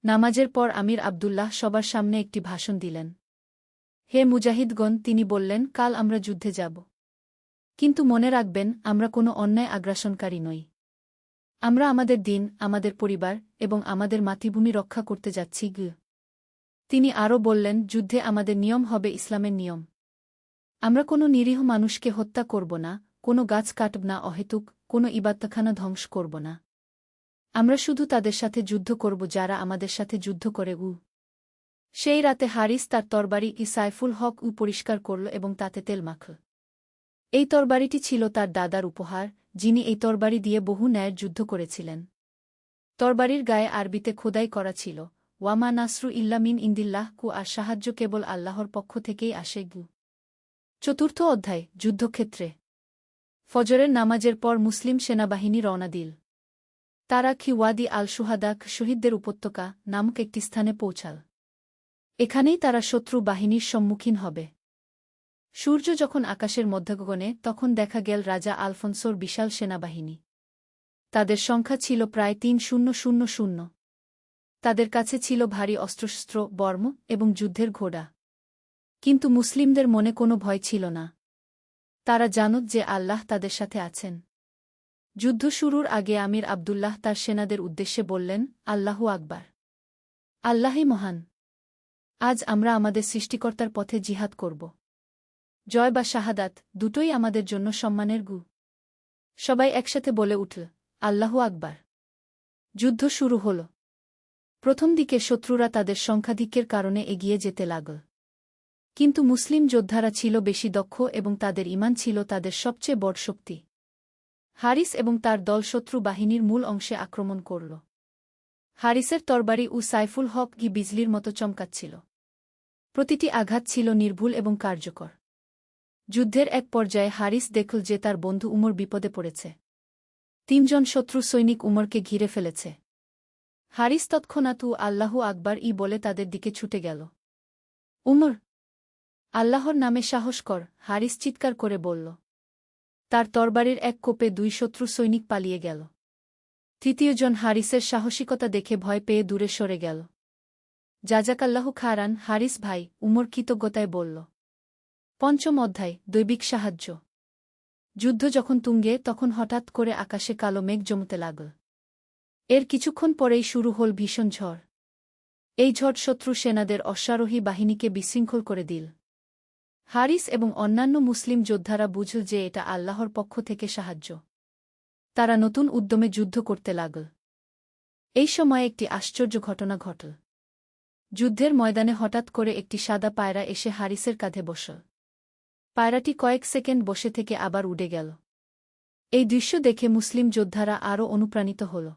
Speaker 1: নামাজের পর আমির আবদুল্লাহ সবার সামনে একটি ভাষণ দিলেন। হে মুজাহিদগণ, তিনি বললেন, কাল আমরা যুদ্ধে যাব। কিন্তু মনে রাখবেন, আমরা কোনো অন্যায় আগ্রাসনকারী নই। আমরা আমাদের দ্বীন, আমাদের পরিবার এবং আমাদের মাতৃভূমি রক্ষা করতে যাচ্ছি। তিনি আরও বললেন, যুদ্ধে আমাদের নিয়ম হবে ইসলামের নিয়ম। আমরা কোনো নিরীহ মানুষকে হত্যা করব না, কোনো গাছ কাটব না অহেতুক, কোনো ইবাদতখানা ধ্বংস করব না। আমরা শুধু তাদের সাথে যুদ্ধ করব যারা আমাদের সাথে যুদ্ধ করে। সেই রাতে হারিস তার তরবারি সাইফুল হক পরিষ্কার করল এবং তাতে তেল মাখল। এই তরবারিটি ছিল তার দাদার উপহার, যিনি এই তরবারি দিয়ে বহু ন্যায়ের যুদ্ধ করেছিলেন। তরবারির গায়ে আরবিতে খোদাই করা ছিল, ওয়ামা নাসরু ইল্লা মিন ইন্দিল্লাহ, আর সাহায্য কেবল আল্লাহর পক্ষ থেকেই আসে। চতুর্থ অধ্যায়, যুদ্ধক্ষেত্রে। ফজরের নামাজের পর মুসলিম সেনাবাহিনী রওনা দিল। তারা ওয়াদি আল সুহাদাক, শহীদদের উপত্যকা নামক একটি স্থানে পৌঁছাল। এখানেই তারা শত্রু বাহিনীর সম্মুখীন হবে। সূর্য যখন আকাশের মধ্যগগনে তখন দেখা গেল রাজা আলফোনসোর বিশাল সেনাবাহিনী। তাদের সংখ্যা ছিল প্রায় ৩,০০০। তাদের কাছে ছিল ভারী অস্ত্রশস্ত্র, বর্ম এবং যুদ্ধের ঘোড়া। কিন্তু মুসলিমদের মনে কোনো ভয় ছিল না। তারা জানত যে আল্লাহ তাদের সাথে আছেন। যুদ্ধ শুরুর আগে আমির আবদুল্লাহ তার সেনাদের উদ্দেশ্যে বললেন, আল্লাহু আকবার! আল্লাহই মহান! আজ আমরা আমাদের সৃষ্টিকর্তার পথে জিহাদ করব। জয় বা শাহাদাত দুটোই আমাদের জন্য সম্মানের গু। সবাই একসাথে বলে উঠল, আল্লাহু আকবার! যুদ্ধ শুরু হল। প্রথম দিকে শত্রুরা তাদের সংখ্যাধিক্যের কারণে এগিয়ে যেতে লাগল। কিন্তু মুসলিম যোদ্ধারা ছিল বেশি দক্ষ এবং তাদের ঈমান ছিল তাদের সবচেয়ে বড় শক্তি। হারিস এবং তার দল শত্রু বাহিনীর মূল অংশে আক্রমণ করল। হারিসের তরবারি ও সাইফুল হক গি বিজলির মতো চমকাচ্ছিল। প্রতিটি আঘাত ছিল নির্ভুল এবং কার্যকর। যুদ্ধের এক পর্যায়ে হারিস দেখল যে তার বন্ধু উমর বিপদে পড়েছে। ৩ জন শত্রু সৈনিক উমরকে ঘিরে ফেলেছে। হারিস তৎক্ষণাৎ আল্লাহু আকবার বলে তাদের দিকে ছুটে গেল। উমর! আল্লাহর নামে সাহস কর, হারিস চিৎকার করে বলল। তার তরবারির এক কোপে ২ শত্রু সৈনিক পালিয়ে গেল। তৃতীয় জন হারিসের সাহসিকতা দেখে ভয় পেয়ে দূরে সরে গেল। জাজাকাল্লাহু খারান, হারিস ভাই, উমর কৃতজ্ঞতায় বলল। পঞ্চম অধ্যায়, দৈবিক সাহায্য। যুদ্ধ যখন তুঙ্গে তখন হঠাৎ করে আকাশে কালো মেঘ জমতে লাগল। এর কিছুক্ষণ পরেই শুরু হল ভীষণ ঝড়। এই ঝড় শত্রু সেনাদের অশ্বারোহী বাহিনীকে বিশৃঙ্খল করে দিল। হারিস এবং অন্যান্য মুসলিম যোদ্ধারা বুঝল যে এটা আল্লাহর পক্ষ থেকে সাহায্য। তারা নতুন উদ্যমে যুদ্ধ করতে লাগল। এই সময় একটি আশ্চর্য ঘটনা ঘটল। যুদ্ধের ময়দানে হঠাৎ করে একটি সাদা পায়রা এসে হারিসের কাঁধে বসল। পায়রাটি কয়েক সেকেন্ড বসে থেকে আবার উড়ে গেল। এই দৃশ্য দেখে মুসলিম যোদ্ধারা আরও অনুপ্রাণিত হল।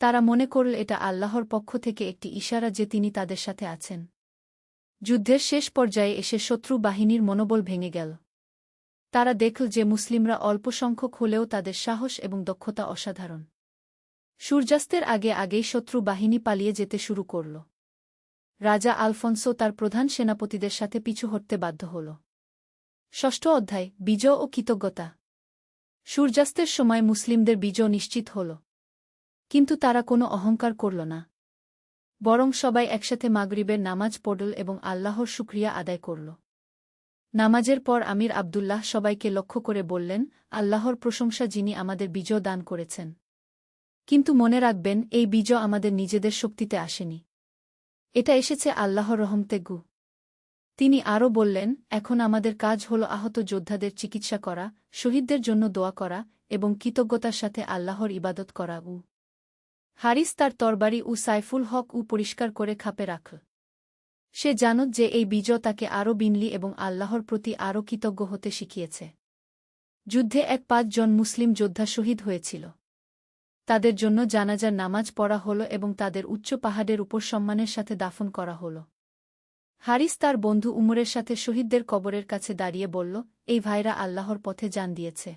Speaker 1: তারা মনে করল এটা আল্লাহর পক্ষ থেকে একটি ইশারা যে তিনি তাদের সাথে আছেন। যুদ্ধের শেষ পর্যায়ে এসে শত্রু বাহিনীর মনোবল ভেঙে গেল। তারা দেখল যে মুসলিমরা অল্প সংখ্যক হলেও তাদের সাহস এবং দক্ষতা অসাধারণ। সূর্যাস্তের আগেই শত্রু বাহিনী পালিয়ে যেতে শুরু করল। রাজা আলফোনসো তার প্রধান সেনাপতিদের সাথে পিছু হটতে বাধ্য হল। ষষ্ঠ অধ্যায়, বিজয় ও কৃতজ্ঞতা। সূর্যাস্তের সময় মুসলিমদের বিজয় নিশ্চিত হল। কিন্তু তারা কোনো অহংকার করল না। বরং সবাই একসাথে মাগরিবের নামাজ পড়ল এবং আল্লাহর শুকরিয়া আদায় করল। নামাজের পর আমির আবদুল্লাহ সবাইকে লক্ষ্য করে বললেন, আল্লাহর প্রশংসা যিনি আমাদের বিজয় দান করেছেন। কিন্তু মনে রাখবেন, এই বিজয় আমাদের নিজেদের শক্তিতে আসেনি। এটা এসেছে আল্লাহর রহমতে গু। তিনি আরও বললেন, এখন আমাদের কাজ হল আহত যোদ্ধাদের চিকিৎসা করা, শহীদদের জন্য দোয়া করা এবং কৃতজ্ঞতার সাথে আল্লাহর ইবাদত করা। হারিস তার তরবারি সাইফুল হক পরিষ্কার করে খাপে রাখল। সে জানত যে এই বিজয় তাকে আরও বিনয়ী এবং আল্লাহর প্রতি আরও কৃতজ্ঞ হতে শিখিয়েছে। যুদ্ধে ৫ জন মুসলিম যোদ্ধা শহীদ হয়েছিল। তাদের জন্য জানাজার নামাজ পড়া হল এবং তাদের উচ্চ পাহাড়ের উপর সম্মানের সাথে দাফন করা হল। হারিস তার বন্ধু উমরের সাথে শহীদদের কবরের কাছে দাঁড়িয়ে বলল, এই ভাইরা আল্লাহর পথে জান দিয়েছে।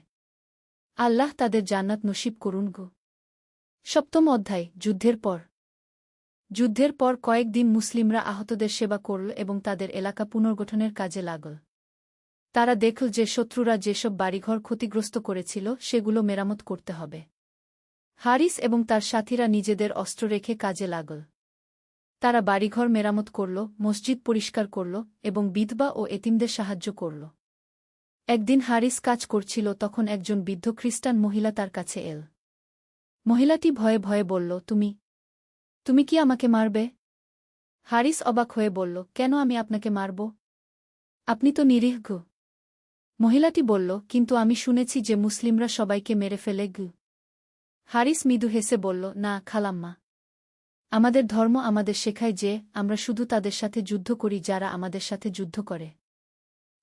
Speaker 1: আল্লাহ তাদের জান্নাত নসিব করুন গো। সপ্তম অধ্যায়, যুদ্ধের পর। যুদ্ধের পর কয়েকদিন মুসলিমরা আহতদের সেবা করল এবং তাদের এলাকা পুনর্গঠনের কাজে লাগল। তারা দেখল যে শত্রুরা যেসব বাড়িঘর ক্ষতিগ্রস্ত করেছিল সেগুলো মেরামত করতে হবে। হারিস এবং তার সাথীরা নিজেদের অস্ত্র রেখে কাজে লাগল। তারা বাড়িঘর মেরামত করল, মসজিদ পরিষ্কার করল এবং বিধবা ও এতিমদের সাহায্য করল। একদিন হারিস কাজ করছিল, তখন একজন বৃদ্ধ খ্রিস্টান মহিলা তার কাছে এল। মহিলাটি ভয়ে ভয়ে বলল, তুমি কি আমাকে মারবে? হারিস অবাক হয়ে বলল, কেন আমি আপনাকে মারব? আপনি তো নিরীহ। মহিলাটি বলল, কিন্তু আমি শুনেছি যে মুসলিমরা সবাইকে মেরে ফেলে। হারিস মৃদু হেসে বলল, না খালাম্মা, আমাদের ধর্ম আমাদের শেখায় যে আমরা শুধু তাদের সাথে যুদ্ধ করি যারা আমাদের সাথে যুদ্ধ করে।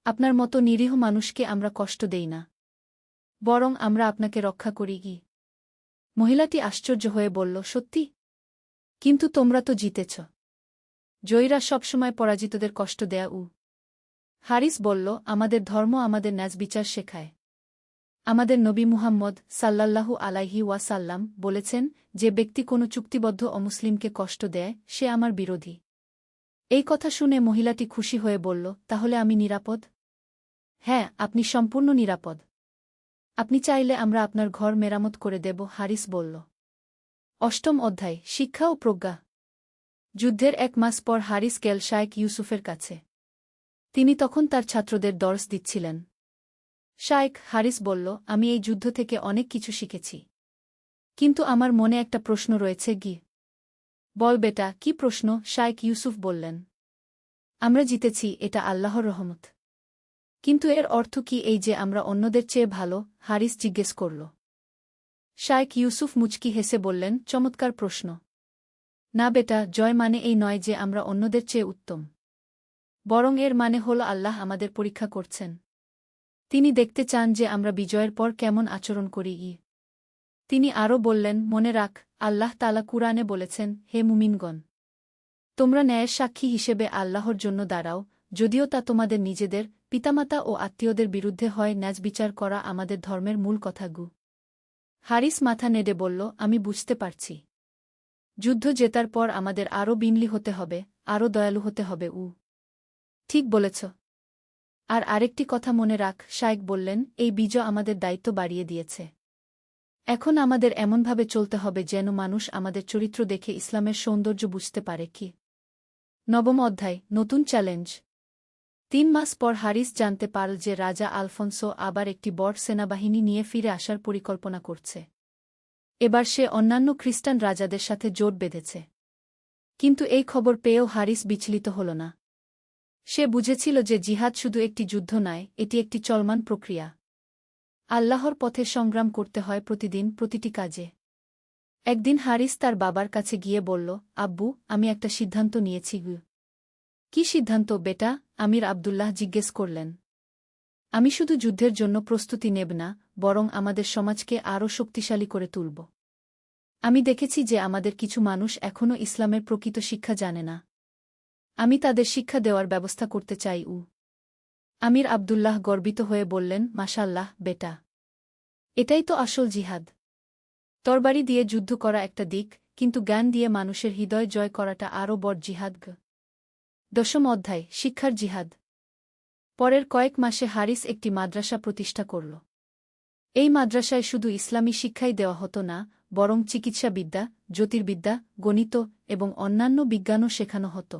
Speaker 1: আপনার মতো নিরীহ মানুষকে আমরা কষ্ট দেই না, বরং আমরা আপনাকে রক্ষা করি। মহিলাটি আশ্চর্য হয়ে বলল, সত্যি? কিন্তু তোমরা তো জিতেছ। জয়ীরা সবসময় পরাজিতদের কষ্ট দেয়া। হারিস বলল, আমাদের ধর্ম আমাদের ন্যায় বিচার শেখায়। আমাদের নবী মুহাম্মদ সাল্লাল্লাহু আলাইহি ওয়াসাল্লাম বলেছেন, যে ব্যক্তি কোনো চুক্তিবদ্ধ অমুসলিমকে কষ্ট দেয় সে আমার বিরোধী। এই কথা শুনে মহিলাটি খুশি হয়ে বলল, তাহলে আমি নিরাপদ। হ্যাঁ, আপনি সম্পূর্ণ নিরাপদ। আপনি চাইলে আমরা আপনার ঘর মেরামত করে দেব, হারিস বলল। অষ্টম অধ্যায়, শিক্ষা ও প্রজ্ঞা। যুদ্ধের 1 মাস পর হারিস গেল শায়েখ ইউসুফের কাছে। তিনি তখন তার ছাত্রদের দর্স দিচ্ছিলেন। শায়েখ, হারিস বলল, আমি এই যুদ্ধ থেকে অনেক কিছু শিখেছি। কিন্তু আমার মনে একটা প্রশ্ন রয়েছে। বল বেটা, কি প্রশ্ন? শায়েখ ইউসুফ বললেন। আমরা জিতেছি, এটা আল্লাহর রহমত। কিন্তু এর অর্থ কি এই যে আমরা অন্যদের চেয়ে ভালো? হারিস জিজ্ঞেস করল। শায়েখ ইউসুফ মুচকি হেসে বললেন, চমৎকার প্রশ্ন। না বেটা, জয় মানে এই নয় যে আমরা অন্যদের চেয়ে উত্তম। বরং এর মানে হল আল্লাহ আমাদের পরীক্ষা করছেন। তিনি দেখতে চান যে আমরা বিজয়ের পর কেমন আচরণ করি। তিনি আরও বললেন, মনে রাখ, আল্লাহ তাআলা কুরআনে বলেছেন, হে মুমিনগণ, তোমরা ন্যায়ের সাক্ষী হিসেবে আল্লাহর জন্য দাঁড়াও, যদিও তা তোমাদের নিজেদের পিতামাতা ও আত্মীয়দের বিরুদ্ধে হয়। ন্যায় বিচার করা আমাদের ধর্মের মূল কথা। হারিস মাথা নেড়ে বলল, আমি বুঝতে পারছি। যুদ্ধ জেতার পর আমাদের আরও বিনয়ী হতে হবে, আরও দয়ালু হতে হবে। ঠিক বলেছ। আর আরেকটি কথা মনে রাখ, শায়েখ বললেন, এই বিজয় আমাদের দায়িত্ব বাড়িয়ে দিয়েছে। এখন আমাদের এমনভাবে চলতে হবে যেন মানুষ আমাদের চরিত্র দেখে ইসলামের সৌন্দর্য বুঝতে পারে। নবম অধ্যায়, নতুন চ্যালেঞ্জ। 3 মাস পর হারিস জানতে পারল যে রাজা আলফোন্সো আবার একটি বড় সেনাবাহিনী নিয়ে ফিরে আসার পরিকল্পনা করছে। এবার সে অন্যান্য খ্রিস্টান রাজাদের সাথে জোট বেঁধেছে। কিন্তু এই খবর পেয়েও হারিস বিচলিত হল না। সে বুঝেছিল যে জিহাদ শুধু একটি যুদ্ধ নয়, এটি একটি চলমান প্রক্রিয়া। আল্লাহর পথে সংগ্রাম করতে হয় প্রতিদিন, প্রতিটি কাজে। একদিন হারিস তার বাবার কাছে গিয়ে বলল, আব্বু, আমি একটা সিদ্ধান্ত নিয়েছি। কি সিদ্ধান্ত বেটা? আমির আবদুল্লাহ জিজ্ঞেস করলেন। আমি শুধু যুদ্ধের জন্য প্রস্তুতি নেব না, বরং আমাদের সমাজকে আরও শক্তিশালী করে তুলব। আমি দেখেছি যে আমাদের কিছু মানুষ এখনও ইসলামের প্রকৃত শিক্ষা জানে না। আমি তাদের শিক্ষা দেওয়ার ব্যবস্থা করতে চাই। আমির আবদুল্লাহ গর্বিত হয়ে বললেন, মাশাআল্লাহ বেটা, এটাই তো আসল জিহাদ। তরবারি দিয়ে যুদ্ধ করা একটা দিক, কিন্তু জ্ঞান দিয়ে মানুষের হৃদয় জয় করাটা আরও বড় জিহাদ। দশম অধ্যায়, শিক্ষার জিহাদ। পরের কয়েক মাসে হারিস একটি মাদ্রাসা প্রতিষ্ঠা করল। এই মাদ্রাসায় শুধু ইসলামী শিক্ষাই দেওয়া হতো না, বরং চিকিৎসাবিদ্যা, জ্যোতির্বিদ্যা, গণিত এবং অন্যান্য বিজ্ঞানও শেখানো হতো।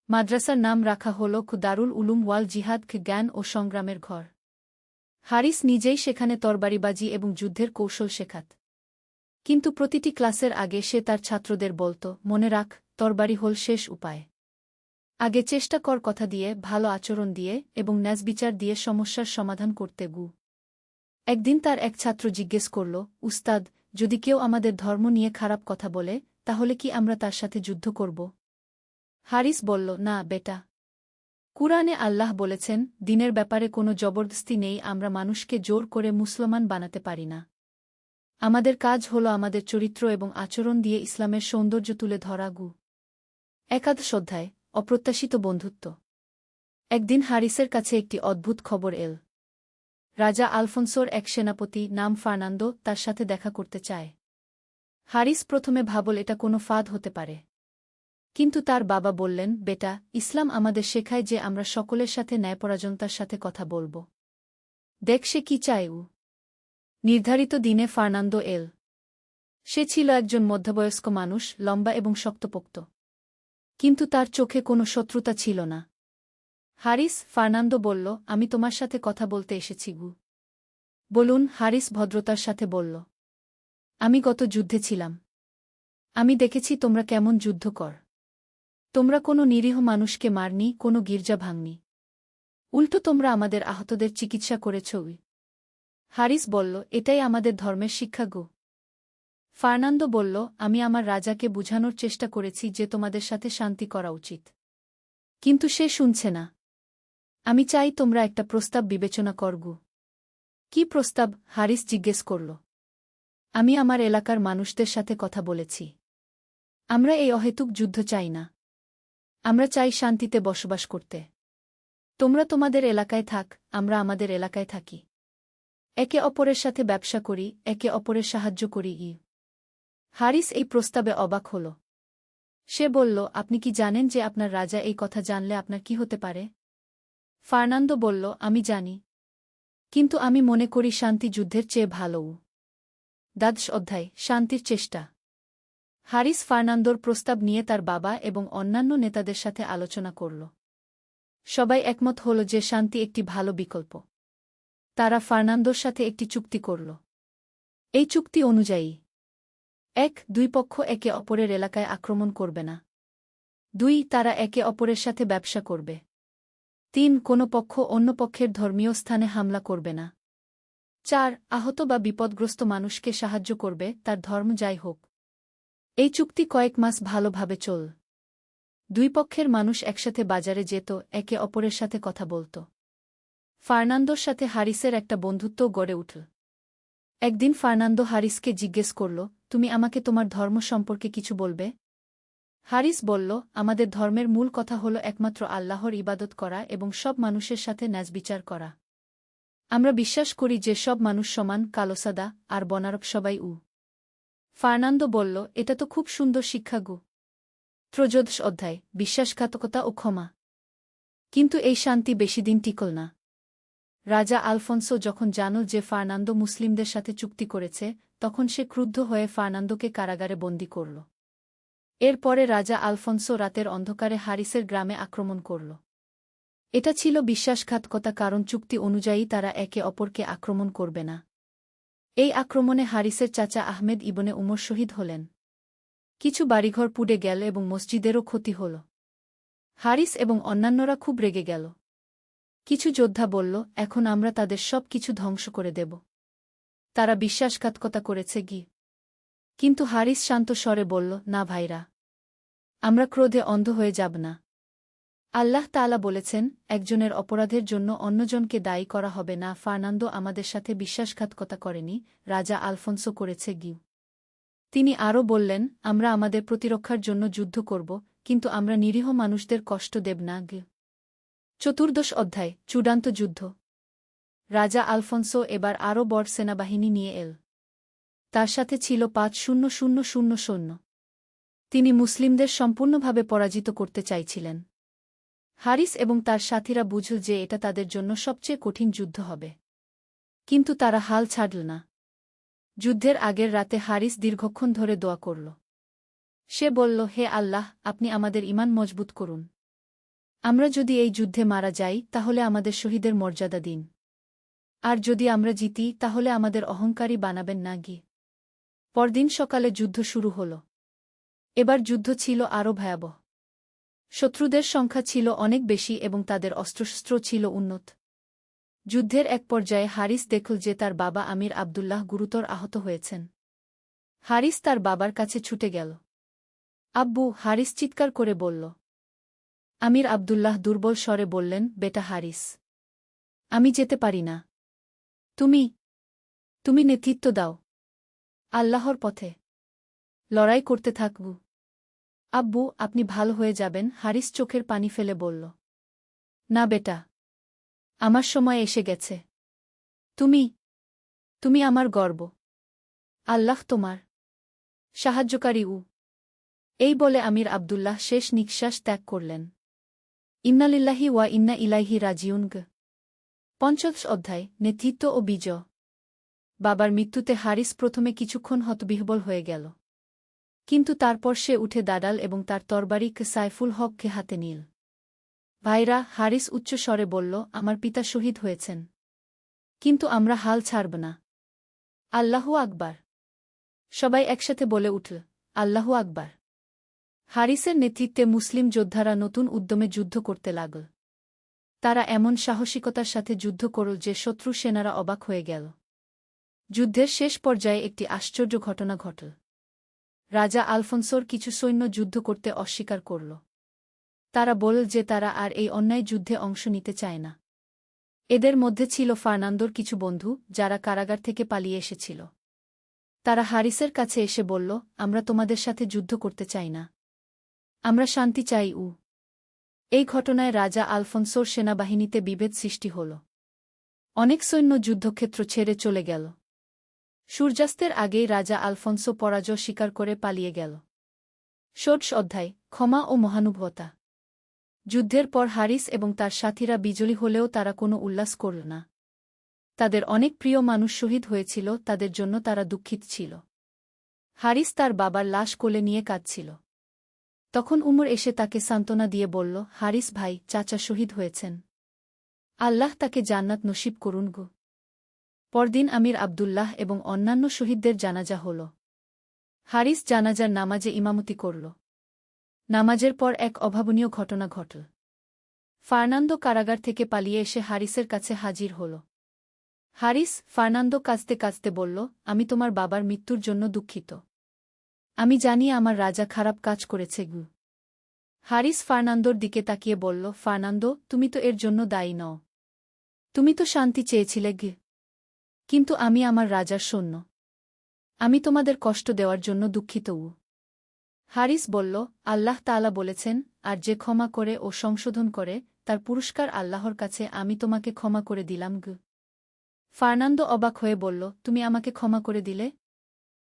Speaker 1: মাদ্রাসার নাম রাখা হল দারুল উলুম ওয়াল জিহাদ, জ্ঞান ও সংগ্রামের ঘর। হারিস নিজেই সেখানে তরবারিবাজি এবং যুদ্ধের কৌশল শেখাত। কিন্তু প্রতিটি ক্লাসের আগে সে তার ছাত্রদের বলত, মনে রাখ, তরবারি হল শেষ উপায়। আগে চেষ্টা কর কথা দিয়ে, ভালো আচরণ দিয়ে এবং ন্যায়বিচার দিয়ে সমস্যার সমাধান করতে। একদিন তার এক ছাত্র জিজ্ঞেস করল, উস্তাদ, যদি কেউ আমাদের ধর্ম নিয়ে খারাপ কথা বলে, তাহলে কি আমরা তার সাথে যুদ্ধ করব? হারিস বলল, না বেটা। কুরআনে আল্লাহ বলেছেন, দিনের ব্যাপারে কোনো জবরদস্তি নেই, আমরা মানুষকে জোর করে মুসলমান বানাতে পারি না। আমাদের কাজ হল আমাদের চরিত্র এবং আচরণ দিয়ে ইসলামের সৌন্দর্য তুলে ধরা। একাদশ অধ্যায়, অপ্রত্যাশিত বন্ধুত্ব। একদিন হারিসের কাছে একটি অদ্ভুত খবর এল। রাজা আলফোন্সোর এক সেনাপতি নাম ফার্নান্দো তার সাথে দেখা করতে চায়। হারিস প্রথমে ভাবল এটা কোনো ফাঁদ হতে পারে। কিন্তু তার বাবা বললেন, বেটা, ইসলাম আমাদের শেখায় যে আমরা সকলের সাথে ন্যায়পরায়ণতার সাথে কথা বলব। দেখ সে কি চায়। নির্ধারিত দিনে ফার্নান্দো এল। সে ছিল একজন মধ্যবয়স্ক মানুষ, লম্বা এবং শক্তপোক্ত। কিন্তু তার চোখে কোনো শত্রুতা ছিল না। হারিস, ফার্নান্দো বলল, আমি তোমার সাথে কথা বলতে এসেছি। বলুন, হারিস ভদ্রতার সাথে বলল। আমি গত যুদ্ধে ছিলাম। আমি দেখেছি তোমরা কেমন যুদ্ধ কর। তোমরা কোনো নিরীহ মানুষকে মারনি, কোনো গির্জা ভাঙনি। উল্টো তোমরা আমাদের আহতদের চিকিৎসা করেছ। হারিস বলল, এটাই আমাদের ধর্মের শিক্ষা। ফার্নান্দো বলল, আমি আমার রাজাকে বুঝানোর চেষ্টা করেছি যে তোমাদের সাথে শান্তি করা উচিত। কিন্তু সে শুনছে না। আমি চাই তোমরা একটা প্রস্তাব বিবেচনা করগু। কি প্রস্তাব? হারিস জিজ্ঞেস করল। আমি আমার এলাকার মানুষদের সাথে কথা বলেছি। আমরা এই অহেতুক যুদ্ধ চাই না। আমরা চাই শান্তিতে বসবাস করতে। তোমরা তোমাদের এলাকায় থাক, আমরা আমাদের এলাকায় থাকি। একে অপরের সাথে ব্যবসা করি, একে অপরের সাহায্য করি। হারিস এই প্রস্তাবে অবাক হল। সে বলল, আপনি কি জানেন যে আপনার রাজা এই কথা জানলে আপনার কি হতে পারে? ফার্নান্দো বলল, আমি জানি। কিন্তু আমি মনে করি শান্তি যুদ্ধের চেয়ে ভালোও। দ্বাদশ অধ্যায়, শান্তির চেষ্টা। হারিস ফার্নান্দোর প্রস্তাব নিয়ে তার বাবা এবং অন্যান্য নেতাদের সাথে আলোচনা করল। সবাই একমত হল যে শান্তি একটি ভালো বিকল্প। তারা ফার্নান্দোর সাথে একটি চুক্তি করল। এই চুক্তি অনুযায়ী ১. দুই পক্ষ একে অপরের এলাকায় আক্রমণ করবে না। ২. তারা একে অপরের সাথে ব্যবসা করবে। ৩. কোনো পক্ষ অন্য পক্ষের ধর্মীয় স্থানে হামলা করবে না। ৪. আহত বা বিপদগ্রস্ত মানুষকে সাহায্য করবে, তার ধর্ম যাই হোক। এই চুক্তি কয়েক মাস ভালোভাবে চল। দুই পক্ষের মানুষ একসাথে বাজারে যেত, একে অপরের সাথে কথা বলত। ফার্নান্দোর সাথে হারিসের একটা বন্ধুত্বও গড়ে উঠল। একদিন ফার্নান্দো হারিসকে জিজ্ঞেস করল, তুমি আমাকে তোমার ধর্ম সম্পর্কে কিছু বলবে? হারিস বলল, আমাদের ধর্মের মূল কথা হল একমাত্র আল্লাহর ইবাদত করা এবং সব মানুষের সাথে ন্যায়বিচার করা। আমরা বিশ্বাস করি যে সব মানুষ সমান, কালোসাদা আর বনারক সবাই ফার্নান্দো বলল, এটা তো খুব সুন্দর শিক্ষা গো। ত্রয়োদশ অধ্যায়, বিশ্বাসঘাতকতা ও ক্ষমা। কিন্তু এই শান্তি বেশিদিন টিকল না। রাজা আলফোন্সো যখন জানল যে ফার্নান্দো মুসলিমদের সাথে চুক্তি করেছে, তখন সে ক্রুদ্ধ হয়ে ফার্নান্দোকে কারাগারে বন্দী করল। এরপরে রাজা আলফোন্সো রাতের অন্ধকারে হারিসের গ্রামে আক্রমণ করল। এটা ছিল বিশ্বাসঘাতকতা, কারণ চুক্তি অনুযায়ী তারা একে অপরকে আক্রমণ করবে না। এই আক্রমণে হারিসের চাচা আহমেদ ইবনে উমর শহীদ হলেন। কিছু বাড়িঘর পুড়ে গেল এবং মসজিদেরও ক্ষতি হল। হারিস এবং অন্যান্যরা খুব রেগে গেল। কিছু যোদ্ধা বলল, এখন আমরা তাদের সব কিছু ধ্বংস করে দেব। তারা বিশ্বাসঘাতকতা করেছে গি। কিন্তু হারিস শান্ত স্বরে বলল, না ভাইরা, আমরা ক্রোধে অন্ধ হয়ে যাব না। আল্লাহ তাআলা বলেছেন, একজনের অপরাধের জন্য অন্যজনকে দায়ী করা হবে না। ফার্নান্দো আমাদের সাথে বিশ্বাসঘাতকতা করেনি, রাজা আলফোন্সো করেছে গি। তিনি আরও বললেন, আমরা আমাদের প্রতিরক্ষার জন্য যুদ্ধ করব, কিন্তু আমরা নিরীহ মানুষদের কষ্ট দেব না গি। চতুর্দশ অধ্যায়, চূড়ান্ত যুদ্ধ। রাজা আলফোন্সো এবার আরও বড় সেনাবাহিনী নিয়ে এল। তার সাথে ছিল ৫,০০০ সৈন্য। তিনি মুসলিমদের সম্পূর্ণভাবে পরাজিত করতে চাইছিলেন। হারিস এবং তার সাথীরা বুঝল যে এটা তাদের জন্য সবচেয়ে কঠিন যুদ্ধ হবে। কিন্তু তারা হাল ছাড়ল না। যুদ্ধের আগের রাতে হারিস দীর্ঘক্ষণ ধরে দোয়া করল। সে বলল, হে আল্লাহ, আপনি আমাদের ঈমান মজবুত করুন। আমরা যদি এই যুদ্ধে মারা যাই, তাহলে আমাদের শহীদের মর্যাদা দিন। আর যদি আমরা জিতি, তাহলে আমাদের অহংকারী বানাবেন না গি। পরদিন সকালে যুদ্ধ শুরু হল। এবার যুদ্ধ ছিল আরও ভয়াবহ। শত্রুদের সংখ্যা ছিল অনেক বেশি এবং তাদের অস্ত্রশস্ত্র ছিল উন্নত। যুদ্ধের এক পর্যায়ে হারিস দেখল যে তার বাবা আমির আবদুল্লাহ গুরুতর আহত হয়েছেন। হারিস তার বাবার কাছে ছুটে গেল। আব্বু, হারিস চিৎকার করে বলল। আমির আবদুল্লাহ দুর্বল স্বরে বললেন, বেটা হারিস, আমি যেতে পারি না। তুমি নেতৃত্ব দাও। আল্লাহর পথে লড়াই করতে থাকবো। আব্বু, আপনি ভালো হয়ে যাবেন, হারিস চোখের পানি ফেলে বলল। না বেটা, আমার সময় এসে গেছে। তুমি আমার গর্ব। আল্লাহ তোমার সাহায্যকারী। এই বলে আমির আবদুল্লাহ শেষ নিঃশ্বাস ত্যাগ করলেন। ইন্নালিল্লাহি ওয়া ইন্না ইলাইহি রাজিউন। পঞ্চদশ অধ্যায়, নেতৃত্ব ও বিজয়। বাবার মৃত্যুতে হারিস প্রথমে কিছুক্ষণ হতবিহ্বল হয়ে গেল। কিন্তু তারপর সে উঠে দাঁড়াল এবং তার তরবারি সাইফুল হককে হাতে নিল। ভাইরা, হারিস উচ্চ স্বরে বলল, আমার পিতা শহীদ হয়েছেন, কিন্তু আমরা হাল ছাড়ব না। আল্লাহু আকবার। সবাই একসাথে বলে উঠল, আল্লাহু আকবার। হারিসের নেতৃত্বে মুসলিম যোদ্ধারা নতুন উদ্যমে যুদ্ধ করতে লাগল। তারা এমন সাহসিকতার সাথে যুদ্ধ করল যে শত্রু সেনারা অবাক হয়ে গেল। যুদ্ধের শেষ পর্যায়ে একটি আশ্চর্য ঘটনা ঘটল। রাজা আলফোন্সোর কিছু সৈন্য যুদ্ধ করতে অস্বীকার করল। তারা বলল যে তারা আর এই অন্যায় যুদ্ধে অংশ নিতে চায় না। এদের মধ্যে ছিল ফার্নান্দোর কিছু বন্ধু, যারা কারাগার থেকে পালিয়ে এসেছিল। তারা হারিসের কাছে এসে বলল, আমরা তোমাদের সাথে যুদ্ধ করতে চাই না, আমরা শান্তি চাই। এই ঘটনায় রাজা আলফোন্সোর সেনাবাহিনীতে বিভেদ সৃষ্টি হল। অনেক সৈন্য যুদ্ধক্ষেত্র ছেড়ে চলে গেল। সূর্যাস্তের আগেই রাজা আলফোন্সো পরাজয় স্বীকার করে পালিয়ে গেল। ষোড়শ অধ্যায়, ক্ষমা ও মহানুভবতা। যুদ্ধের পর হারিস এবং তার সাথীরা বিজয়ী হলেও তারা কোনো উল্লাস করল না। তাদের অনেক প্রিয় মানুষ শহীদ হয়েছিল, তাদের জন্য তারা দুঃখিত ছিল। হারিস তার বাবার লাশ কোলে নিয়ে কাঁদছিল। তখন উমর এসে তাকে সান্ত্বনা দিয়ে বলল, হারিস ভাই, চাচা শহীদ হয়েছেন। আল্লাহ তাকে জান্নাত নসিব করুন গো। পরদিন আমির আবদুল্লাহ এবং অন্যান্য শহীদদের জানাজা হল। হারিস জানাজার নামাজে ইমামতি করল। নামাজের পর এক অভাবনীয় ঘটনা ঘটল। ফার্নান্দো কারাগার থেকে পালিয়ে এসে হারিসের কাছে হাজির হল। হারিস ফার্নান্দো কাঁদতে কাঁদতে বলল, আমি তোমার বাবার মৃত্যুর জন্য দুঃখিত। আমি জানি আমার রাজা খারাপ কাজ করেছে গু। হারিস ফার্নান্দোর দিকে তাকিয়ে বলল, ফার্নান্দো, তুমি তো এর জন্য দায়ী নও। তুমি তো শান্তি চেয়েছিলে গে। কিন্তু আমি আমার রাজার সৈন্য। আমি তোমাদের কষ্ট দেওয়ার জন্য দুঃখিত। হারিস বলল, আল্লাহ তাআলা বলেছেন, আর যে ক্ষমা করে ও সংশোধন করে তার পুরস্কার আল্লাহর কাছে, আমি তোমাকে ক্ষমা করে দিলাম গু। ফার্নান্দো অবাক হয়ে বলল, তুমি আমাকে ক্ষমা করে দিলে?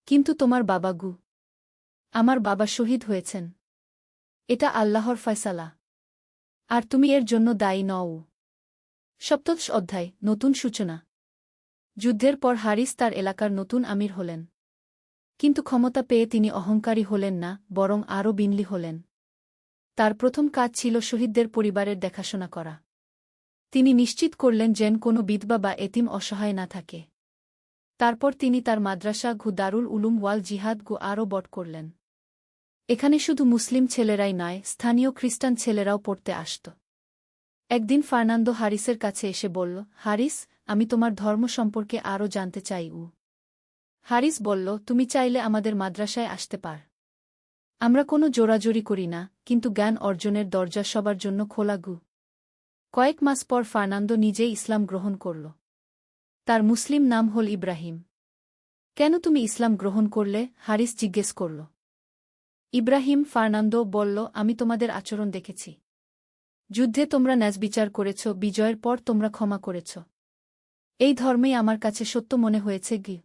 Speaker 1: কিন্তু তোমার বাবা গু। আমার বাবা শহীদ হয়েছেন। এটা আল্লাহর ফয়সালা। আর তুমি এর জন্য দায়ী নও। সপ্তদশ অধ্যায়, নতুন সূচনা। যুদ্ধের পর হারিস তার এলাকার নতুন আমির হলেন। কিন্তু ক্ষমতা পেয়ে তিনি অহংকারী হলেন না, বরং আরও বিনয়ী হলেন। তার প্রথম কাজ ছিল শহীদদের পরিবারের দেখাশোনা করা। তিনি নিশ্চিত করলেন যেন কোনো বিধবা বা এতিম অসহায় না থাকে। তারপর তিনি তার মাদ্রাসা দারুল উলুম ওয়াল জিহাদ আরও বড় করলেন। এখানে শুধু মুসলিম ছেলেরাই নয়, স্থানীয় খ্রিস্টান ছেলেরাও পড়তে আসত। একদিন ফার্নান্দো হারিসের কাছে এসে বলল, হারিস, আমি তোমার ধর্ম সম্পর্কে আরও জানতে চাই। হারিস বলল, তুমি চাইলে আমাদের মাদ্রাসায় আসতে পার। আমরা কোনো জোরাজুরি করি না, কিন্তু জ্ঞান অর্জনের দরজা সবার জন্য খোলা গু। কয়েক মাস পর ফার্নান্দো নিজেই ইসলাম গ্রহণ করল। তার মুসলিম নাম হল ইব্রাহিম। কেন তুমি ইসলাম গ্রহণ করলে? হারিস জিজ্ঞেস করল। ইব্রাহিম ফার্নান্দো বলল, আমি তোমাদের আচরণ দেখেছি। যুদ্ধে তোমরা ন্যায়বিচার করেছ, বিজয়ের পর তোমরা ক্ষমা করেছ। এই ধর্মেই আমার কাছে সত্য মনে হয়েছে গি।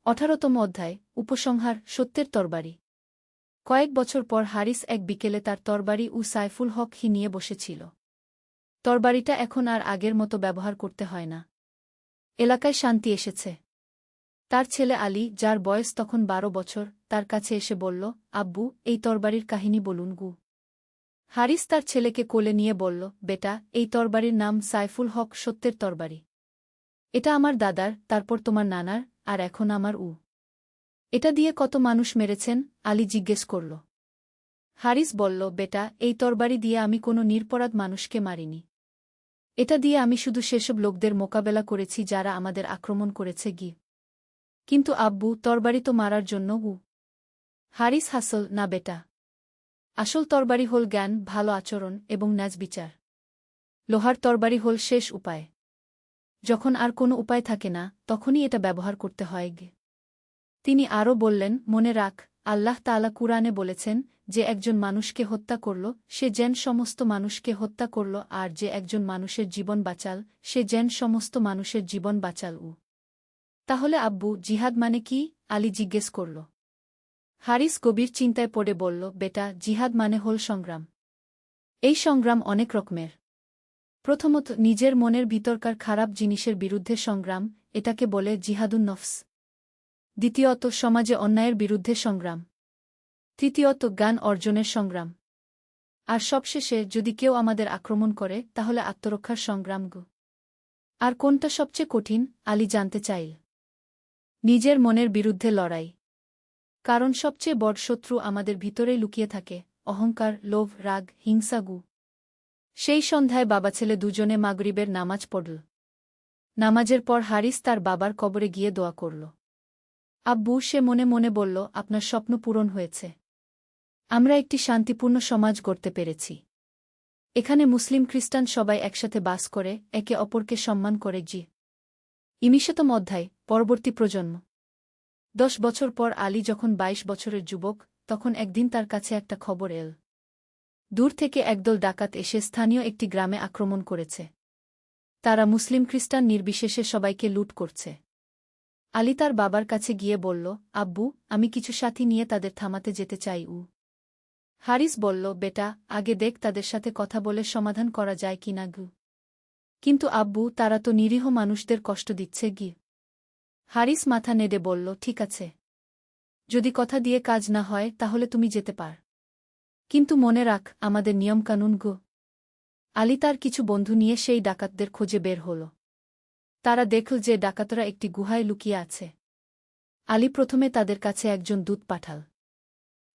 Speaker 1: 18তম অধ্যায়, উপসংহার, সত্যের তরবারি। কয়েক বছর পর হারিস এক বিকেলে তার তরবারি সাইফুল হক নিয়ে বসেছিল। তরবারিটা এখন আর আগের মতো ব্যবহার করতে হয় না। এলাকায় শান্তি এসেছে। তার ছেলে আলী, যার বয়স তখন 12 বছর, তার কাছে এসে বলল, আব্বু, এই তরবারির কাহিনী বলুন গু। হারিস তার ছেলেকে কোলে নিয়ে বলল, বেটা, এই তরবারির নাম সাইফুল হক, সত্যের তরবারি। এটা আমার দাদার, তারপর তোমার নানার, আর এখন আমার। এটা দিয়ে কত মানুষ মেরেছেন? আলী জিজ্ঞেস করল। হারিস বলল, বেটা, এই তরবারি দিয়ে আমি কোনো নিরপরাধ মানুষকে মারিনি। এটা দিয়ে আমি শুধু সেসব লোকদের মোকাবেলা করেছি যারা আমাদের আক্রমণ করেছে গি। কিন্তু আব্বু, তরবারি তো মারার জন্য। হারিস হাসল, না বেটা। আসল তরবারি হল জ্ঞান, ভালো আচরণ এবং ন্যায়বিচার। লোহার তরবারি হল শেষ উপায়। যখন আর কোনো উপায় থাকে না, তখনই এটা ব্যবহার করতে হয় গে। তিনি আরও বললেন, মনে রাখ, আল্লাহ তাআলা কুরআনে বলেছেন, যে একজন মানুষকে হত্যা করল, সে যেন সমস্ত মানুষকে হত্যা করল, আর যে একজন মানুষের জীবন বাঁচাল, সে যেন সমস্ত মানুষের জীবন বাঁচাল। তাহলে আব্বু, জিহাদ মানে কি? আলী জিজ্ঞেস করল। হারিস গভীর চিন্তায় পড়ে বলল, বেটা, জিহাদ মানে হল সংগ্রাম। এই সংগ্রাম অনেক রকমের। প্রথমত, নিজের মনের ভিতরকার খারাপ জিনিসের বিরুদ্ধে সংগ্রাম, এটাকে বলে জিহাদুন নফস। দ্বিতীয়ত, সমাজে অন্যায়ের বিরুদ্ধে সংগ্রাম। তৃতীয়ত, জ্ঞান অর্জনের সংগ্রাম। আর সবশেষে, যদি কেউ আমাদের আক্রমণ করে, তাহলে আত্মরক্ষার সংগ্রাম গো। আর কোনটা সবচেয়ে কঠিন? আলী জানতে চাইল। নিজের মনের বিরুদ্ধে লড়াই। কারণ সবচেয়ে বড় শত্রু আমাদের ভিতরেই লুকিয়ে থাকে, অহংকার, লোভ, রাগ, হিংসা গু। সেই সন্ধ্যায় বাবা ছেলে দুজনে মাগরিবের নামাজ পড়ল। নামাজের পর হারিস তার বাবার কবরে গিয়ে দোয়া করল। আব্বু, সে মনে মনে বলল, আপনার স্বপ্ন পূরণ হয়েছে। আমরা একটি শান্তিপূর্ণ সমাজ গড়তে পেরেছি। এখানে মুসলিম খ্রিস্টান সবাই একসাথে বাস করে, একে অপরকে সম্মান করে। 19তম অধ্যায়, পরবর্তী প্রজন্ম। 10 বছর পর আলী যখন 22 বছরের যুবক, তখন একদিন তার কাছে একটা খবর এল। দূর থেকে একদল ডাকাত এসে স্থানীয় একটি গ্রামে আক্রমণ করেছে। তারা মুসলিম খ্রিস্টান নির্বিশেষে সবাইকে লুট করছে। আলী তার বাবার কাছে গিয়ে বলল, আব্বু, আমি কিছু সাথী নিয়ে তাদের থামাতে যেতে চাই। হারিস বলল, বেটা, আগে দেখ তাদের সাথে কথা বলে সমাধান করা যায় কিনা গু। কিন্তু আব্বু, তারা তো নিরীহ মানুষদের কষ্ট দিচ্ছে গি। হারিস মাথা নেড়ে বলল, ঠিক আছে। যদি কথা দিয়ে কাজ না হয় তাহলে তুমি যেতে পার। কিন্তু মনে রাখ, আমাদের নিয়মকানুন গো। আলী তার কিছু বন্ধু নিয়ে সেই ডাকাতদের খোঁজে বের হল। তারা দেখল যে ডাকাতরা একটি গুহায় লুকিয়ে আছে। আলী প্রথমে তাদের কাছে একজন দূত পাঠাল।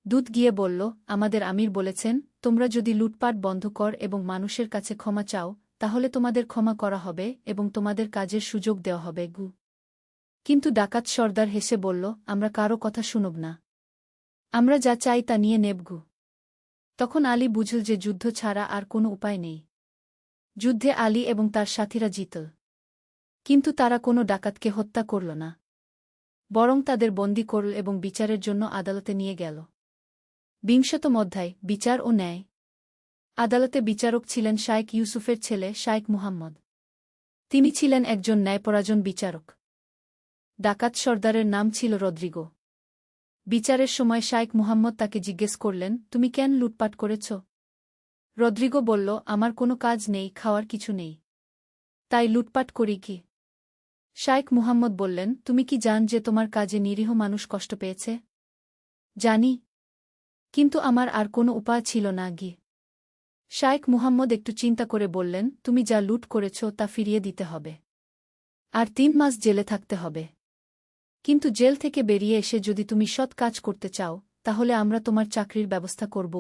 Speaker 1: দূত গিয়ে বলল, আমাদের আমির বলেছেন, তোমরা যদি লুটপাট বন্ধ কর এবং মানুষের কাছে ক্ষমা চাও, তাহলে তোমাদের ক্ষমা করা হবে এবং তোমাদের কাজের সুযোগ দেওয়া হবে গু। কিন্তু ডাকাত সর্দার হেসে বলল, আমরা কারো কথা শুনব না। আমরা যা চাই তা নিয়ে নেব গু। তখন আলী বুঝল যে যুদ্ধ ছাড়া আর কোনো উপায় নেই। যুদ্ধে আলী এবং তার সাথীরা জিতল। কিন্তু তারা কোনো ডাকাতকে হত্যা করল না, বরং তাদের বন্দী করল এবং বিচারের জন্য আদালতে নিয়ে গেল। ২০তম অধ্যায়, বিচার ও ন্যায়। আদালতে বিচারক ছিলেন শাইখ ইউসুফের ছেলে শাইখ মুহাম্মদ। তিনি ছিলেন একজন ন্যায়পরায়ণ বিচারক। ডাকাত সর্দারের নাম ছিল রদ্রিগো। বিচারের সময় শাইখ মুহাম্মদ তাকে জিজ্ঞেস করলেন, তুমি কেন লুটপাট করেছ? রদ্রিগো বলল, আমার কোনো কাজ নেই, খাওয়ার কিছু নেই, তাই লুটপাট করি কি। শাইখ মুহাম্মদ বললেন, তুমি কি জান যে তোমার কাজে নিরীহ মানুষ কষ্ট পেয়েছে? জানি, কিন্তু আমার আর কোনো উপায় ছিল না গি। শাইখ মুহাম্মদ একটু চিন্তা করে বললেন, তুমি যা লুট করেছ তা ফিরিয়ে দিতে হবে, আর ৩ মাস জেলে থাকতে হবে। কিন্তু জেল থেকে বেরিয়ে এসে যদি তুমি সৎ কাজ করতে চাও, তাহলে আমরা তোমার চাকরির ব্যবস্থা করব।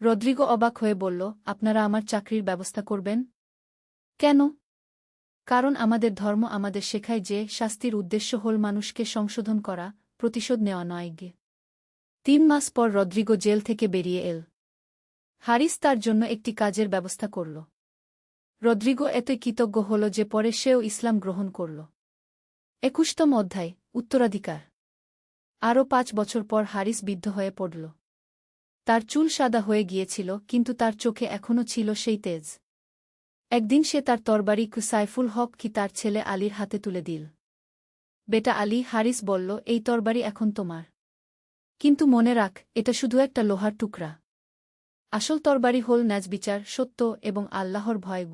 Speaker 1: রদ্রিগো অবাক হয়ে বলল, আপনারা আমার চাকরির ব্যবস্থা করবেন? কেন? কারণ আমাদের ধর্ম আমাদের শেখায় যে শাস্তির উদ্দেশ্য হল মানুষকে সংশোধন করা, প্রতিশোধ নেওয়া নয় গে। ৩ মাস পর রদ্রিগো জেল থেকে বেরিয়ে এল। হারিস তার জন্য একটি কাজের ব্যবস্থা করল। রদ্রিগো এতই কৃতজ্ঞ হল যে পরে সেও ইসলাম গ্রহণ করল। ২১তম অধ্যায়, উত্তরাধিকার। আরও ৫ বছর পর হারিস বৃদ্ধ হয়ে পড়ল। তার চুল সাদা হয়ে গিয়েছিল, কিন্তু তার চোখে এখনও ছিল সেই তেজ। একদিন সে তার তরবারি সাইফুল হক কি তার ছেলে আলীর হাতে তুলে দিল। বেটা আলী, হারিস বলল, এই তরবারি এখন তোমার। কিন্তু মনে রাখ, এটা শুধু একটা লোহার টুকরা। আসল তরবারি হল ন্যায়বিচার, সত্য এবং আল্লাহর ভয়।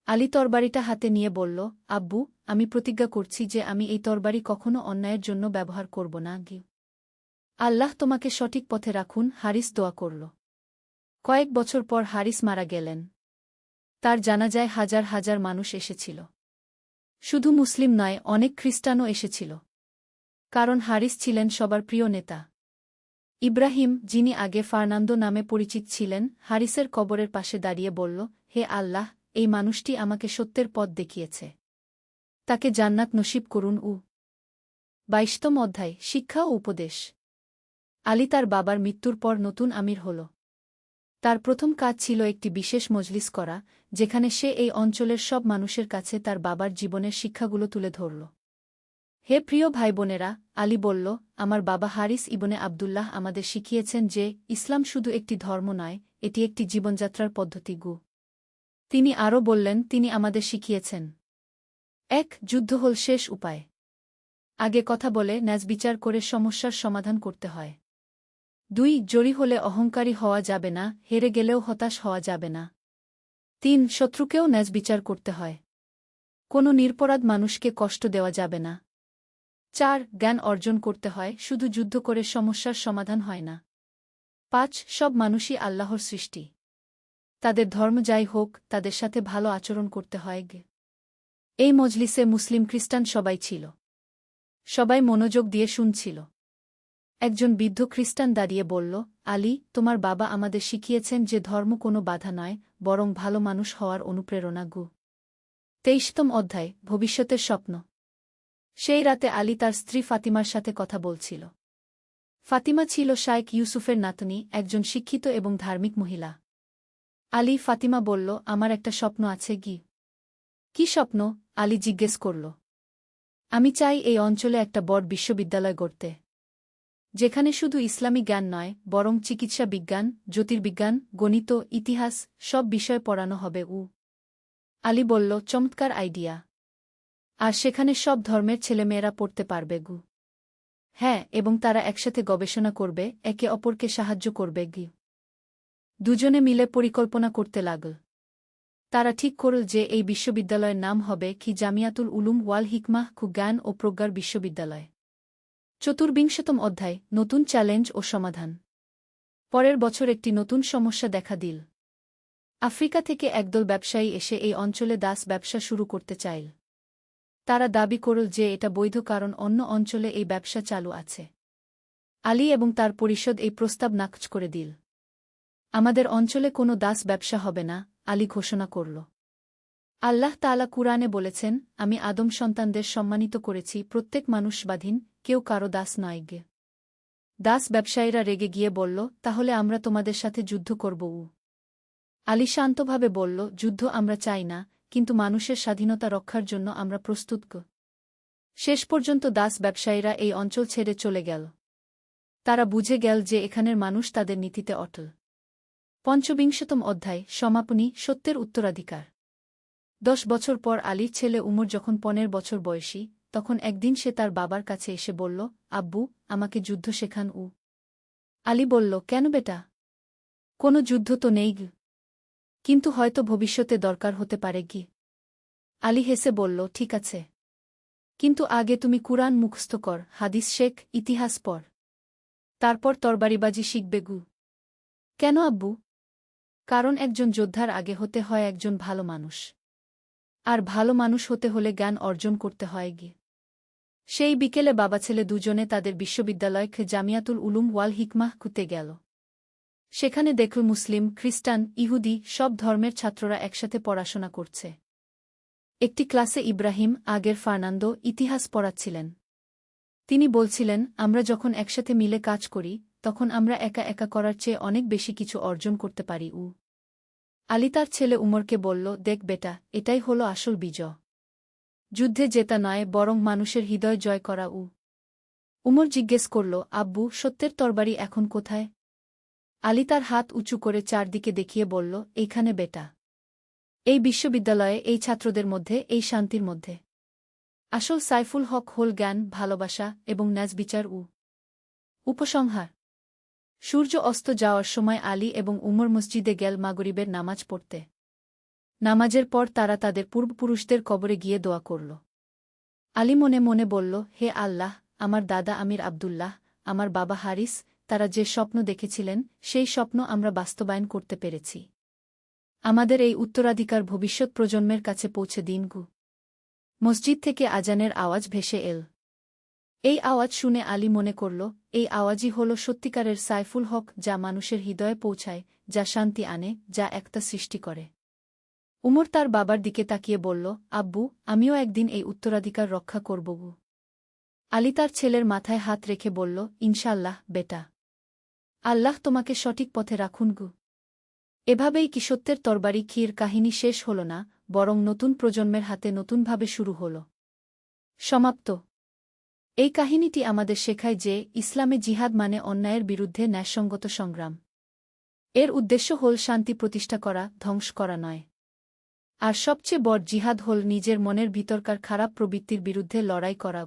Speaker 1: আলী তরবারিটা হাতে নিয়ে বলল, আব্বু, আমি প্রতিজ্ঞা করছি যে আমি এই তরবারি কখনো অন্যায়ের জন্য ব্যবহার করব না গি। আল্লাহ তোমাকে সঠিক পথে রাখুন। হারিস দোয়া করল। কয়েক বছর পর হারিস মারা গেলেন। তার জানাজায় হাজার হাজার মানুষ এসেছিল। শুধু মুসলিম নয়, অনেক খ্রিস্টানও এসেছিল। কারণ হারিস ছিলেন সবার প্রিয় নেতা। ইব্রাহিম, যিনি আগে ফার্নান্দো নামে পরিচিত ছিলেন, হারিসের কবরের পাশে দাঁড়িয়ে বলল, হে আল্লাহ, এই মানুষটি আমাকে সত্যের পথ দেখিয়েছে। তাকে জান্নাত নসিব করুন। ২২তম অধ্যায়, শিক্ষা ও উপদেশ। আলী তার বাবার মৃত্যুর পর নতুন আমির হল। তার প্রথম কাজ ছিল একটি বিশেষ মজলিস করা, যেখানে সে এই অঞ্চলের সব মানুষের কাছে তার বাবার জীবনের শিক্ষাগুলো তুলে ধরল। হে প্রিয় ভাইবোনেরা, আলী বলল, আমার বাবা হারিস ইবনে আবদুল্লাহ আমাদের শিখিয়েছেন যে ইসলাম শুধু একটি ধর্ম নয়, এটি একটি জীবনযাত্রার পদ্ধতি গু। তিনি আরও বললেন, তিনি আমাদের শিখিয়েছেন, ১. যুদ্ধ হল শেষ উপায়। আগে কথা বলে ন্যায়বিচার করে সমস্যার সমাধান করতে হয়। ২. জয়ী হলে অহংকারী হওয়া যাবে না, হেরে গেলেও হতাশ হওয়া যাবে না। ৩. শত্রুকেও ন্যায়বিচার করতে হয়। কোনো নিরপরাধ মানুষকে কষ্ট দেওয়া যাবে না। ৪. জ্ঞান অর্জন করতে হয়, শুধু যুদ্ধ করে সমস্যার সমাধান হয় না। ৫. সব মানুষই আল্লাহর সৃষ্টি। তাদের ধর্ম যাই হোক, তাদের সাথে ভালো আচরণ করতে হয় গে। এই মজলিসে মুসলিম খ্রিস্টান সবাই ছিল। সবাই মনোযোগ দিয়ে শুনছিল। একজন বৃদ্ধ খ্রিস্টান দাঁড়িয়ে বলল, আলী, তোমার বাবা আমাদের শিখিয়েছেন যে ধর্ম কোনো বাধা নয়, বরং ভালো মানুষ হওয়ার অনুপ্রেরণা গু। ২৩তম অধ্যায়, ভবিষ্যতের স্বপ্ন। সেই রাতে আলী তার স্ত্রী ফাতিমার সাথে কথা বলছিল। ফাতিমা ছিল শাইখ ইউসুফের নাতনি, একজন শিক্ষিত এবং ধার্মিক মহিলা। আলী, ফাতিমা বলল, আমার একটা স্বপ্ন আছে গি। কি স্বপ্ন? আলী জিজ্ঞেস করল। আমি চাই এই অঞ্চলে একটা বড় বিশ্ববিদ্যালয় গড়তে, যেখানে শুধু ইসলামী জ্ঞান নয়, বরং চিকিৎসা বিজ্ঞান, জ্যোতির্বিজ্ঞান, গণিত, ইতিহাস সব বিষয় পড়ানো হবে। আলী বলল, চমৎকার আইডিয়া। আর সেখানে সব ধর্মের ছেলেমেয়েরা পড়তে পারবে গু। হ্যাঁ, এবং তারা একসাথে গবেষণা করবে, একে অপরকে সাহায্য করবে। দুজনে মিলে পরিকল্পনা করতে লাগল। তারা ঠিক করল যে এই বিশ্ববিদ্যালয়ের নাম হবে জামিয়াতুল উলুম ওয়াল হিকমাহ জ্ঞান ও প্রজ্ঞার বিশ্ববিদ্যালয়। ৪৪তম অধ্যায়, নতুন চ্যালেঞ্জ ও সমাধান। পরের বছর একটি নতুন সমস্যা দেখা দিল। আফ্রিকা থেকে একদল ব্যবসায়ী এসে এই অঞ্চলে দাস ব্যবসা শুরু করতে চাইল। তারা দাবি করল যে এটা বৈধ, কারণ অন্য অঞ্চলে এই ব্যবসা চালু আছে। আলী এবং তার পরিষদ এই প্রস্তাব নাকচ করে দিল। আমাদের অঞ্চলে কোনো দাস ব্যবসা হবে না, আলী ঘোষণা করল। আল্লাহ তাআলা কুরআনে বলেছেন, আমি আদম সন্তানদের সম্মানিত করেছি, প্রত্যেক মানুষ স্বাধীন, কেউ কারো দাস নয়। দাস ব্যবসায়ীরা রেগে গিয়ে বলল, তাহলে আমরা তোমাদের সাথে যুদ্ধ করব। আলী শান্তভাবে বলল, যুদ্ধ আমরা চাই না, কিন্তু মানুষের স্বাধীনতা রক্ষার জন্য আমরা প্রস্তুত। শেষ পর্যন্ত দাস ব্যবসায়ীরা এই অঞ্চল ছেড়ে চলে গেল। তারা বুঝে গেল যে এখানের মানুষ তাদের নীতিতে অটল। ৫৫তম অধ্যায়, সমাপনী, সত্যের উত্তরাধিকার। ১০ বছর পর আলীর ছেলে উমর যখন ১৫ বছর বয়সী, তখন একদিন সে তার বাবার কাছে এসে বলল, আব্বু, আমাকে যুদ্ধ শেখান। আলী বলল, কেন বেটা? কোনো যুদ্ধ তো নেই, কিন্তু হয়তো ভবিষ্যতে দরকার হতে পারে। আলী হেসে বলল, ঠিক আছে, কিন্তু আগে তুমি কুরআন মুখস্থ কর, হাদিস শেখ, ইতিহাস পড়, তারপর তরবারিবাজি শিখবে। কেন আব্বু? কারণ একজন যোদ্ধার আগে হতে হয় একজন ভালো মানুষ, আর ভালো মানুষ হতে হলে জ্ঞান অর্জন করতে হয়। সেই বিকেলে বাবা ছেলে দুজনে তাদের বিশ্ববিদ্যালয় জামিয়াতুল উলুম ওয়াল হিকমাহ তে গেল। সেখানে দেখল মুসলিম, খ্রিস্টান, ইহুদি সব ধর্মের ছাত্ররা একসাথে পড়াশোনা করছে। একটি ক্লাসে ইব্রাহিম, আগের ফার্নান্দো, ইতিহাস পড়াচ্ছিলেন। তিনি বলছিলেন, আমরা যখন একসাথে মিলে কাজ করি, তখন আমরা একা একা করার চেয়ে অনেক বেশি কিছু অর্জন করতে পারি। আলী তার ছেলে উমরকে বলল, দেখ বেটা, এটাই হলো আসল বিজয়। যুদ্ধে জেতা নয়, বরং মানুষের হৃদয় জয় করা। উমর জিজ্ঞেস করল, আব্বু, সত্যের তরবারি এখন কোথায়? আলী তার হাত উঁচু করে চারদিকে দেখিয়ে বলল, এইখানে বেটা। এই বিশ্ববিদ্যালয়ে, এই ছাত্রদের মধ্যে, এই শান্তির মধ্যে। আসল সাইফুল হক হল জ্ঞান, ভালোবাসা এবং ন্যায়বিচার। উপসংহার। সূর্য অস্ত যাওয়ার সময় আলী এবং উমর মসজিদে গেল মাগরিবের নামাজ পড়তে। নামাজের পর তারা তাদের পূর্বপুরুষদের কবরে গিয়ে দোয়া করল। আলী মনে মনে বলল, হে আল্লাহ, আমার দাদা আমির আবদুল্লাহ, আমার বাবা হারিস, তারা যে স্বপ্ন দেখেছিলেন, সেই স্বপ্ন আমরা বাস্তবায়ন করতে পেরেছি। আমাদের এই উত্তরাধিকার ভবিষ্যৎ প্রজন্মের কাছে পৌঁছে দিন। মসজিদ থেকে আজানের আওয়াজ ভেসে এল। এই আওয়াজ শুনে আলী মনে করল, এই আওয়াজই হল সত্যিকারের সাইফুল হক, যা মানুষের হৃদয়ে পৌঁছায়, যা শান্তি আনে, যা একতা সৃষ্টি করে। উমর তার বাবার দিকে তাকিয়ে বলল, আব্বু, আমিও একদিন এই উত্তরাধিকার রক্ষা করব। আলী তার ছেলের মাথায় হাত রেখে বলল, ইনশাআল্লাহ বেটা। আল্লাহ তোমাকে সঠিক পথে রাখুন। এভাবেই কি সত্যের তরবারি ক্ষীর কাহিনী শেষ হল না, বরং নতুন প্রজন্মের হাতে নতুনভাবে শুরু হল। সমাপ্ত। এই কাহিনীটি আমাদের শেখায় যে ইসলামে জিহাদ মানে অন্যায়ের বিরুদ্ধে ন্যায়সঙ্গত সংগ্রাম। এর উদ্দেশ্য হল শান্তি প্রতিষ্ঠা করা, ধ্বংস করা নয়। আর সবচেয়ে বড় জিহাদ হল নিজের মনের ভিতরকার খারাপ প্রবৃত্তির বিরুদ্ধে লড়াই করা।